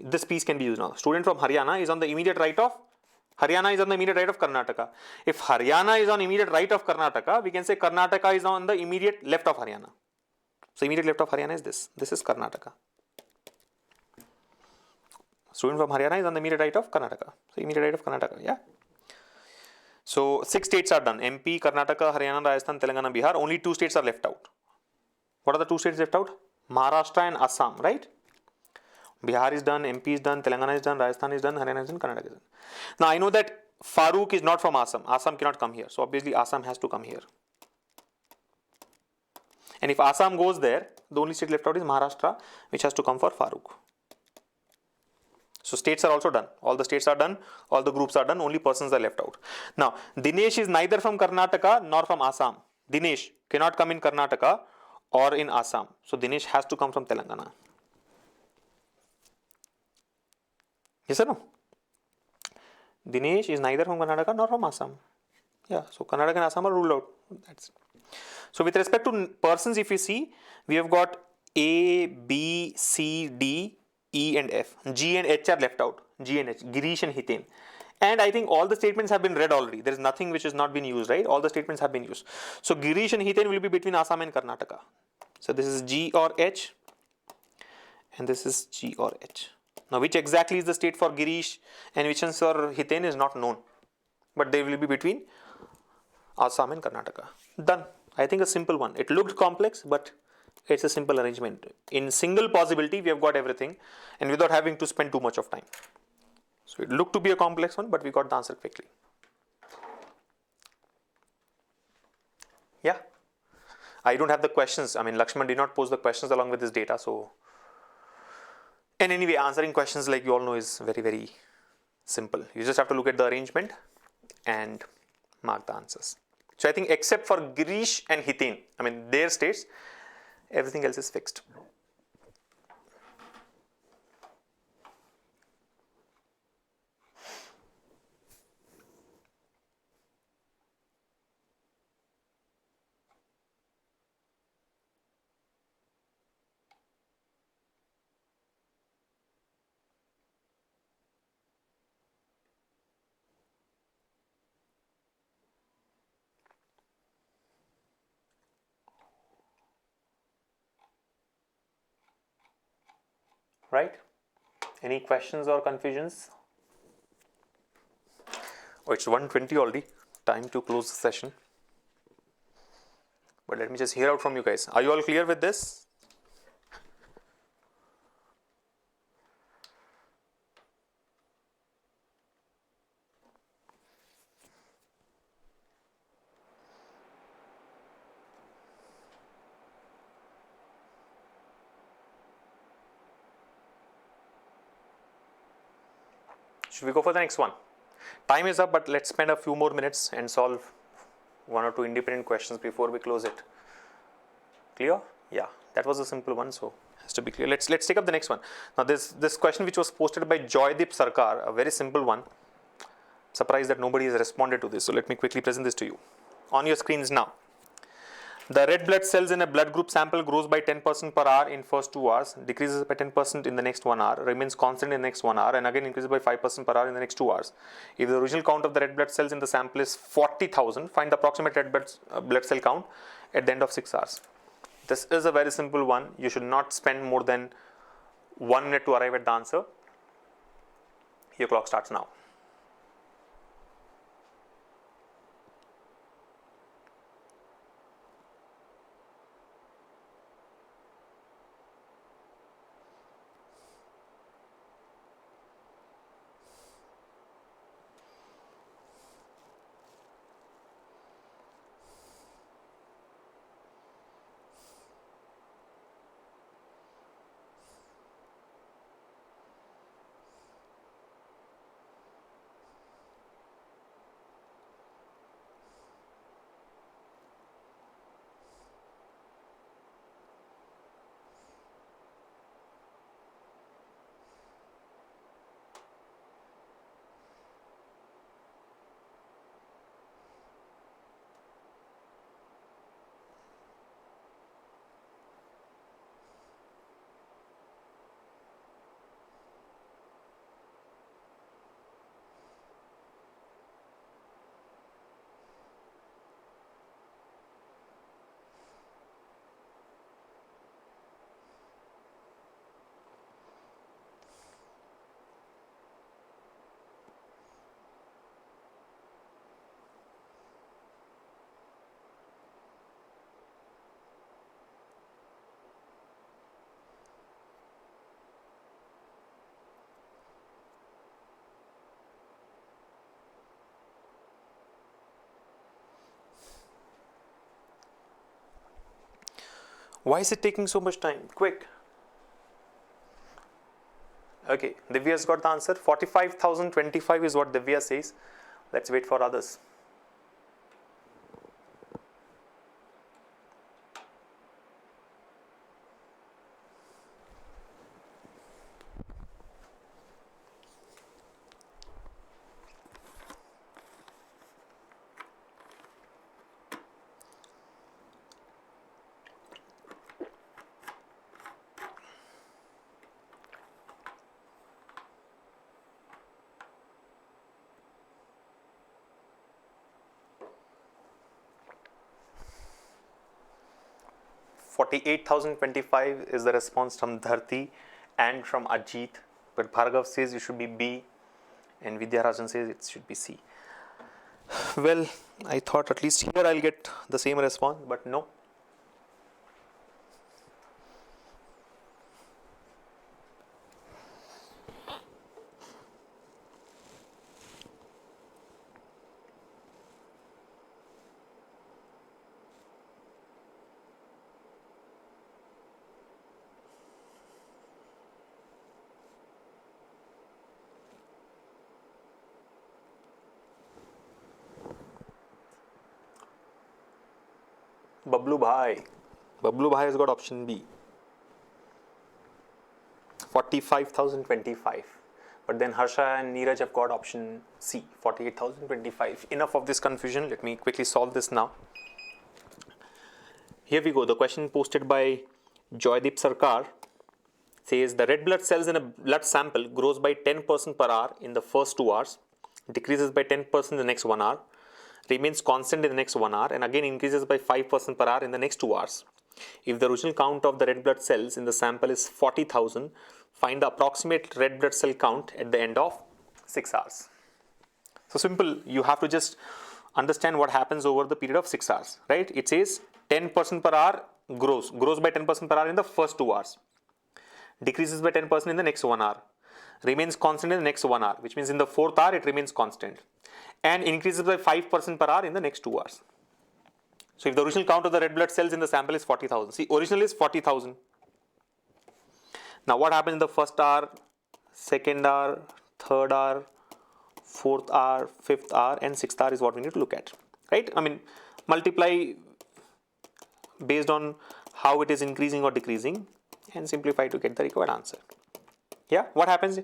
This piece can be used now. Student from Haryana is on the immediate right of Karnataka. If Haryana is on immediate right of Karnataka, we can say Karnataka is on the immediate left of Haryana. So immediate left of Haryana is this. This is Karnataka. Student from Haryana is on the immediate right of Karnataka. So immediate right of Karnataka, yeah. So 6 states are done. MP, Karnataka, Haryana, Rajasthan, Telangana, Bihar. Only 2 states are left out. What are the 2 states left out? Maharashtra and Assam, right? Bihar is done, MP is done, Telangana is done, Rajasthan is done, Haryana is done, Karnataka is done. Now I know that Farooq is not from Assam. Assam cannot come here. So obviously Assam has to come here. And if Assam goes there, the only state left out is Maharashtra, which has to come for Farooq. So states are also done. All the states are done. All the groups are done. Only persons are left out. Now Dinesh is neither from Karnataka nor from Assam. Dinesh cannot come in Karnataka or in Assam. So Dinesh has to come from Telangana. Yes or no? Dinesh is neither from Karnataka nor from Assam. Yeah, so Karnataka and Assam are ruled out. That's it. So with respect to persons, if you see, we have got A, B, C, D, E and F. G and H are left out. G and H, Girish and Hiten. And I think all the statements have been read already. There is nothing which has not been used, right? All the statements have been used. So Girish and Hiten will be between Assam and Karnataka. So this is G or H, and this is G or H. Now, which exactly is the state for Girish and which is for Hiten is not known, but they will be between Assam and Karnataka. Done. I think a simple one. It looked complex, but it's a simple arrangement. In single possibility, we have got everything, and without having to spend too much of time. So it looked to be a complex one, but we got the answer quickly. Yeah. I don't have the questions. I mean, Lakshman did not pose the questions along with this data. So, and anyway, answering questions like you all know is very, very simple. You just have to look at the arrangement and mark the answers. So I think except for Girish and Hiten, I mean their states, everything else is fixed. Right? Any questions or confusions? Oh, it's 1:20 already. Time to close the session. But let me just hear out from you guys. Are you all clear with this? Should we go for the next one? Time is up, but let's spend a few more minutes and solve one or two independent questions before we close it. Clear? Yeah, that was a simple one, so has to be clear. Let's take up the next one. Now this question which was posted by Joydip Sarkar, a very simple one. Surprised that nobody has responded to this, so let me quickly present this to you. On your screens now. The red blood cells in a blood group sample grows by 10% per hour in first 2 hours, decreases by 10% in the next 1 hour, remains constant in the next 1 hour, and again increases by 5% per hour in the next 2 hours. If the original count of the red blood cells in the sample is 40,000, find the approximate red blood cell count at the end of 6 hours. This is a very simple one. You should not spend more than 1 minute to arrive at the answer. Your clock starts now. Why is it taking so much time? Quick. Okay, Divya's got the answer. 45,025 is what Divya says. Let's wait for others. 48,025 is the response from Dharti and from Ajit. But Bhargav says it should be B and Vidyarajan says it should be C. Well, I thought at least here I'll get the same response, but no. Bablu Bhai has got option B, 45,025. But then Harsha and Neeraj have got option C, 48,025. Enough of this confusion. Let me quickly solve this now. Here we go. The question posted by Joydeep Sarkar says the red blood cells in a blood sample grows by 10% per hour in the first 2 hours, decreases by 10% in the next 1 hour, remains constant in the next 1 hour, and again increases by 5% per hour in the next 2 hours. If the original count of the red blood cells in the sample is 40,000, find the approximate red blood cell count at the end of 6 hours. So simple, you have to just understand what happens over the period of 6 hours, right? It says 10% per hour grows by 10% per hour in the first 2 hours, decreases by 10% in the next 1 hour, remains constant in the next 1 hour, which means in the 4th hour it remains constant, and increases by 5% per hour in the next 2 hours. So if the original count of the red blood cells in the sample is 40,000, see, original is 40,000. Now what happens in the 1st hour, 2nd hour, 3rd hour, 4th hour, 5th hour, and 6th hour is what we need to look at, right? I mean, multiply based on how it is increasing or decreasing and simplify to get the required answer. Yeah, what happens?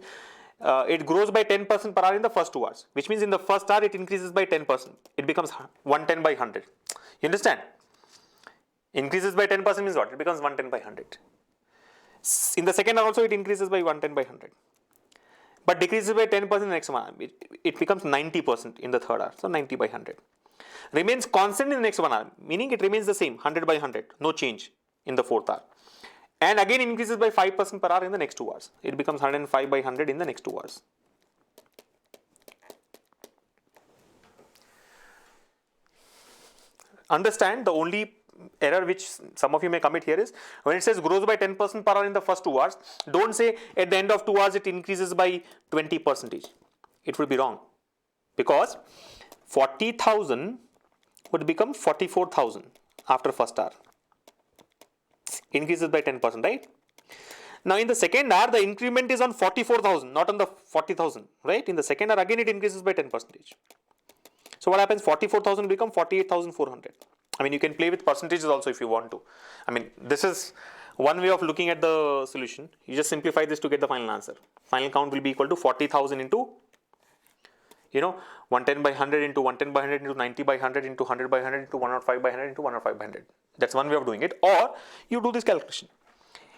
It grows by 10% per hour in the first 2 hours, which means in the 1st hour it increases by 10%. It becomes 110 by 100. You understand? Increases by 10% means what? It becomes 110 by 100. In the 2nd hour also it increases by 110 by 100. But decreases by 10% in the next 1 hour. It becomes 90% in the 3rd hour. So 90 by 100. Remains constant in the next 1 hour, meaning it remains the same, 100 by 100. No change in the 4th hour. And again increases by 5% per hour in the next 2 hours. It becomes 105 by 100 in the next 2 hours. Understand, the only error which some of you may commit here is when it says grows by 10% per hour in the first 2 hours, don't say at the end of 2 hours it increases by 20%. It would be wrong, because 40,000 would become 44,000 after first hour. Increases by 10%, right? Now in the 2nd hour, the increment is on 44,000, not on the 40,000, right? In the 2nd hour, again it increases by 10%. So what happens? 44,000 become 48,400. I mean, you can play with percentages also if you want to. I mean, this is one way of looking at the solution. You just simplify this to get the final answer. Final count will be equal to 40,000 into, 110 by 100 into 110 by 100 into 90 by 100 into 100 by 100 into 105 by 100 into 105 by 100. That's one way of doing it. Or you do this calculation.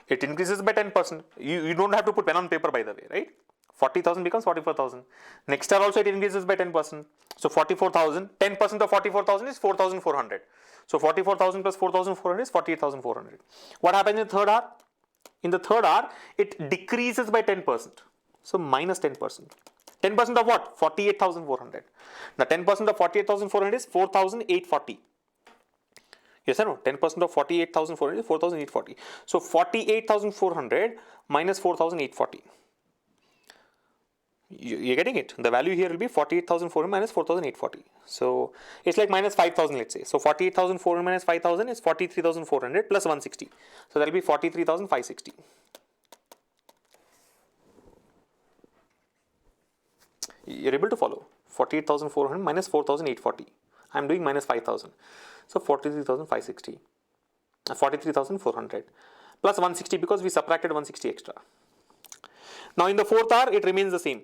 It increases by 10%. You don't have to put pen on paper, by the way, right? 40,000 becomes 44,000. Next year also it increases by 10%. So 44,000, 10% of 44,000 is 4,400. So 44,000 plus 4,400 is 48,400. What happens in the 3rd hour? In the 3rd hour, it decreases by 10%. So minus 10%. 10% of what? 48,400. Now 10% of 48,400 is 4,840. Yes or no? 10% of 48,400 is 4,840. So 48,400 minus 4,840. You're getting it? The value here will be 48,400 minus 4,840. So it's like minus 5,000, let's say. So 48,400 minus 5,000 is 43,400 plus 160. So that will be 43,560. You're able to follow. 48,400 minus 4,840. I'm doing minus 5,000. So 43,560. 43,400 plus 160 because we subtracted 160 extra. Now in the 4th hour, it remains the same.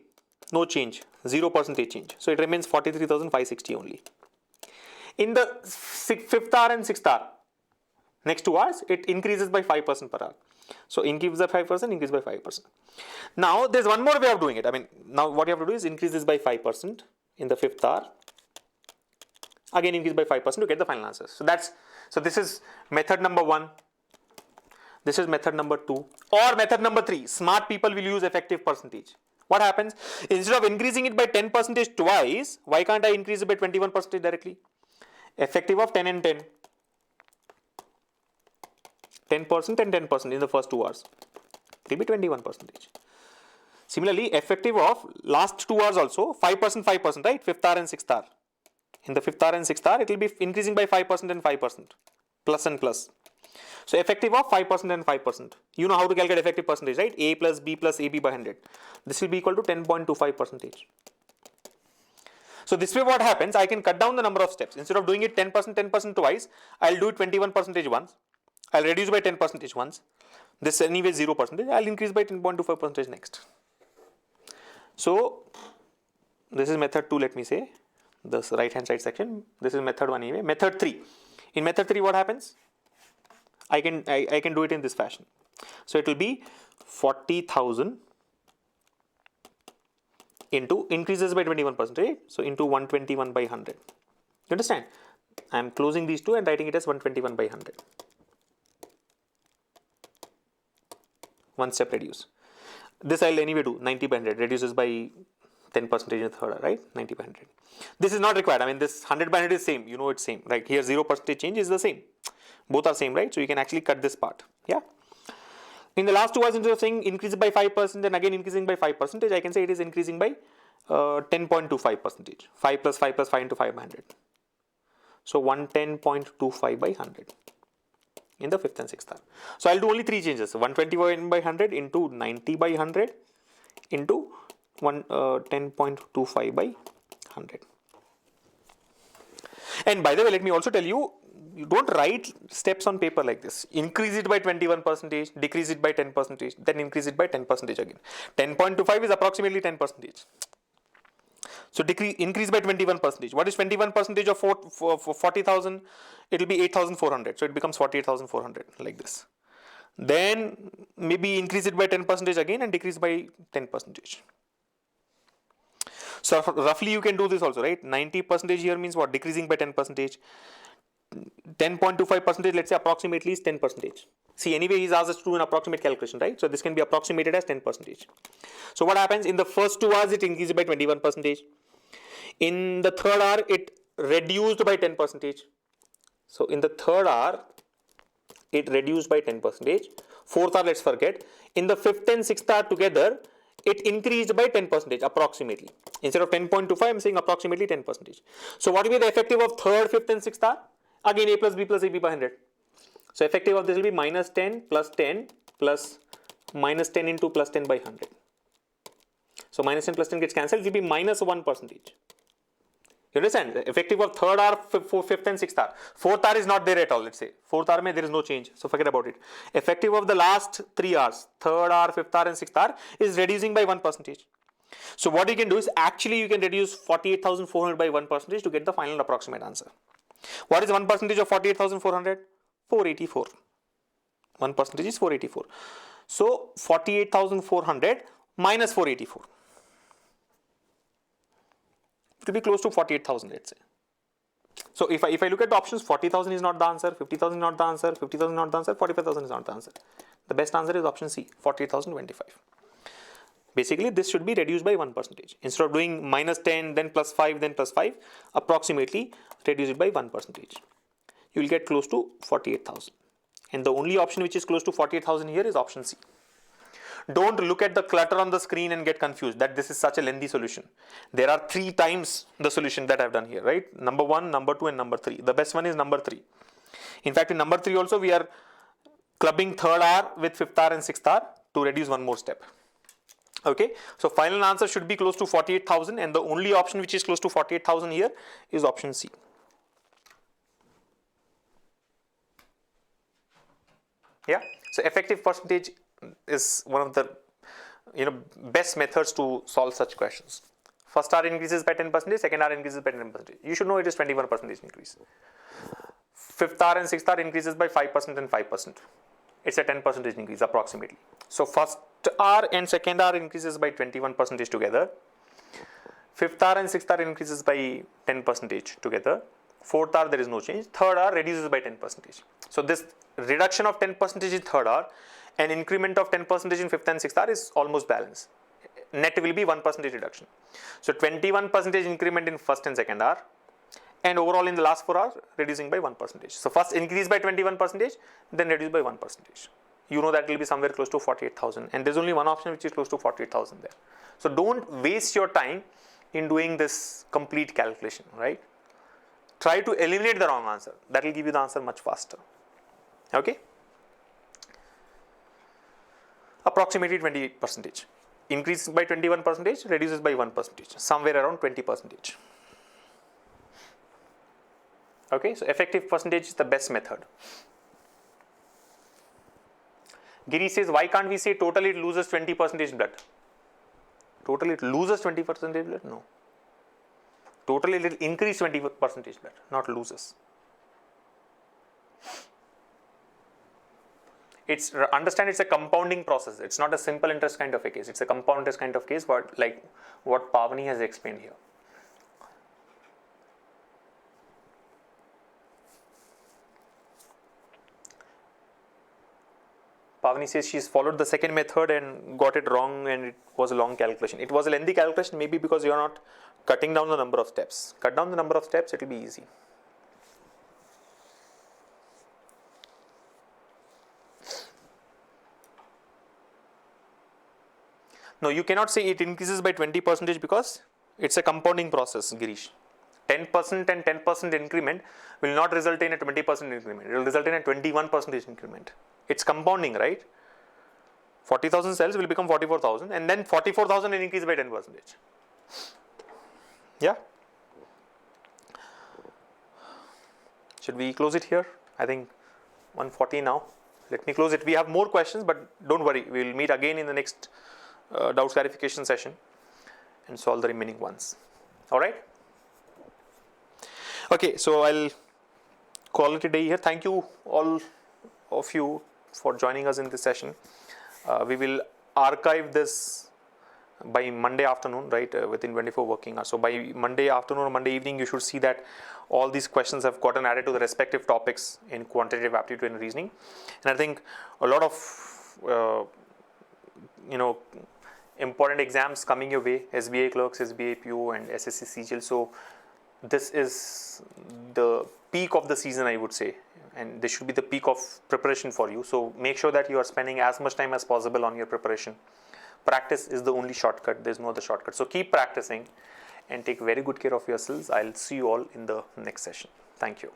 No change. 0% change. So it remains 43,560 only. In the 5th hour and 6th hour, next 2 hours, it increases by 5% per hour. So increase by 5%, increase by 5%. Now there's one more way of doing it. I mean, now what you have to do is increase this by 5% in the 5th hour. Again increase by 5% to get the final answer. So this is method number 1. This is method number 2. Or method number 3, smart people will use effective percentage. What happens? Instead of increasing it by 10% twice, why can't I increase it by 21% directly? Effective of 10 and 10. 10% and 10% in the first 2 hours. It will be 21%. Similarly, effective of last 2 hours also, 5%, 5%, right? 5th hour and 6th hour. In the 5th hour and 6th hour, it will be increasing by 5% and 5%. Plus and plus. So effective of 5% and 5%. You know how to calculate effective percentage, right? A plus B plus AB by 100. This will be equal to 10.25%. So this way what happens, I can cut down the number of steps. Instead of doing it 10%, 10% twice, I'll do it 21% once. I'll reduce by 10% once. This anyway 0%. I'll increase by 10.25% next. So this is method 2, let me say. This right hand side section. This is method 1 anyway. Method 3. In method 3 what happens? I can do it in this fashion. So it will be 40,000 into increases by 21%, right? So into 121 by 100. You understand? I am closing these two and writing it as 121 by 100. One step reduce. This I'll anyway do 90 by 100 reduces by 10% in the third, right? 90 by 100. This is not required. I mean, this 100 by 100 is same. You know it's same. Like here 0% change is the same. Both are same, right? So you can actually cut this part. Yeah. In the last 2 hours, instead of saying increase by 5% and again increasing by 5%, I can say it is increasing by 10.25%. 5 plus 5 plus 5 into 5 by 100. So 110.25 by 100 in the 5th and 6th hour. So I'll do only 3 changes. 121 by 100 into 90 by 100 into 10.25 by 100. And by the way, let me also tell you, you don't write steps on paper like this. Increase it by 21%, decrease it by 10%, then increase it by 10% again. 10.25 is approximately 10%. So increase by 21%. What is 21% of 40,000? It will be 8,400. So it becomes 48,400 like this. Then maybe increase it by 10% again and decrease by 10%. So roughly you can do this also, right? 90% here means what? Decreasing by 10%. 10.25%, let's say approximately is 10%. See, anyway, he's asked us to do an approximate calculation, right? So this can be approximated as 10%. So what happens in the first 2 hours, it increased by 21%. In the third hour, it reduced by 10%. So in the third hour, it reduced by 10%. Fourth hour, let's forget. In the 5th and 6th hour together, it increased by 10% approximately. Instead of 10.25, I'm saying approximately 10%. So what will be the effective of 3rd, 5th and 6th hour? Again, A plus B plus AB by 100. So effective of this will be minus 10 plus 10 plus minus 10 into plus 10 by 100. So minus 10 plus 10 gets cancelled. It will be minus 1%. You understand? The effective of 3rd hour, 5th and 6th hour. 4th hour is not there at all, let's say. 4th hour, there is no change. So forget about it. Effective of the last 3 hours, 3rd hour, 5th hour and 6th hour is reducing by 1%. So what you can do is actually you can reduce 48,400 by 1% to get the final approximate answer. What is 1% of 48,400? 484. 1% is 484. So 48,400 minus 484. It will be close to 48,000, let's say. So if I look at the options, 40,000 is not the answer, 50,000 is not the answer, 50,000 is not the answer, 45,000 is not the answer. The best answer is option C, 48,025. Basically, this should be reduced by 1%. Instead of doing minus 10, then plus 5, then plus 5, approximately reduce it by 1%. You will get close to 48,000. And the only option which is close to 48,000 here is option C. Don't look at the clutter on the screen and get confused that this is such a lengthy solution. There are 3 times the solution that I've done here, right? Number 1, number 2 and number 3. The best one is number 3. In fact, in number 3 also we are clubbing 3rd hour with 5th hour and 6th hour to reduce one more step. Okay, so final answer should be close to 48,000 and the only option which is close to 48,000 here is option C. Yeah, so effective percentage is one of the best methods to solve such questions. First hour increases by 10%, second hour increases by 10%. You should know it is 21% increase. 5th hour and 6th hour increases by 5% and 5%. It's a 10% increase approximately. So first hour and second hour increases by 21% together. 5th hour and 6th hour increases by 10% together. Fourth hour, there is no change. Third hour reduces by 10%. So this reduction of 10% in third hour and increment of 10% in fifth and sixth hour is almost balanced. Net will be 1% reduction. So 21% increment in first and second hour, and overall in the last 4 hours reducing by 1%. So first increase by 21%, then reduce by 1%. You know that will be somewhere close to 48,000, and there's only one option which is close to 48,000 there. So don't waste your time in doing this complete calculation, right? Try to eliminate the wrong answer. That will give you the answer much faster. Okay? Approximately 28%. Increases by 21%, reduces by 1%, somewhere around 20%. Okay, so effective percentage is the best method. Giri says, why can't we say totally it loses 20% blood? Totally it loses 20% blood? No. Totally it will increase 20% blood, not loses. Understand it's a compounding process. It's not a simple interest kind of a case. It's a compound interest kind of case, like what Pavani has explained here. Pavani says she's followed the second method and got it wrong, and it was a long calculation. It was a lengthy calculation, maybe because you're not cutting down the number of steps. Cut down the number of steps, it will be easy. No, you cannot say it increases by 20% because it's a compounding process, Girish. 10% and 10% increment will not result in a 20% increment. It will result in a 21% increment. It's compounding, right? 40,000 cells will become 44,000, and then 44,000 will increase by 10%. Yeah? Should we close it here? I think 140 now. Let me close it. We have more questions, but don't worry. We will meet again in the next doubts clarification session and solve the remaining ones. All right? Okay, so I'll call it a day here. Thank you all of you for joining us in this session. We will archive this by Monday afternoon, right, within 24 working hours. So by Monday afternoon or Monday evening, you should see that all these questions have gotten added to the respective topics in quantitative aptitude and reasoning. And I think a lot of, important exams coming your way, SBA clerks, SBA PO and SSC CGL. So this is the peak of the season, I would say, and this should be the peak of preparation for you. So make sure that you are spending as much time as possible on your preparation. Practice is the only shortcut. There's no other shortcut. So keep practicing and take very good care of yourselves. I'll see you all in the next session. Thank you.